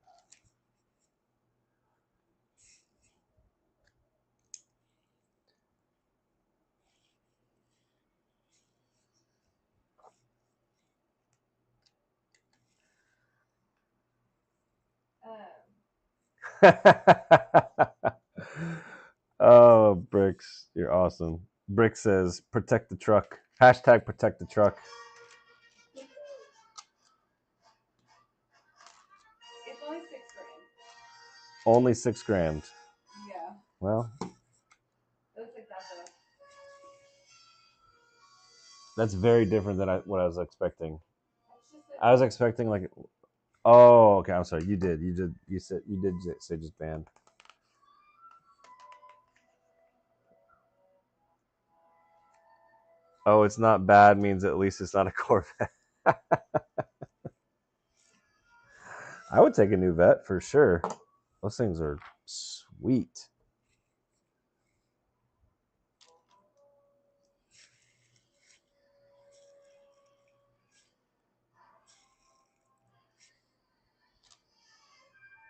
Oh, Bricks, you're awesome. Brick says, protect the truck. Hashtag protect the truck. Only $6,000. Yeah. Well, It looks like that though. that's very different than what I was expecting. It's just like, I was expecting like, oh, okay. I'm sorry. You did say just band. Oh, it's not bad means at least it's not a Corvette. I would take a new vet for sure. Those things are sweet.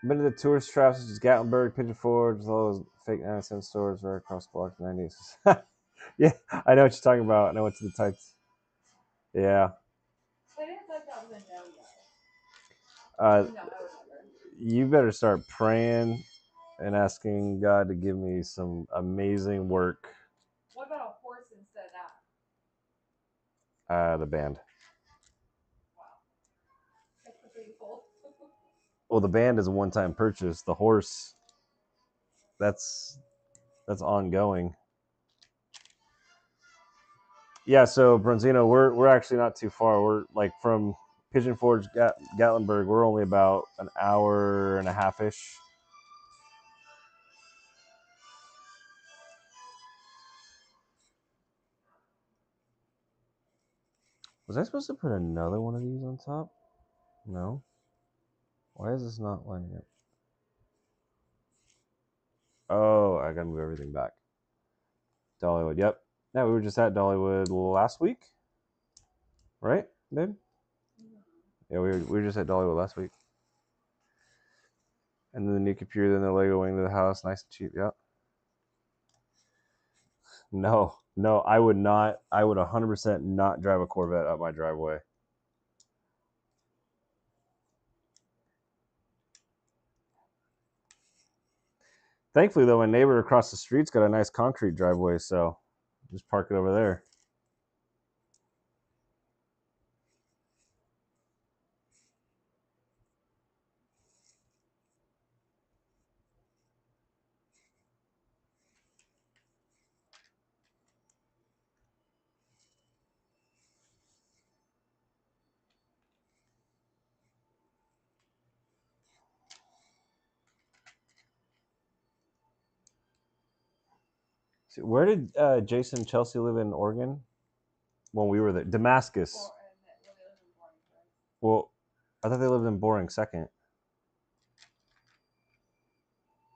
Been to the tourist traps such as Gatlinburg, Pigeon Forge, as well as fake 9-cent stores right across block 90s. Yeah, I know what you're talking about. And I went to the tights. Yeah. I didn't think that was a no yet. No, I remember. You better start praying and asking God to give me some amazing work. What about a horse instead of that? The band. Wow. That's pretty cool. Well, the band is a one-time purchase. The horse, that's ongoing. Yeah, so Bronzino, we're actually not too far. We're like from Pigeon Forge, Gatlinburg. We're only about an hour and a half ish. Was I supposed to put another one of these on top? No. Why is this not lining up? Oh, I gotta move everything back. Dollywood. Yep. Yeah, we were just at Dollywood last week, right, babe? Yeah, we were just at Dollywood last week. And then the new computer, then the Lego wing to the house, nice and cheap. Yep. No, I would not. I would 100% not drive a Corvette up my driveway. Thankfully, though, my neighbor across the street's got a nice concrete driveway, so just park it over there. So where did Jason and Chelsea live in Oregon when we were there? Damascus. Well, I thought they lived in Boring second.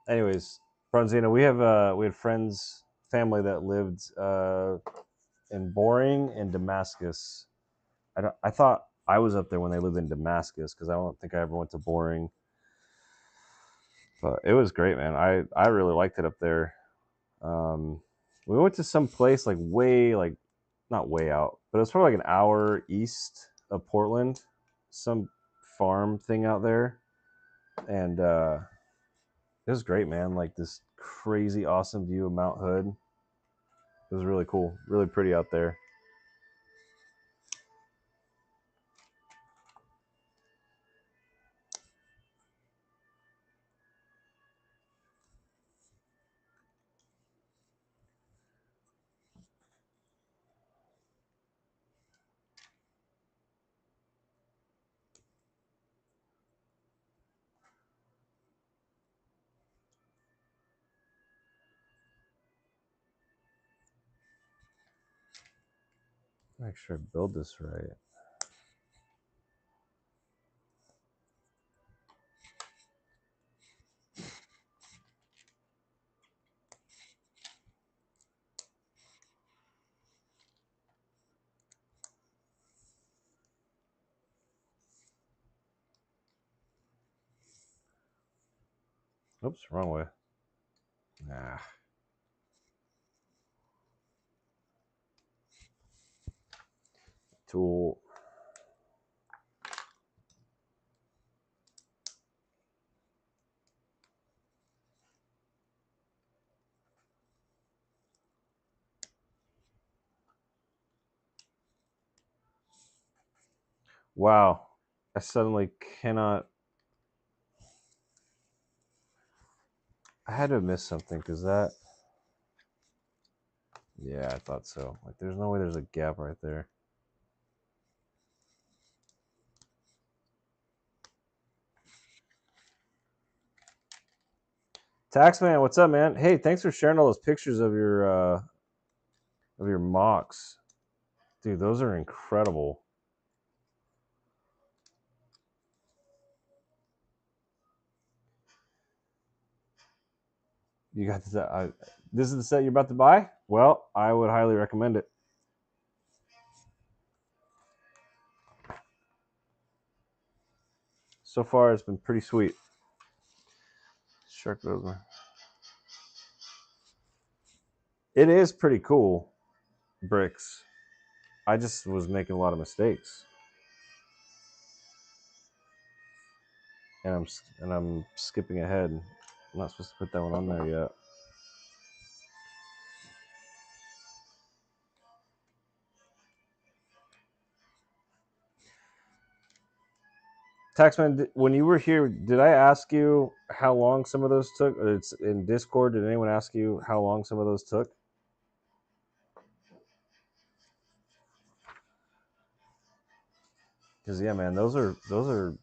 Anyways, Bronzino, we had friends, family that lived in Boring and Damascus. I thought I was up there when they lived in Damascus because I don't think I ever went to Boring. But it was great, man. I really liked it up there. We went to some place like not way out, but it was probably like an hour east of Portland, some farm thing out there, and it was great, man. Like this crazy awesome view of Mount Hood. It was really cool, really pretty out there. Make sure I build this right. Oops, wrong way. Nah. Tool. Wow. I suddenly cannot. I had to have missed something because that. Yeah, I thought so. Like, there's no way there's a gap right there. Taxman, what's up, man? Hey, thanks for sharing all those pictures of your mocks, dude. Those are incredible. You got this. This is the set you're about to buy. Well, I would highly recommend it. So far, it's been pretty sweet. Shark those. It is pretty cool, bricks. I just was making a lot of mistakes, and I'm skipping ahead. I'm not supposed to put that one on there yet. Taxman, when you were here, did I ask you how long some of those took? Or it's in Discord. Did anyone ask you how long some of those took? Because yeah, man, those are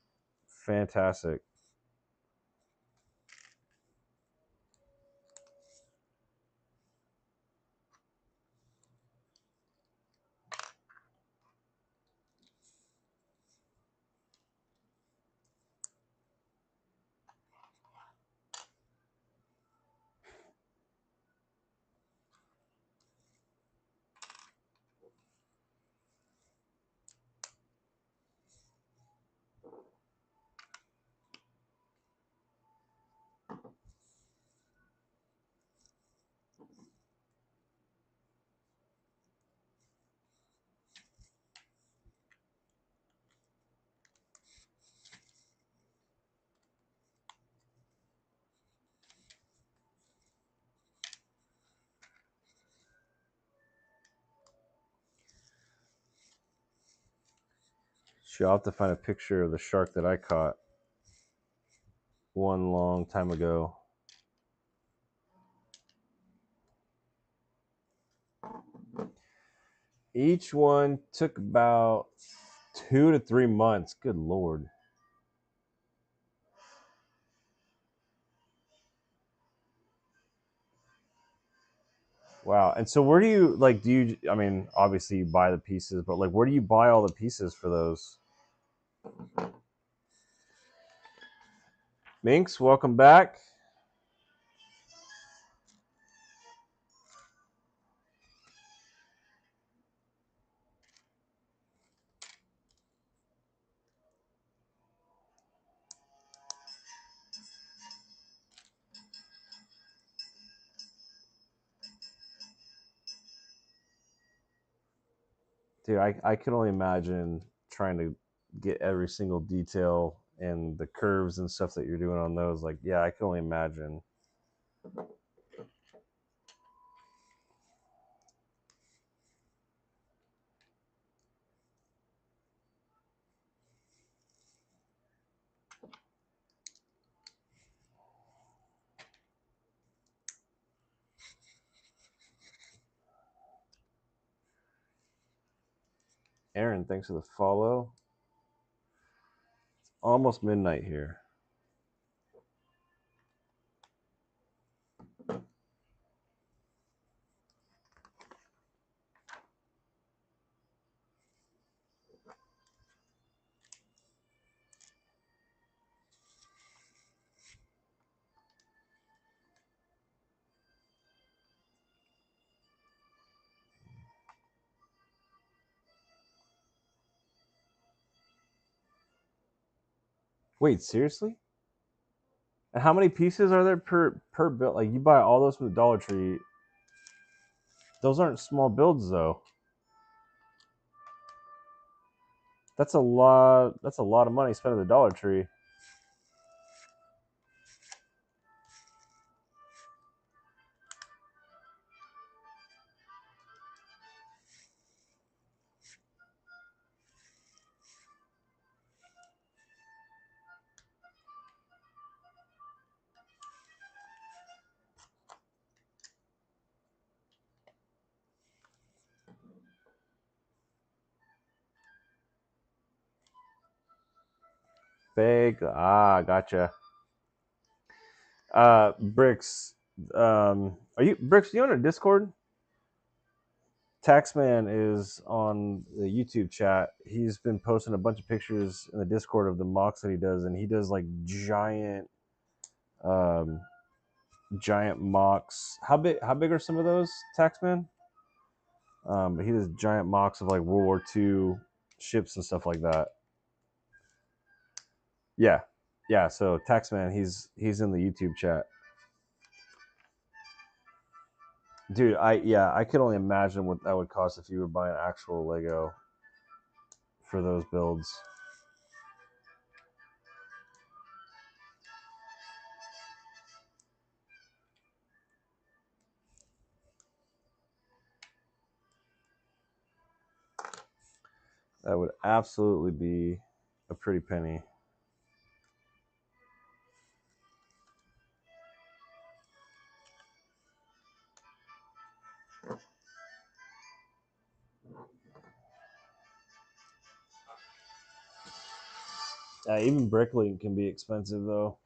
fantastic. Sure, I'll have to find a picture of the shark that I caught one long time ago. Each one took about 2 to 3 months. Good lord. Wow. And so where do you I mean, obviously you buy the pieces, but like where do you buy all the pieces for those? Minx, welcome back. Dude, I can only imagine trying to get every single detail and the curves and stuff that you're doing on those. Like, yeah, I can only imagine. Aaron, thanks for the follow. Almost midnight here. Wait, seriously? And how many pieces are there per build? Like you buy all those from the Dollar Tree. Those aren't small builds though. That's a lot. That's a lot of money spent at the Dollar Tree. Fake. Gotcha. Bricks. Are you Bricks? You on a Discord? Taxman is on the YouTube chat. He's been posting a bunch of pictures in the Discord of the mocks that he does, and he does like um, giant mocks. How big? How big are some of those, Taxman? He does giant mocks of like World War II ships and stuff like that. Yeah, yeah. So Taxman, he's in the YouTube chat, dude. I could only imagine what that would cost if you were buying actual Lego for those builds. That would absolutely be a pretty penny. Even Bricklink can be expensive though.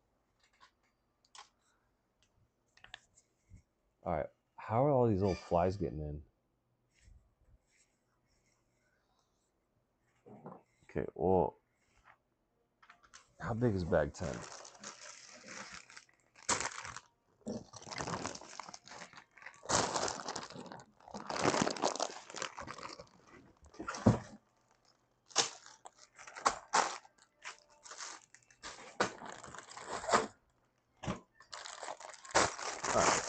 All right, how are all these little flies getting in? Okay, well, how big is bag 10? All right.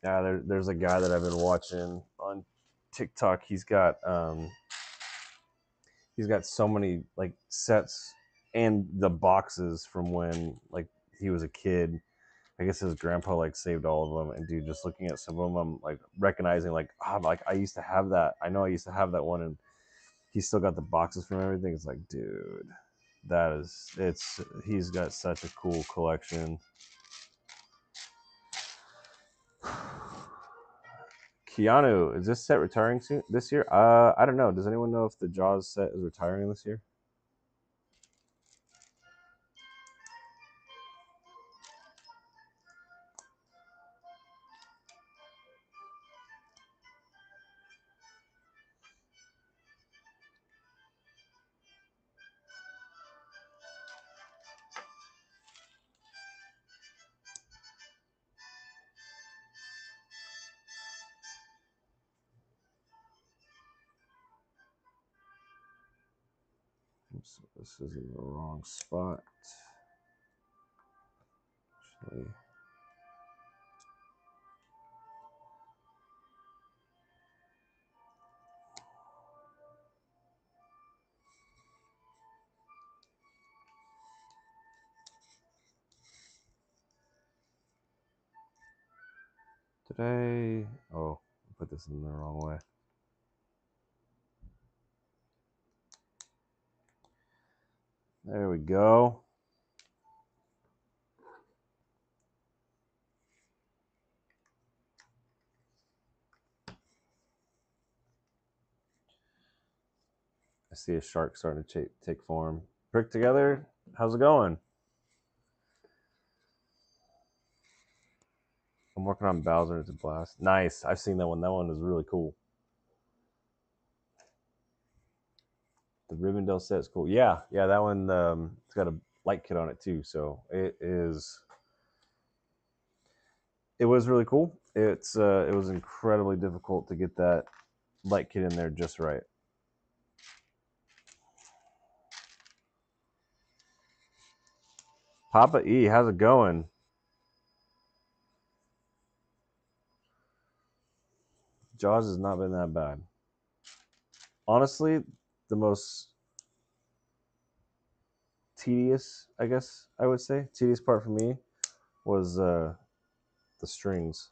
Yeah, there's a guy that I've been watching on TikTok. He's got so many like sets and the boxes from when like he was a kid. I guess his grandpa like saved all of them. And dude, just looking at some of them, I'm like recognizing like I used to have that. I know I used to have that one, and he's still got the boxes from everything. It's like, dude, he's got such a cool collection. Keanu, is this set retiring soon this year? I don't know. Does anyone know if the Jaws set is retiring this year? Oops, this is in the wrong spot. Actually, today. Oh, I put this in the wrong way. There we go. I see a shark starting to take form. Prick together. How's it going? I'm working on Bowser. It's a blast. Nice. I've seen that one. That one is really cool. The Rivendell set is cool. Yeah, that one. It's got a light kit on it too, so it is. It was really cool. It was incredibly difficult to get that light kit in there just right. Papa E, how's it going? Jaws has not been that bad. Honestly, the most tedious, I guess I would say, tedious part for me was the strings.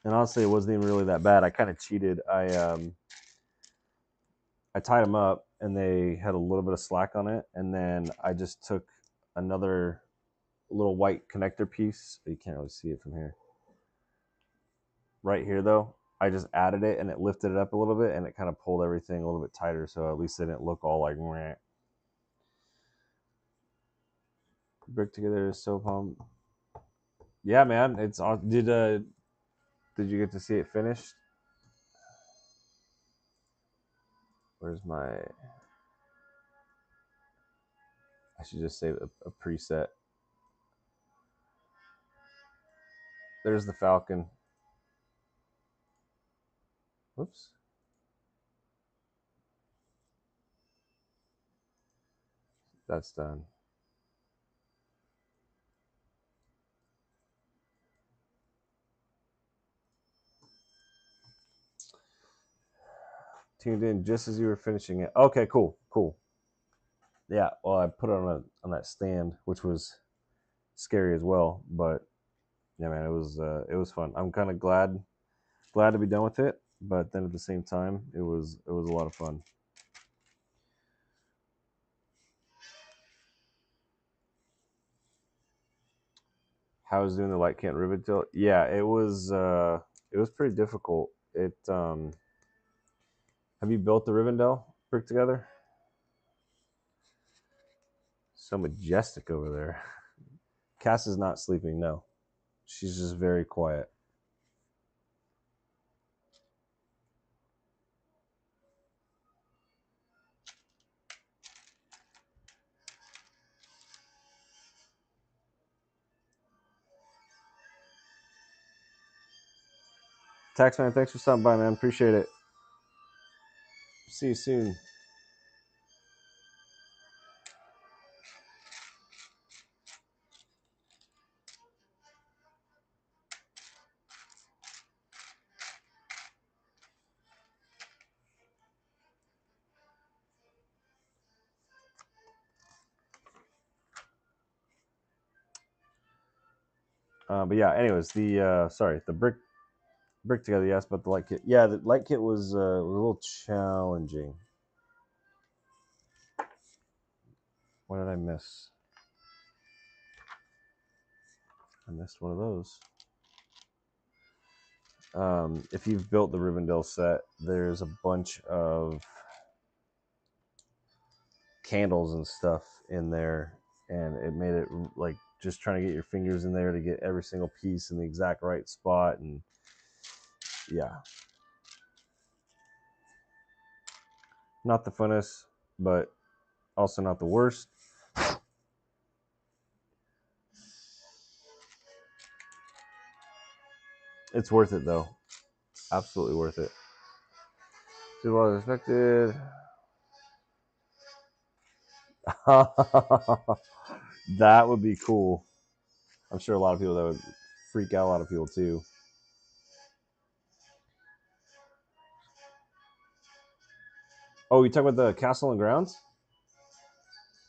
And honestly, it wasn't even really that bad. I kind of cheated. I tied them up, and they had a little bit of slack on it, and then I just took another little white connector piece. You can't really see it from here. Right here, though, I just added it, and it lifted it up a little bit, and it kind of pulled everything a little bit tighter, so at least it didn't look all like meh. Brick together so pump. Yeah, man, it's awesome. Did you get to see it finished? Where's my? I should just save a preset. There's the Falcon. Whoops. That's done. Tuned in just as you were finishing it. Okay, cool. Yeah, well, I put it on that stand, which was scary as well. But yeah, man, it was fun. I'm kind of glad to be done with it, but then at the same time, it was a lot of fun. How was doing the light kit Rivendell? Yeah, it was pretty difficult. Have you built the Rivendell brick together? So majestic over there. Cass is not sleeping. No, she's just very quiet. Taxman, thanks for stopping by, man. Appreciate it. See you soon. But yeah, anyways, the brick together. Yes, but the light kit. Yeah, the light kit was a little challenging. What did I miss? I missed one of those. If you've built the Rivendell set, there's a bunch of candles and stuff in there, and it made it like just trying to get your fingers in there to get every single piece in the exact right spot, and yeah, not the funnest, but also not the worst. It's worth it though, absolutely worth it. Too well expected. That would be cool. I'm sure a lot of people that would freak out a lot of people too. Oh, you talk about the castle and grounds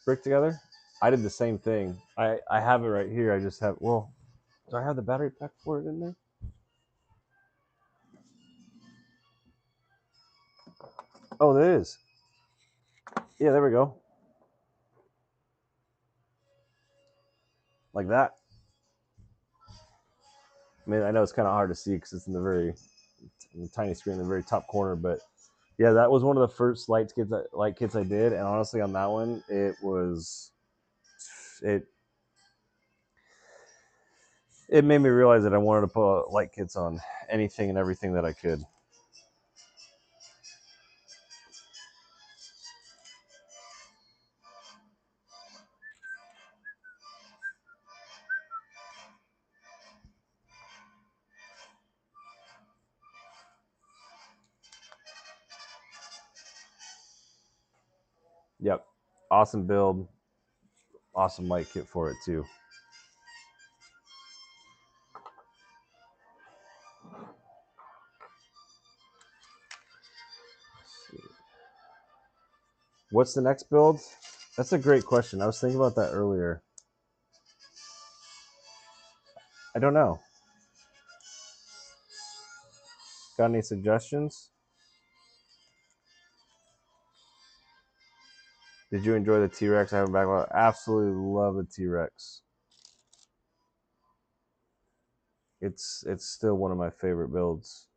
brick together? I did the same thing. I have it right here. I just have, well, do I have the battery pack for it in there? Oh, there it is. Yeah, there we go. Like that. I mean, I know it's kind of hard to see because it's in the tiny screen in the very top corner, but yeah, that was one of the first light kits I did, and honestly, on that one, it made me realize that I wanted to put light kits on anything and everything that I could. Yep, awesome build, awesome light kit for it too. What's the next build? That's a great question. I was thinking about that earlier. I don't know. Got any suggestions? Did you enjoy the T-Rex? I have a backlog. Absolutely love the T-Rex. It's still one of my favorite builds.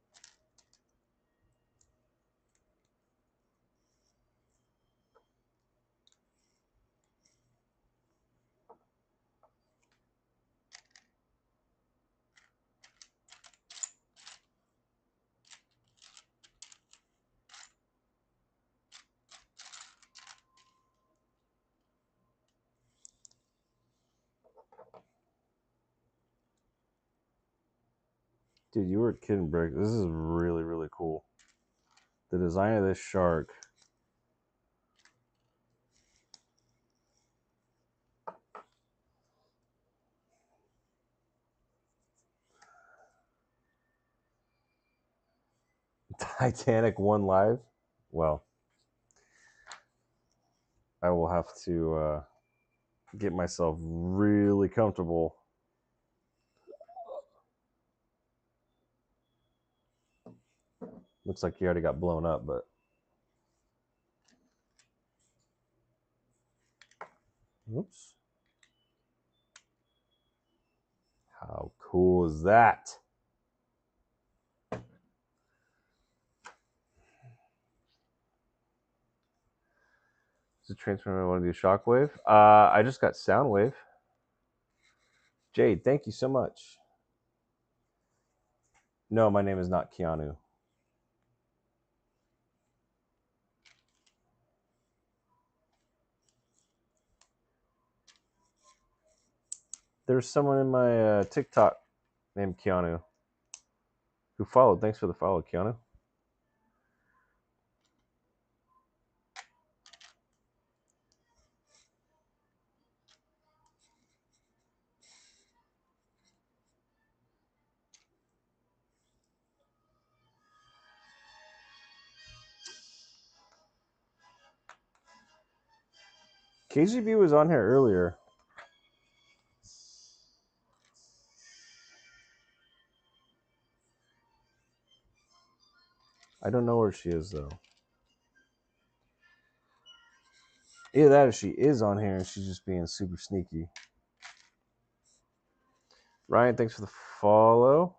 Dude, you were kidding, Brick. This is really, really cool. The design of this shark. Titanic 1 live? Well, I will have to get myself really comfortable. Looks like you already got blown up, but... Oops. How cool is that? Is it transfer? I want to do Shockwave. I just got Soundwave. Jade, thank you so much. No, my name is not Keanu. There's someone in my TikTok named Keanu who followed. Thanks for the follow, Keanu. KGB was on here earlier. I don't know where she is, though. Either that or she is on here and she's just being super sneaky. Ryan, thanks for the follow.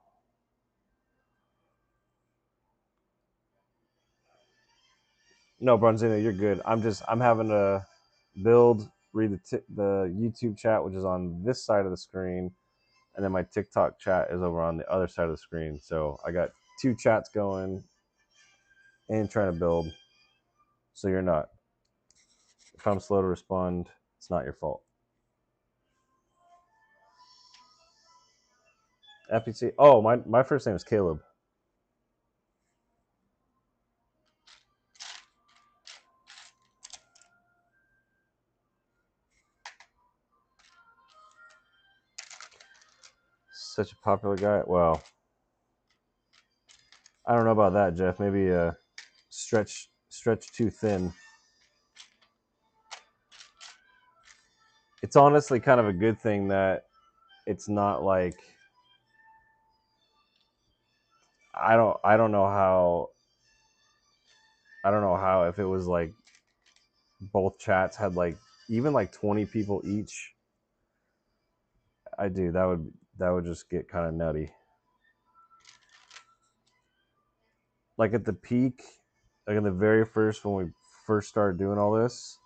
No, Bronzino, you're good. I'm having to read the YouTube chat, which is on this side of the screen, and then my TikTok chat is over on the other side of the screen. So I got two chats going and trying to build. So you're not. If I'm slow to respond, it's not your fault. FPC. Oh, my first name is Caleb. Such a popular guy. Well, I don't know about that, Jeff. Maybe stretch too thin. It's honestly kind of a good thing that it's not like I don't know how if it was like both chats had like even like 20 people each. That would just get kind of nutty. Like at the peak, like in the very first when we first started doing all this,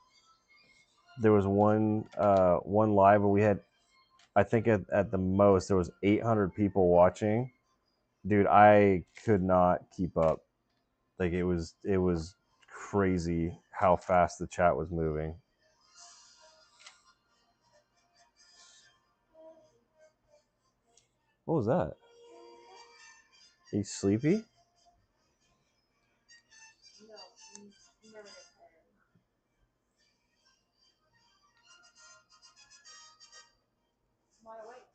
there was one live where we had, I think at the most there was 800 people watching. Dude, I could not keep up. Like it was crazy how fast the chat was moving. What was that? Are you sleepy? No, you never get tired. Wide awake.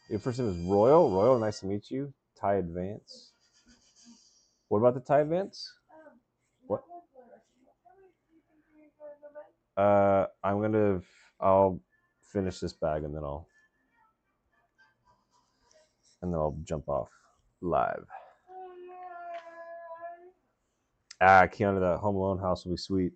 Your first name is Royal. Royal, nice to meet you. Thai Advance. What about the Thai Advance? What? I'll finish this bag and then I'll. and then I'll jump off live. Keanu, that Home Alone house will be sweet.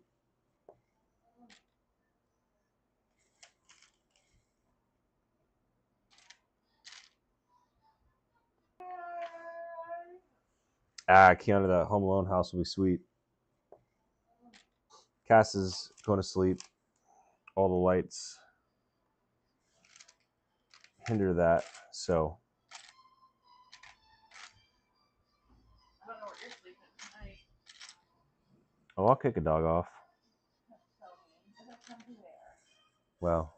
Keanu, that Home Alone house will be sweet. Cass is going to sleep. All the lights hinder that, so. I don't know where you're sleeping tonight. Oh, I'll kick a dog off. Well,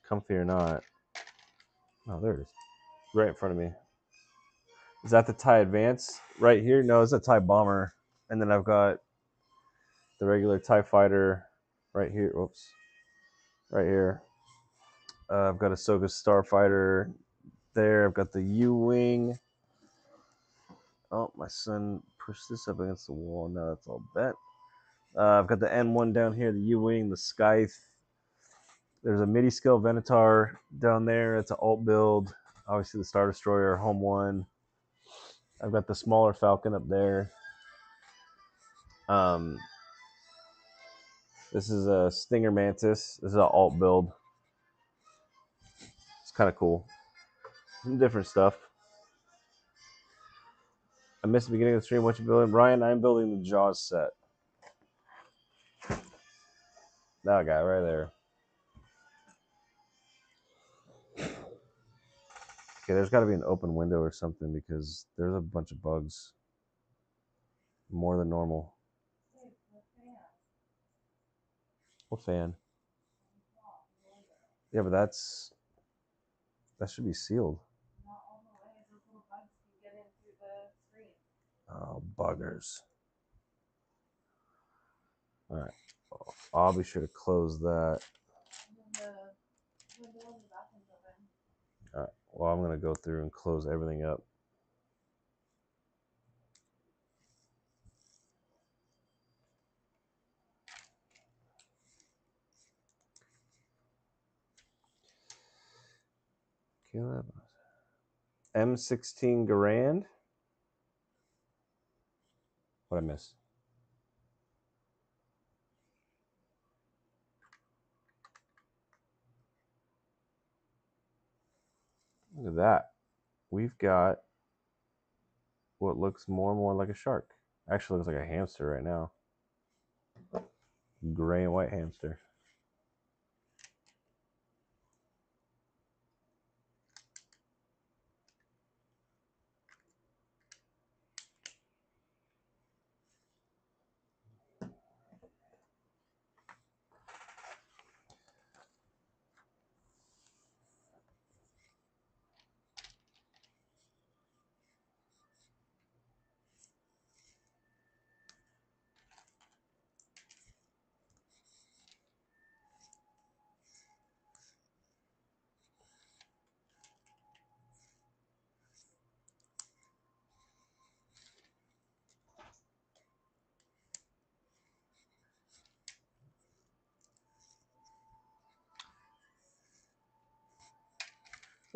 comfy or not. Oh, there it is. Right in front of me. Is that the TIE Advance right here? No, it's a TIE Bomber. And then I've got the regular TIE Fighter right here. Whoops. Right here. I've got Ahsoka Starfighter there. I've got the U-Wing. Oh, my son pushed this up against the wall. Now that's all bent. I've got the N1 down here, the U-Wing, the Scythe. There's a MIDI scale Venator down there. It's an alt build. Obviously, the Star Destroyer, Home 1. I've got the smaller Falcon up there. This is a Stinger Mantis. This is an alt build. It's kind of cool. Some different stuff. I missed the beginning of the stream. What you building? Ryan, I'm building the Jaws set. That guy right there. Okay, there's got to be an open window or something because there's a bunch of bugs. More than normal. What fan? Yeah, but that should be sealed. Not all the way. Those little bugs can get in through the screen. Oh, buggers. All right. I'll be sure to close that. And then the window in the bathroom's open. All right. Well, I'm going to go through and close everything up. M16 Garand. What I miss? Look at that. We've got what looks more and more like a shark. Actually looks like a hamster right now. Gray and white hamster.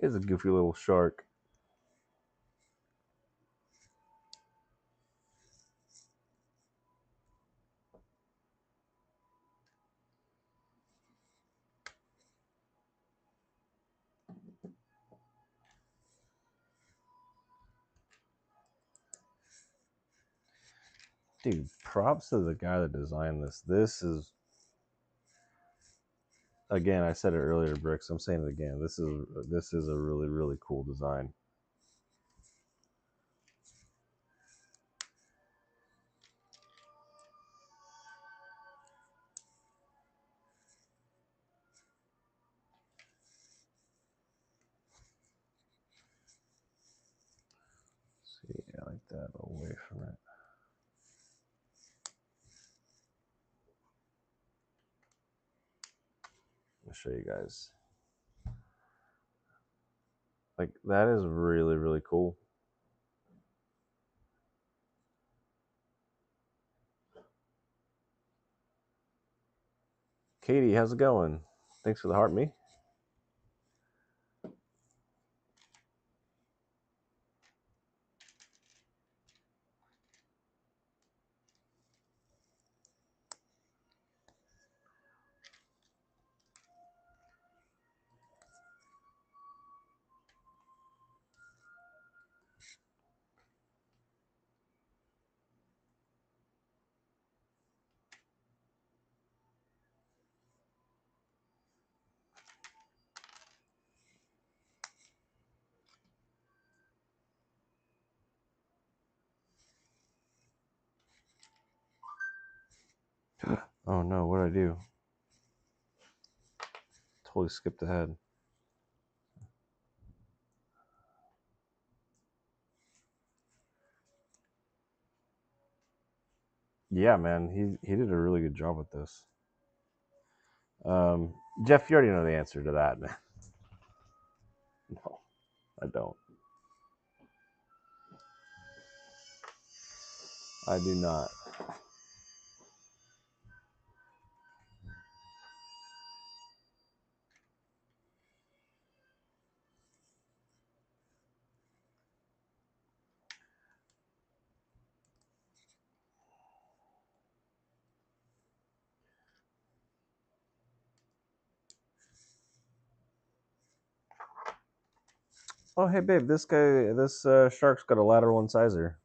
It's a goofy little shark. Dude, props to the guy that designed this. This is, again, I said it earlier, Bricks. I'm saying it again. This is a really, really cool design. See, I like that away from it. I'll show you guys. Like, that is really, really cool. Katie, how's it going? Thanks for the heart, me. Oh no, what did I do? Totally skipped ahead. Yeah, man, he did a really good job with this. Jeff, you already know the answer to that. No, I don't. I do not. Oh, hey, babe, this shark's got a lateral incisor.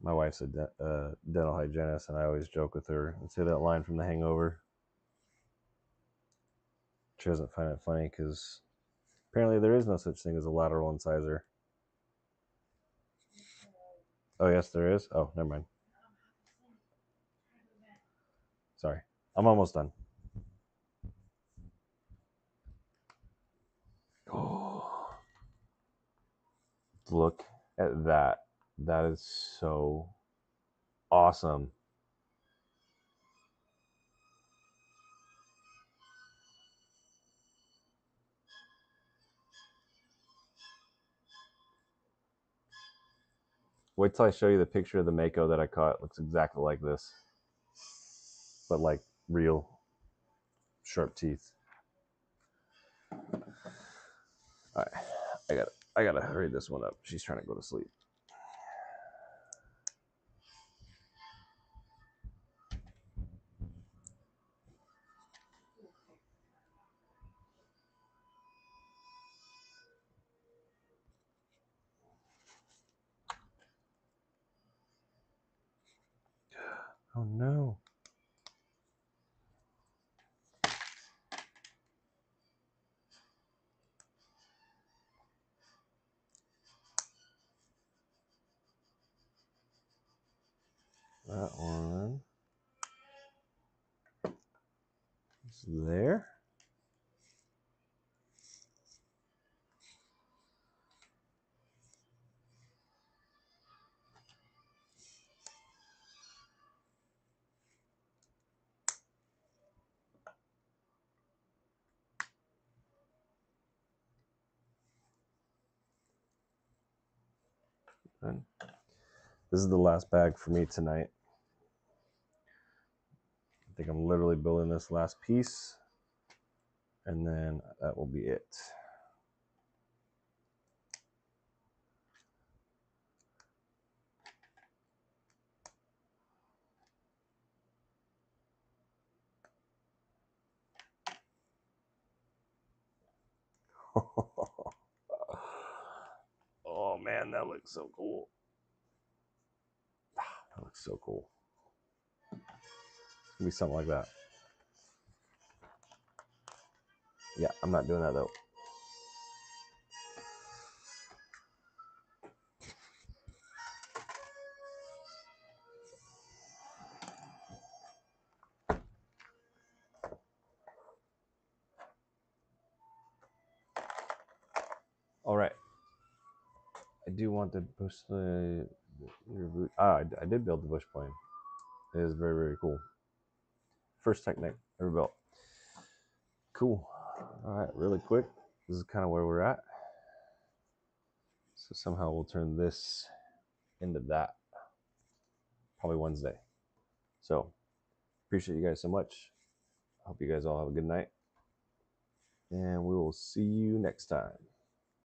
My wife's a dental hygienist, and I always joke with her and say that line from The Hangover. She doesn't find it funny because apparently there is no such thing as a lateral incisor. Oh, yes, there is? Oh, never mind. Sorry. I'm almost done. Oh, look at that. That is so awesome. Wait till I show you the picture of the Mako that I caught. It looks exactly like this, but like real sharp teeth. All right, I gotta hurry this one up. She's trying to go to sleep. Oh no. That one is there. And this is the last bag for me tonight. I think I'm literally building this last piece, and then that will be it. Oh man, that looks so cool. That looks so cool. It's gonna be something like that. Yeah, I'm not doing that though. All right. I do want to push the I did build the bush plane. It is very, very cool. First Technic ever built. Cool. All right, really quick. This is kind of where we're at. So somehow we'll turn this into that. Probably Wednesday. So appreciate you guys so much. Hope you guys all have a good night. And we will see you next time.